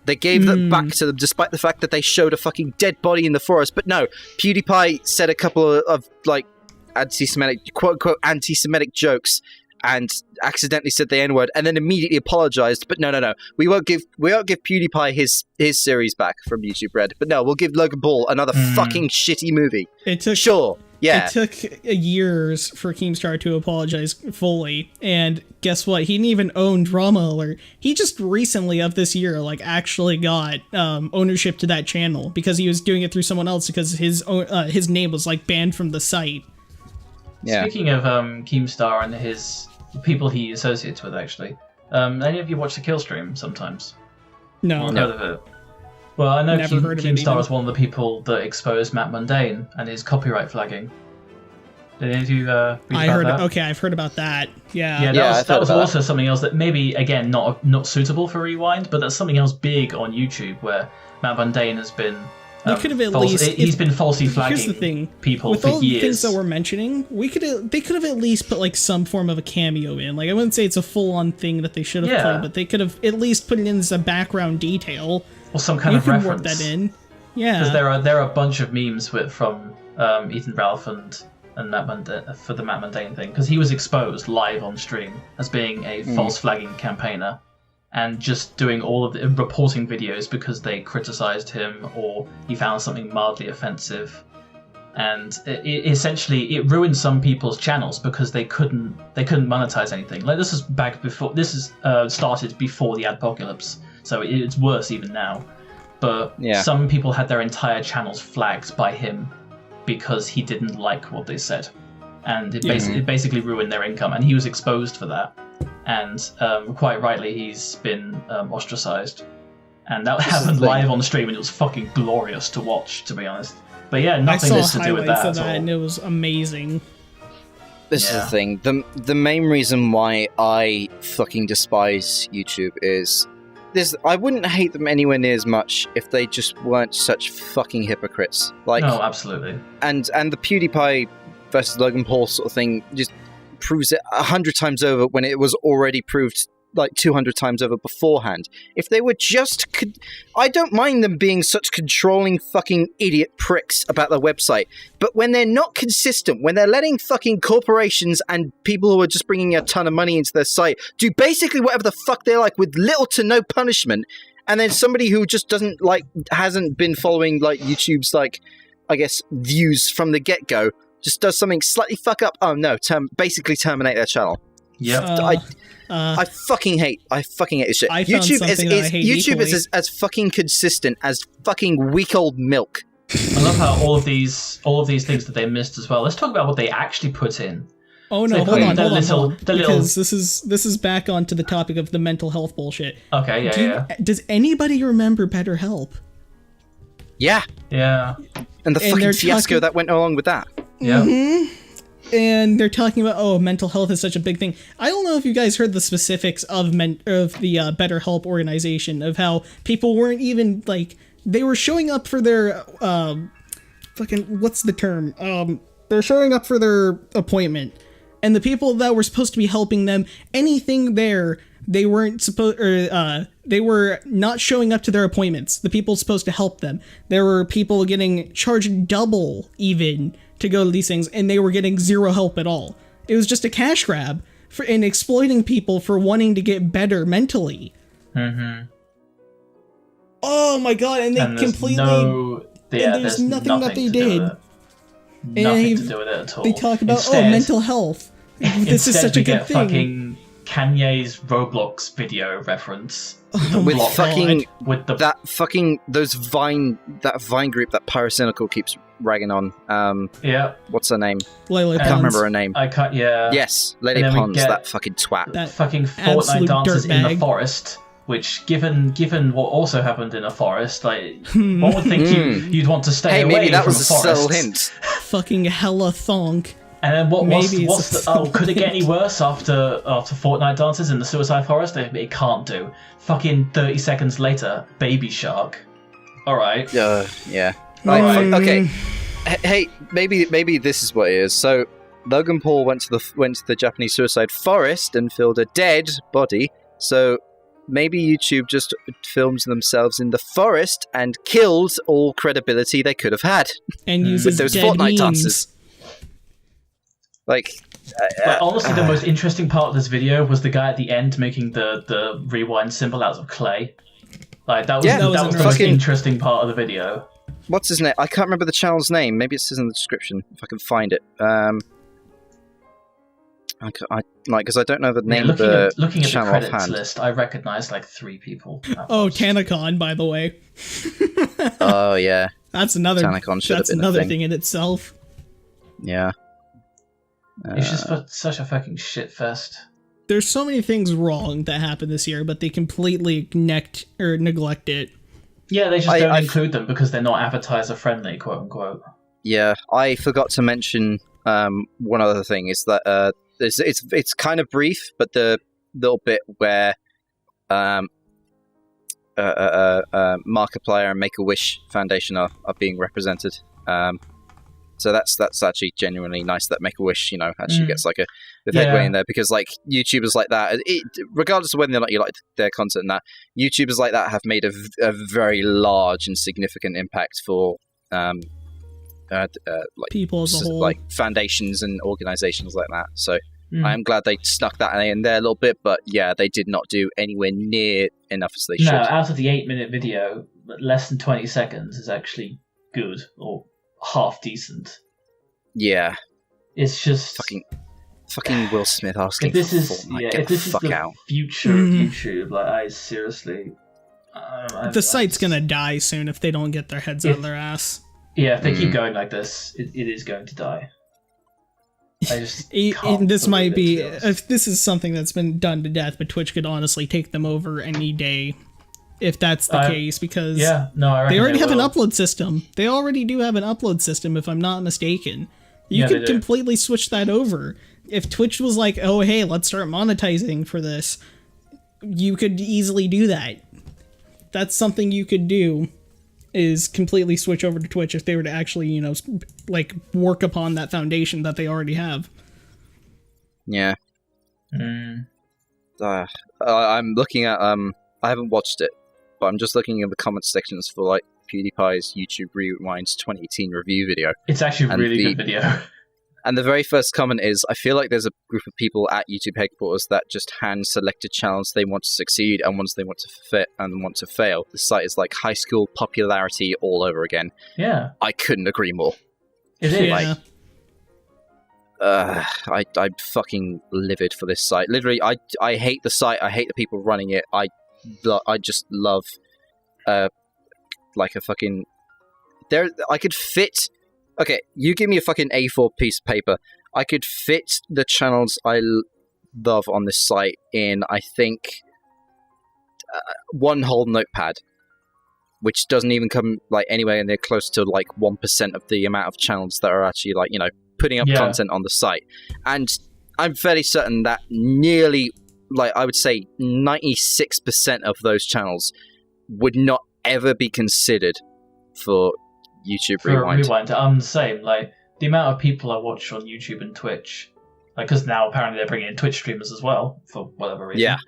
They gave that back to them, despite the fact that they showed a fucking dead body in the forest. But no, PewDiePie said a couple of like anti-Semitic, quote-unquote anti-Semitic jokes and accidentally said the N-word and then immediately apologized. But no. We won't give PewDiePie his series back from YouTube Red. But no, we'll give Logan Paul another fucking shitty movie. Yeah. It took years for Keemstar to apologize fully, and guess what? He didn't even own Drama Alert. He just recently of this year, like, actually got ownership to that channel because he was doing it through someone else because his name was like banned from the site. Yeah. Speaking of Keemstar and the people he associates with, actually, any of you watch the kill stream sometimes? No. Heard of it? Well, I know Never heard of it Keemstar even. was one of the people that exposed Matt Mundane and his copyright flagging. Did any of you read about that? Okay, I've heard about that. Yeah. Yeah, Yeah, I've that heard was about also something else that maybe, again, not suitable for Rewind, but that's something else big on YouTube where Matt Mundane has been... They could have at least... He's been falsely flagging Here's the thing. people With for all the years. things that we're mentioning, they could have at least put like some form of a cameo in. Like, I wouldn't say it's a full-on thing that they should have played, but they could have at least put it in as a background detail. Or some kind You of can reference. work that in. Yeah. Because there are a bunch of memes from Ethan Ralph and Matt Mundane, for the Matt Mundane thing, because he was exposed live on stream as being a false flagging campaigner, and just doing all of the reporting videos because they criticized him or he found something mildly offensive, and it essentially ruined some people's channels because they couldn't monetize anything. Like, this is back before started before the adpocalypse, so it's worse even now. But some people had their entire channels flagged by him because he didn't like what they said, and it basically ruined their income, and he was exposed for that, and quite rightly he's been ostracized, and that happened live on stream, and it was fucking glorious to watch, to be honest. But yeah, nothing I has saw to do with highlights that of at all. and it was amazing. This is the thing. The main reason why I fucking despise YouTube is I wouldn't hate them anywhere near as much if they just weren't such fucking hypocrites. Like, no, absolutely. And the PewDiePie versus Logan Paul sort of thing just proves it 100 times over when it was already proved like 200 times over beforehand. If they were just... I don't mind them being such controlling fucking idiot pricks about their website, but when they're not consistent, when they're letting fucking corporations and people who are just bringing a ton of money into their site do basically whatever the fuck they like with little to no punishment, and then somebody who just hasn't been following like YouTube's like, I guess, views from the get-go just does something slightly fuck up, basically terminate their channel. Yep. I fucking hate this shit. I found YouTube is as fucking consistent as fucking week old milk. I love how all of these things that they missed as well. Let's talk about what they actually put in. Oh no, So hold on. the little- Because this is back onto the topic of the mental health bullshit. Okay, yeah. Does anybody remember BetterHelp? Yeah. Yeah. And the fucking fiasco that went along with that. Yeah. And they're talking about, mental health is such a big thing. I don't know if you guys heard the specifics of the BetterHelp organization, of how people weren't even, like, they were showing up for their, what's the term? They're showing up for their appointment, and the people that were supposed to be helping them, anything there, they weren't supposed, they were not showing up to their appointments. The people supposed to help them. There were people getting charged double, even, to go to these things, and they were getting zero help at all. It was just a cash grab and exploiting people for wanting to get better mentally. Mm-hmm. Oh my god, and they there's nothing that they did. Nothing to do with it at all. They talk about, mental health. This is such a good thing. Fucking Kanye's Roblox video reference. With fucking... With the... That fucking... That Vine group that Pyrocynical keeps ragging on. Yeah. What's her name? Lele I can't remember her name. I can't... Yeah. Yes, Lady Pons, that fucking twat. That fucking Fortnite dances in the forest, which, given what also happened in a forest, like, one would think you'd want to stay away maybe that from was a forest. subtle hint. Fucking hella thonk. And then could it get any worse after Fortnite dances in the Suicide Forest? It can't do. Fucking 30 seconds later, Baby Shark. Alright. Yeah. Alright. Okay. Hey, maybe this is what it is. So, Logan Paul went to the Japanese suicide forest and filmed a dead body. So, maybe YouTube just filmed themselves in the forest and killed all credibility they could have had. And uses with those dead Fortnite memes. dances. Like, honestly, the most interesting part of this video was the guy at the end making the rewind symbol out of clay. Like, that was the most interesting part of the video. what's his name? I can't remember the channel's name. Maybe it says in the description if I can find it. Because I don't know the name of the looking at the channel credits offhand. list, I recognize like 3 people. Oh, Tanacon, by the way. Oh yeah, That's another. Tanacon should have That's been another a thing. thing in itself. Yeah. It's just such a fucking shit fest. There's so many things wrong that happened this year, but they completely neglect it. Yeah, they just don't include them because they're not appetizer friendly, quote unquote. Yeah, I forgot to mention one other thing is that it's kind of brief, but the little bit where Markiplier and Make-A-Wish Foundation are being represented. So that's actually genuinely nice that Make-A-Wish, actually gets like a headway in there, because like YouTubers like that, regardless of whether or not you like their content, and that YouTubers like that have made a very large and significant impact for like people as a whole, like foundations and organizations like that. So I am glad they snuck that in there a little bit, but yeah, they did not do anywhere near enough as they should. No, out of the 8-minute video, less than 20 seconds is actually good or half decent. Yeah, it's just fucking Will Smith asking if this for is Fortnite. if this is the future of YouTube, like I seriously, the site's gonna die soon if they don't get their heads out of their ass. Yeah, if they keep going like this, it is going to die. I just this might be if this is something that's been done to death, but Twitch could honestly take them over any day if that's the case, because I reckon they already have will. an upload system. They already do have an upload system, if I'm not mistaken. You could completely switch that over. If Twitch was like, oh hey, let's start monetizing for this, you could easily do that. That's something you could do, is completely switch over to Twitch if they were to actually, like work upon that foundation that they already have. Yeah. I'm looking at I haven't watched it, but I'm just looking at the comment sections for like PewDiePie's YouTube Rewinds 2018 review video. It's actually a really good video. And the very first comment is, I feel like there's a group of people at YouTube headquarters that just hand-selected channels they want to succeed and ones they want to fit and want to fail. The site is like high school popularity all over again. Yeah. I couldn't agree more. It is. Like, I'm fucking livid for this site. Literally, I hate the site. I hate the people running it. I just love, like a fucking... I could fit... Okay, you give me a fucking A4 piece of paper. I could fit the channels I love on this site in, I think, one whole notepad, which doesn't even come like anywhere near close to like 1% of the amount of channels that are actually like, putting up content on the site. And I'm fairly certain that nearly, like I would say 96% of those channels would not ever be considered for YouTube Rewind. I'm the same. Like the amount of people I watch on YouTube and Twitch, like because now apparently they're bringing in Twitch streamers as well for whatever reason. Yeah.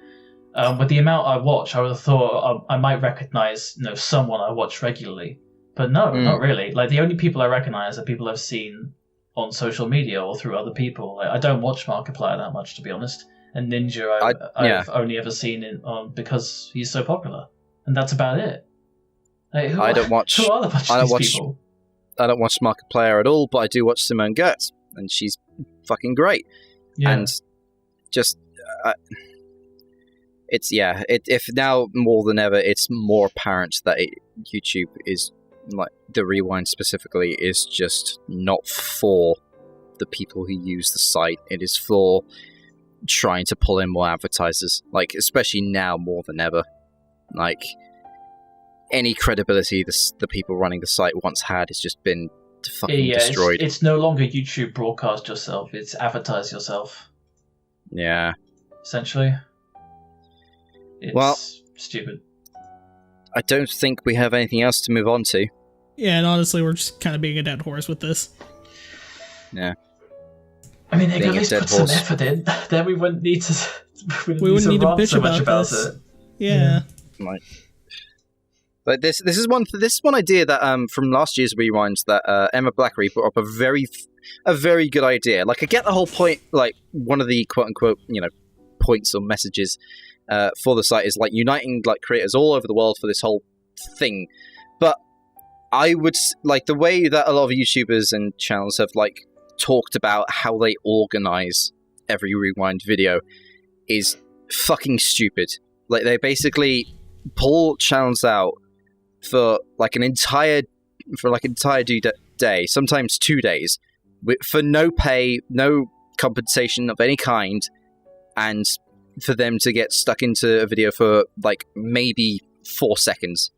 With the amount I watch, I would have thought I might recognize someone I watch regularly, but no, not really. Like the only people I recognize are people I've seen on social media or through other people. Like, I don't watch Markiplier that much, to be honest. And Ninja, I've only ever seen it because he's so popular, and that's about it. Like, I don't watch. Who are the bunch of these people? I don't watch Markiplier at all, but I do watch Simone Gertz, and she's fucking great. Yeah. And just, if now more than ever, it's more apparent that YouTube is, like, the Rewind specifically, is just not for the people who use the site. It is for trying to pull in more advertisers, like, especially now more than ever. Like, any credibility the people running the site once had has just been fucking destroyed. It's no longer YouTube broadcast yourself, it's advertise yourself. Yeah. Essentially. It's stupid. I don't think we have anything else to move on to. Yeah, and honestly, we're just kind of being a dead horse with this. Yeah. I mean, they could at least put some effort in. Then we wouldn't need to. We wouldn't need to bitch so much about this. It. Yeah. Like, but this is one idea that from last year's rewinds that Emma Blackery brought up a very good idea. Like, I get the whole point. Like, one of the quote unquote points or messages for the site is like uniting like creators all over the world for this whole thing. But I would like the way that a lot of YouTubers and channels have like talked about how they organize every Rewind video is fucking stupid. Like they basically pull channels out for like an entire day, sometimes 2 days, for no pay, no compensation of any kind, and for them to get stuck into a video for like maybe 4 seconds.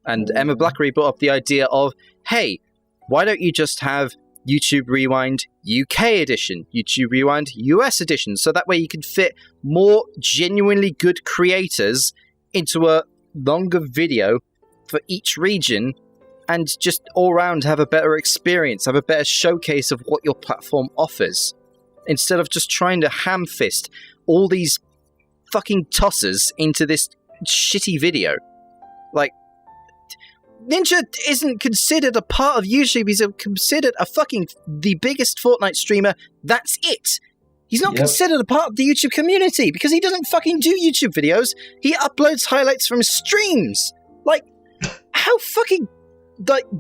And Emma Blackery brought up the idea of, hey, why don't you just have YouTube Rewind UK edition, YouTube Rewind US edition, so that way you can fit more genuinely good creators into a longer video for each region, and just all around have a better experience, have a better showcase of what your platform offers, instead of just trying to ham-fist all these fucking tossers into this shitty video. Like, Ninja isn't considered a part of YouTube. He's considered the biggest Fortnite streamer. That's it. He's not considered a part of the YouTube community because he doesn't fucking do YouTube videos. He uploads highlights from streams. Like, how fucking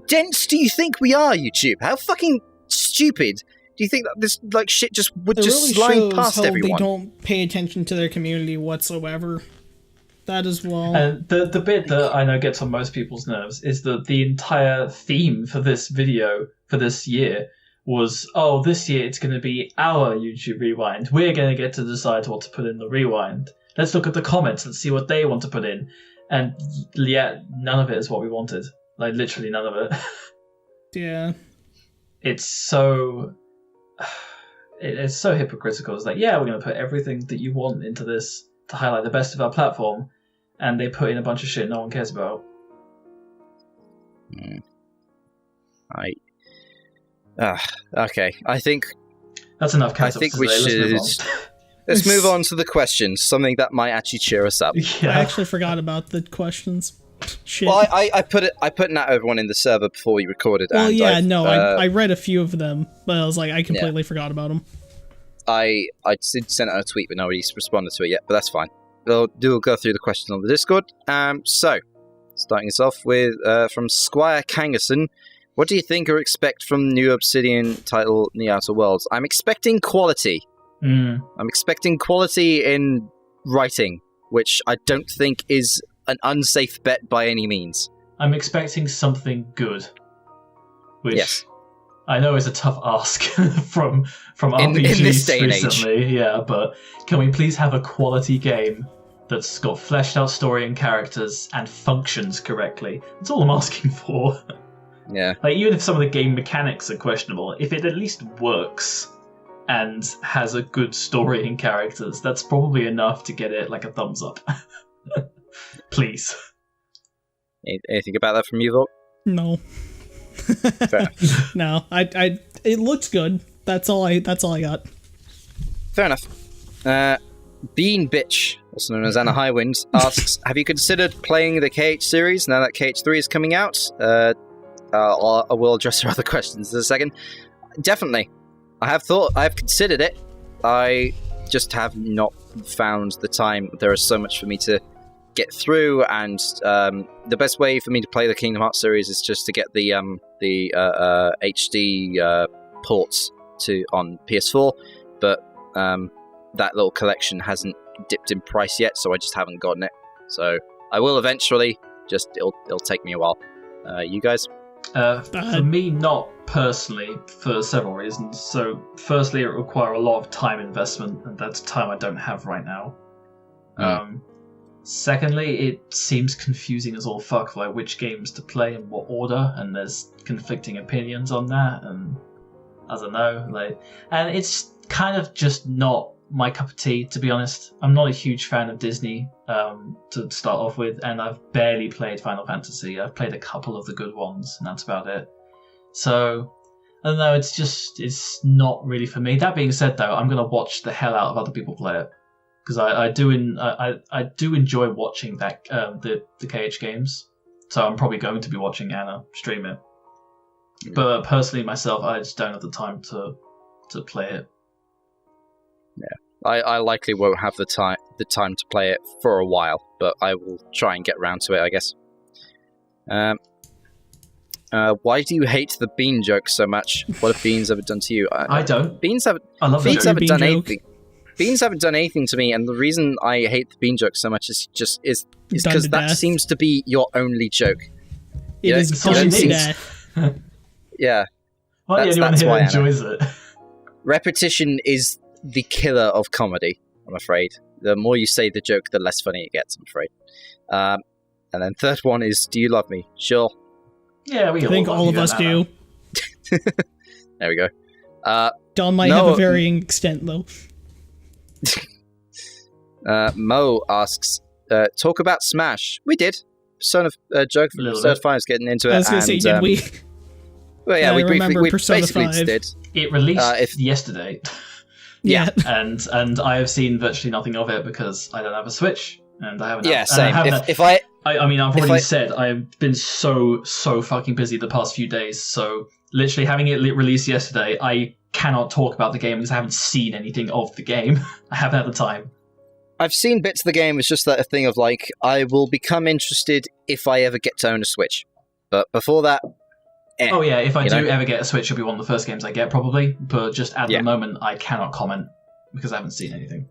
dense do you think we are, YouTube? How fucking stupid do you think that this shit just would just slide past everyone? They don't pay attention to their community whatsoever. That as well. And the bit that I know gets on most people's nerves is that the entire theme for this video for this year was, this year it's going to be our YouTube Rewind. We're going to get to decide what to put in the Rewind. Let's look at the comments and see what they want to put in. And yeah, none of it is what we wanted. Like, literally none of it. Yeah. It's so hypocritical. It's like, yeah, we're going to put everything that you want into this to highlight the best of our platform, and they put in a bunch of shit no one cares about. Okay. I think that's enough. I think we should. Let's move on to the questions. Something that might actually cheer us up. Yeah. I actually forgot about the questions. Shit. Well, I put that everyone in the server before we recorded. Well, and yeah, I read a few of them, but I was like, I completely forgot about them. I sent out a tweet, but nobody's responded to it yet, but that's fine. We'll go through the questions on the Discord. So, starting us off with from Squire Kangerson. What do you think or expect from the new Obsidian title, The Outer Worlds? I'm expecting quality. I'm expecting quality in writing, which I don't think is an unsafe bet by any means. I'm expecting something good. Which yes. I know is a tough ask from RPGs in this day recently, and age. Yeah, but can we please have a quality game that's got fleshed out story and characters and functions correctly? That's all I'm asking for. Yeah. Like, even if some of the game mechanics are questionable, if it at least works and has a good story and characters, that's probably enough to get it like a thumbs up. Please. Anything about that from you, Volk? No. Fair enough. No, it looks good. That's all I got. Fair enough. Bean Bitch, also known as Anna Highwind, asks, have you considered playing the KH series now that KH3 is coming out? I will address your other questions in a second. Definitely. I have considered it. I just have not found the time. There is so much for me to get through, and the best way for me to play the Kingdom Hearts series is just to get the HD ports on PS4, but that little collection hasn't dipped in price yet, so I just haven't gotten it. So I will eventually. Just it'll take me a while. You guys? For me, not personally, for several reasons. So, firstly, it requires a lot of time investment, and that's time I don't have right now. Secondly, it seems confusing as all fuck, like which games to play in what order, and there's conflicting opinions on that, and I don't know, and it's kind of just not my cup of tea, to be honest. I'm not a huge fan of Disney to start off with, and I've barely played Final Fantasy. I've played a couple of the good ones, and that's about it. So, I don't know, it's not really for me. That being said, though, I'm going to watch the hell out of other people play it. Because I do enjoy watching that the KH games, so I'm probably going to be watching Anna stream it. But personally, myself, I just don't have the time to play it. Yeah, I likely won't have the time to play it for a while, but I will try and get around to it, I guess. Why do you hate the bean joke so much? What have beans ever done to you? I don't. Beans haven't. I love Beans the haven't bean done joke. anything. Beans haven't done anything to me, and the reason I hate the bean joke so much is Done because to that death. seems to be your only joke. It Yeah, is it's all done she to needs. death. Yeah, Well, That's- anyone that's here why, that enjoys it. repetition is the killer of comedy. I'm afraid. The more you say the joke, the less funny it gets. I'm afraid. And then third one is, do you love me? Sure. Yeah, we I think love all of you, us Anna. do. There we go. Don might No, have a varying extent, though. Mo asks, talk about Smash. We did. Persona joke A from little Persona bit. 5 is getting into it. I was going to say, and, did we? Well, yeah, I we remember briefly, we Persona basically 5. did. It released if- yesterday, Yeah. and I have seen virtually nothing of it because I don't have a Switch, and I haven't. Yeah, and I same. haven't- If I I mean, I've if already I- said I've been so fucking busy the past few days. So literally having it released yesterday, I cannot talk about the game because I haven't seen anything of the game. I haven't had the time. I've seen bits of the game, it's just that a thing of like, I will become interested if I ever get to own a Switch. But before that, Oh yeah, if I You do know? ever get a Switch, it'll be one of the first games I get probably. But just at Yeah. the moment, I cannot comment because I haven't seen anything.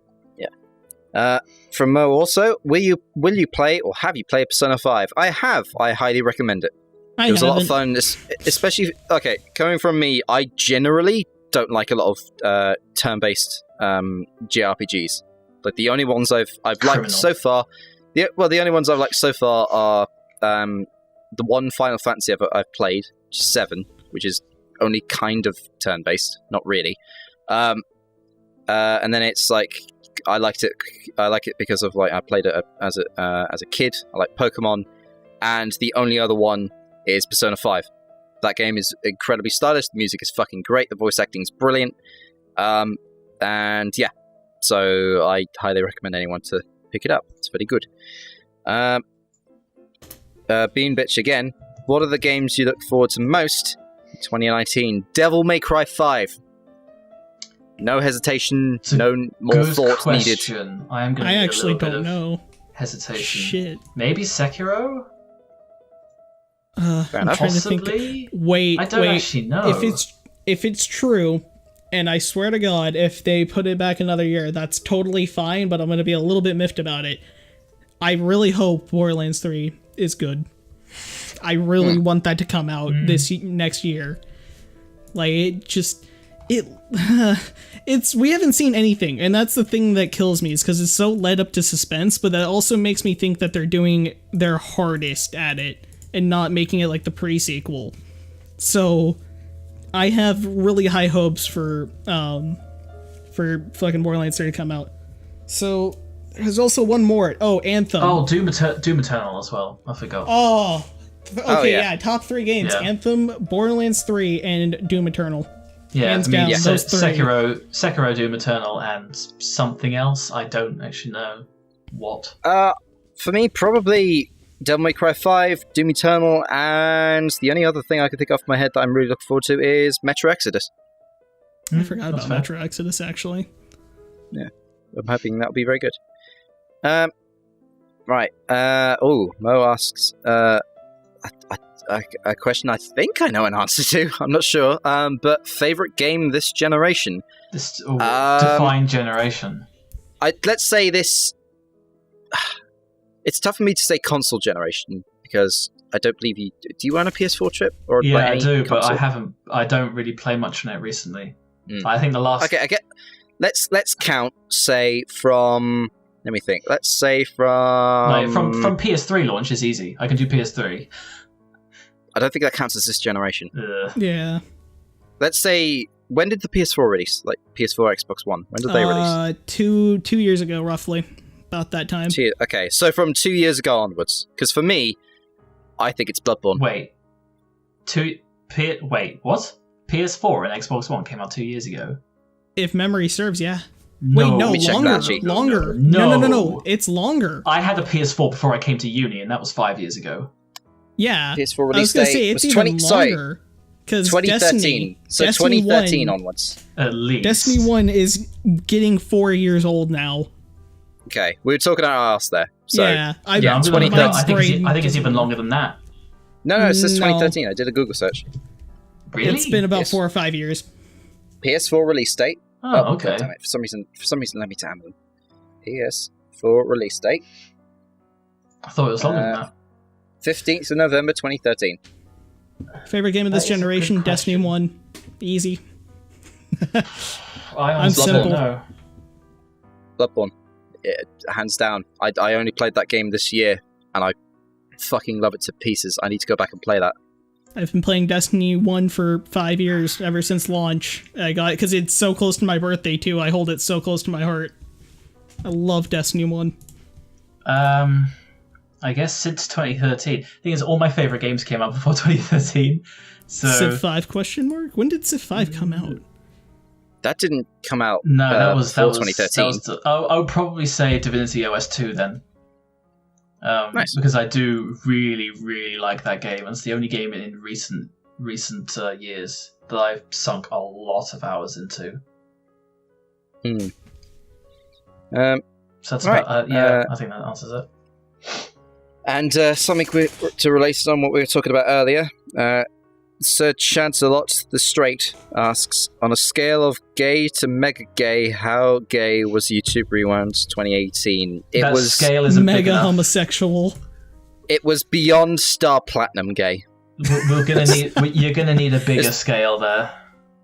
From Mo also, will you play or have you played Persona 5? I have. I highly recommend it. I It was a lot of haven't. fun, especially, okay, coming from me, I generally don't like a lot of turn-based JRPGs. Like, the only ones I've Criminal. liked so far, the only ones I've liked so far are the one Final Fantasy I've played, 7, which is only kind of turn-based, not really. And then it's like, I like it because of like I played it as a kid. I like Pokemon, and the only other one is Persona 5. That game is incredibly stylish. The music is fucking great. The voice acting is brilliant. And yeah, so I highly recommend anyone to pick it up. It's very good. Bean Bitch again. What are the games you look forward to most in 2019? Devil May Cry 5. No hesitation, It's a no more Good thought needed. question. I am going I to actually a little bit don't of know. hesitation. Shit. Maybe Sekiro? Fair I'm enough. trying to think. Possibly? Wait, I don't wait. actually know. If it's true, and I swear to God, if they put it back another year, that's totally fine. But I'm gonna be a little bit miffed about it. I really hope Borderlands 3 is good. I really want that to come out next year. Like it's we haven't seen anything, and that's the thing that kills me, is because it's so led up to suspense. But that also makes me think that they're doing their hardest at it and not making it like the pre-sequel. So I have really high hopes for fucking Borderlands 3 to come out. So there's also one more. Oh, Anthem. Oh, Doom Eternal as well. I forgot. Oh, okay, yeah. yeah. Top 3 games: Yeah. Anthem, Borderlands 3, and Doom Eternal. Yeah, Hands I mean, down, those three. Sekiro, Doom Eternal, and something else. I don't actually know what. For me, probably Devil May Cry 5, Doom Eternal, and the only other thing I can think off my head that I'm really looking forward to is Metro Exodus. I forgot that's about fair. Metro Exodus, actually. I'm hoping that'll be very good. Right. Mo asks a question I think I know an answer to. I'm not sure. But favorite game this generation? Define generation. Let's say this. It's tough for me to say console generation because I don't believe you. Do you own a PS4 Trip? Or Yeah, like I any do, but I console? haven't. I don't really play much on it recently. Mm. I think the last. Okay, I get. Let's count. Say from. Let me think. Let's say from. From PS3 launch is easy. I can do PS3. I don't think that counts as this generation. Ugh. Yeah. Let's say, when did the PS4 release? Like PS4, Xbox One. When did they release? 2 years ago, roughly. About that time. Okay, so from 2 years ago onwards. Because for me, I think it's Bloodborne. Wait. Wait, what? PS4 and Xbox One came out 2 years ago. If memory serves, yeah. No. Wait, no, Let me check longer. that sheet. Longer. No. No. It's longer. I had a PS4 before I came to uni, and that was 5 years ago. Yeah. PS4 I was release gonna date say was it's even longer. Because 2013. So Destiny 2013 1, onwards. At least. Destiny 1 is getting 4 years old now. Okay, we were talking our ass there. So, yeah, Yeah, I'm gonna look it up. I think it's 2013. even longer than that. No, it says No. 2013. I did a Google search. Really? It's been about Yes. 4 or 5 years. PS4 release date. Oh, okay. God damn it. For some reason, let me damn them. PS4 release date. I thought it was longer than that. 15th of November 2013. Favorite game of this That is a good generation, Destiny question. 1. Easy. I honestly don't simple. know. Bloodborne. Hands down. I only played that game this year, and I fucking love it to pieces. I need to go back and play that. I've been playing Destiny 1 for 5 years, ever since launch. I got it because it's so close to my birthday, too. I hold it so close to my heart. I love Destiny 1. I guess since 2013. The thing is, all my favorite games came out before 2013. So Civ 5 question mark? When did Civ 5 come out? That didn't come out no, that was before 2013. I would probably say Divinity OS 2 then. Nice. Because I do really, really like that game, and it's the only game in recent years that I've sunk a lot of hours into. So that's Right. about I think that answers it. And something to relate on what we were talking about earlier. Sir Chancelot the Straight asks, on a scale of gay to mega gay, how gay was YouTube Rewound 2018? That scale isn't big Mega enough. homosexual. It was beyond Star Platinum gay. You're gonna need a bigger scale there.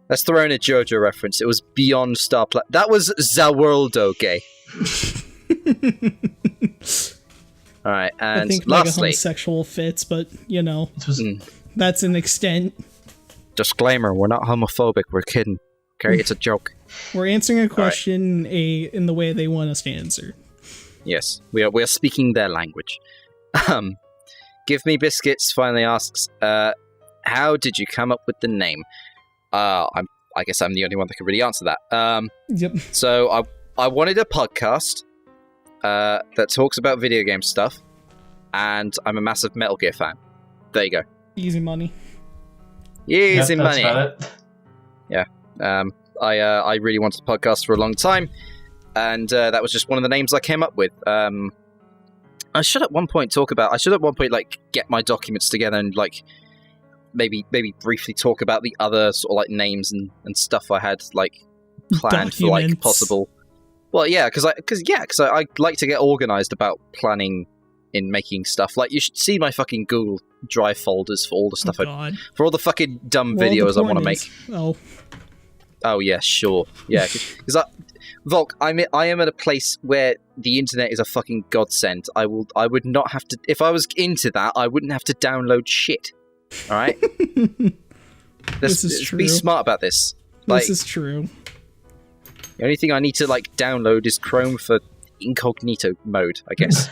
Let's throw in a JoJo reference. It was beyond Star Platinum. That was Zaworldo gay. Alright, I and think mega lastly... homosexual fits, but, you know, It was that's an extent. Disclaimer, we're not homophobic, we're kidding. Okay, it's a joke. We're answering a question in the way they want us to answer. Yes, we are speaking their language. Give Me Biscuits finally asks, how did you come up with the name? I guess I'm the only one that can really answer that. Yep. So I wanted a podcast that talks about video game stuff, and I'm a massive Metal Gear fan. There you go. Easy money. Easy that's money. about it. Yeah. I really wanted a podcast for a long time, and that was just one of the names I came up with. I should at one point like get my documents together and like maybe briefly talk about the other sort of like names and stuff I had like planned for like Documents. possible. Well, yeah, because I like to get organized about planning in making stuff. Like, you should see my fucking Google Drive folders for all the stuff God. for all the fucking dumb Well, the videos I want to porn make. is- Oh, Oh yeah, sure, yeah. Because Volk, I am at a place where the internet is a fucking godsend. I would not have to, if I was into that, I wouldn't have to download shit. All right. This is true. Be smart about this. Like, this is true. the only thing I need to like download is Chrome for incognito mode, I guess.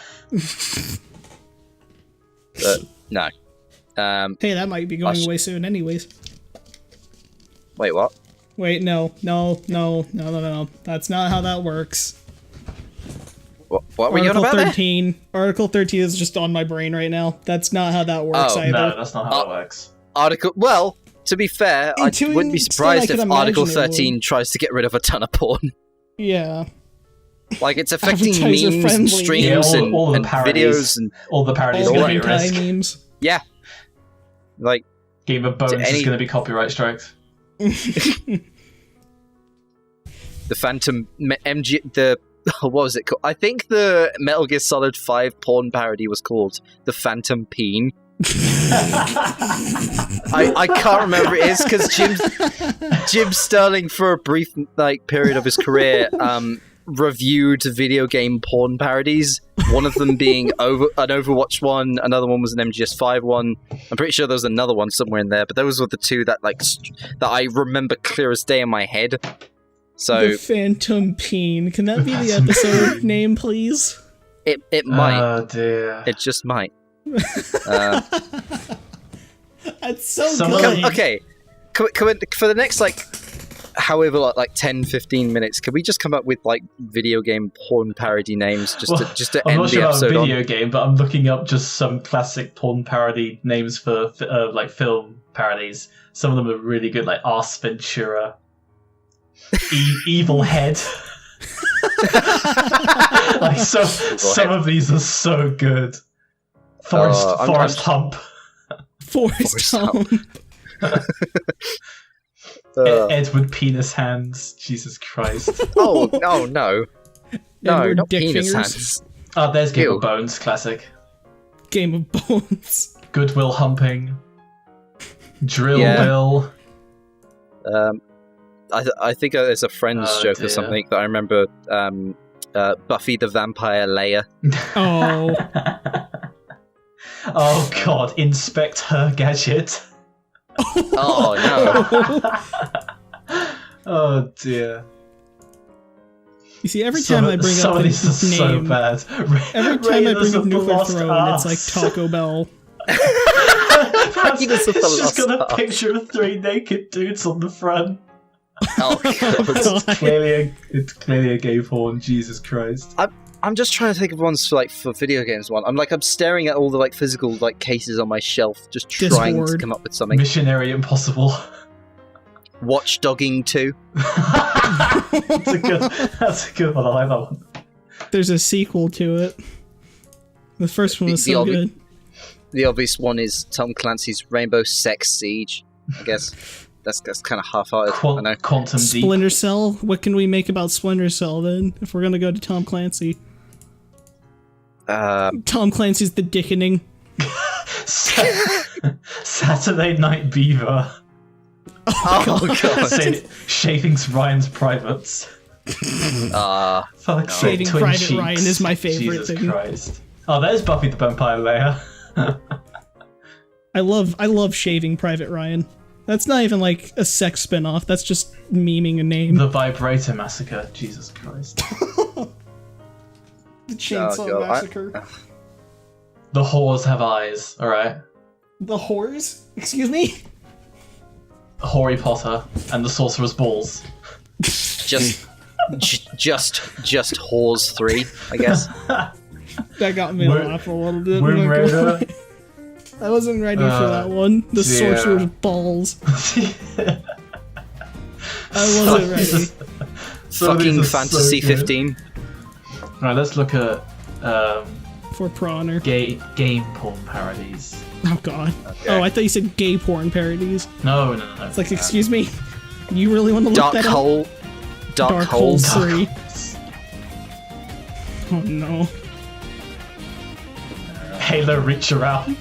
But no. Hey, that might be going away soon anyways. Wait, what? Wait, no. That's not how that works. What were you on Article about there? 13. Article 13 is just on my brain right now. That's not how that works Oh, either. No, that's not how it works. Well, to be fair, I To wouldn't be an extent, surprised I if could Article imagine it 13 would. tries to get rid of a ton of porn. Yeah. Like, it's affecting Advertiser memes friendly. and streams Yeah, all the and parodies. videos and All the parodies All are the going to be at risk. hentai memes. yeah, like Game of Bones is going to be copyright striked. the Phantom what was it called? I think the Metal Gear Solid 5 porn parody was called the Phantom Peen. I can't remember it is because Jim Sterling for a brief like period of his career reviewed video game porn parodies. One of them being an Overwatch one, another one was an MGS5 one. I'm pretty sure there was another one somewhere in there, but those were the two that that I remember clear as day in my head. So The Phantom Peen. Can that be the episode name, please? it might. Oh dear. It just might. That's so Some good. of them- Okay, for the next however like 10-15 minutes, can we just come up with like video game porn parody names just to I'm end not the sure about a episode on? video game, but I'm looking up just some classic porn parody names for like film parodies. Some of them are really good, like Arse Ventura, Evil Head. Like some of these are so good. Forest I'm- Hump. Forced hump. Edward penis hands. Jesus Christ. Oh no, no, Edward not dick penis fingers. hands. Oh, there's Game Ew. of Bones, classic. Game of Bones. Goodwill humping. Drill Yeah. Bill. I think there's a Friends Oh, joke dear. or something that I remember. Buffy the Vampire Layer. Oh. Oh god, inspect her gadget. Oh no! Oh dear. You see, every time I bring up some of the these are so name, bad. every time I Raiders bring up of the Nuclear Lost Throne, it's Arks. like Taco Bell. Raiders of the It's just Lost got a Ark. picture of 3 naked dudes on the front. Oh god! God. It's clearly a gay porn. Jesus Christ. I'm just trying to think of ones for video games. I'm staring at all the physical cases on my shelf, just trying to Discord. come up with something. Missionary Impossible. Watchdogging 2. That's a good one. I like that one. There's a sequel to it. The first one was The so obvi- good. The obvious one is Tom Clancy's Rainbow Sex Siege. I guess that's kind of half-hearted. I know. Quantum Deep. Splinter Cell? What can we make about Splinter Cell then, if we're gonna go to Tom Clancy? Tom Clancy's The Dickening. Saturday Night Beaver. Oh god! Shaving Ryan's Privates. Fuck's sake, Shaving Twin Private Cheeks. Ryan is my favorite Jesus thing. Christ. Oh, there's Buffy the Vampire Layer. I love Shaving Private Ryan. That's not even like a sex spin-off, that's just memeing a name. The Vibrator Massacre. Jesus Christ. The Chainsaw God, Massacre. The whores have eyes. Alright. The whores? Excuse me? Harry Potter and the Sorcerer's Balls. Just Whores 3, I guess. That got me to laugh a little bit. Womb I'm not gonna Raider. lie. I wasn't ready for that one. The yeah. Sorcerer's Balls. I wasn't ready. Fucking Fantasy 15. Alright, let's look at For Prawnr. game porn parodies. Oh god. Okay. Oh, I thought you said gay porn parodies. No. It's like, excuse me? You really want to look Dark that Hole. up? Dark Dark Hole Holes. 3. Oh no. Halo Reach Around.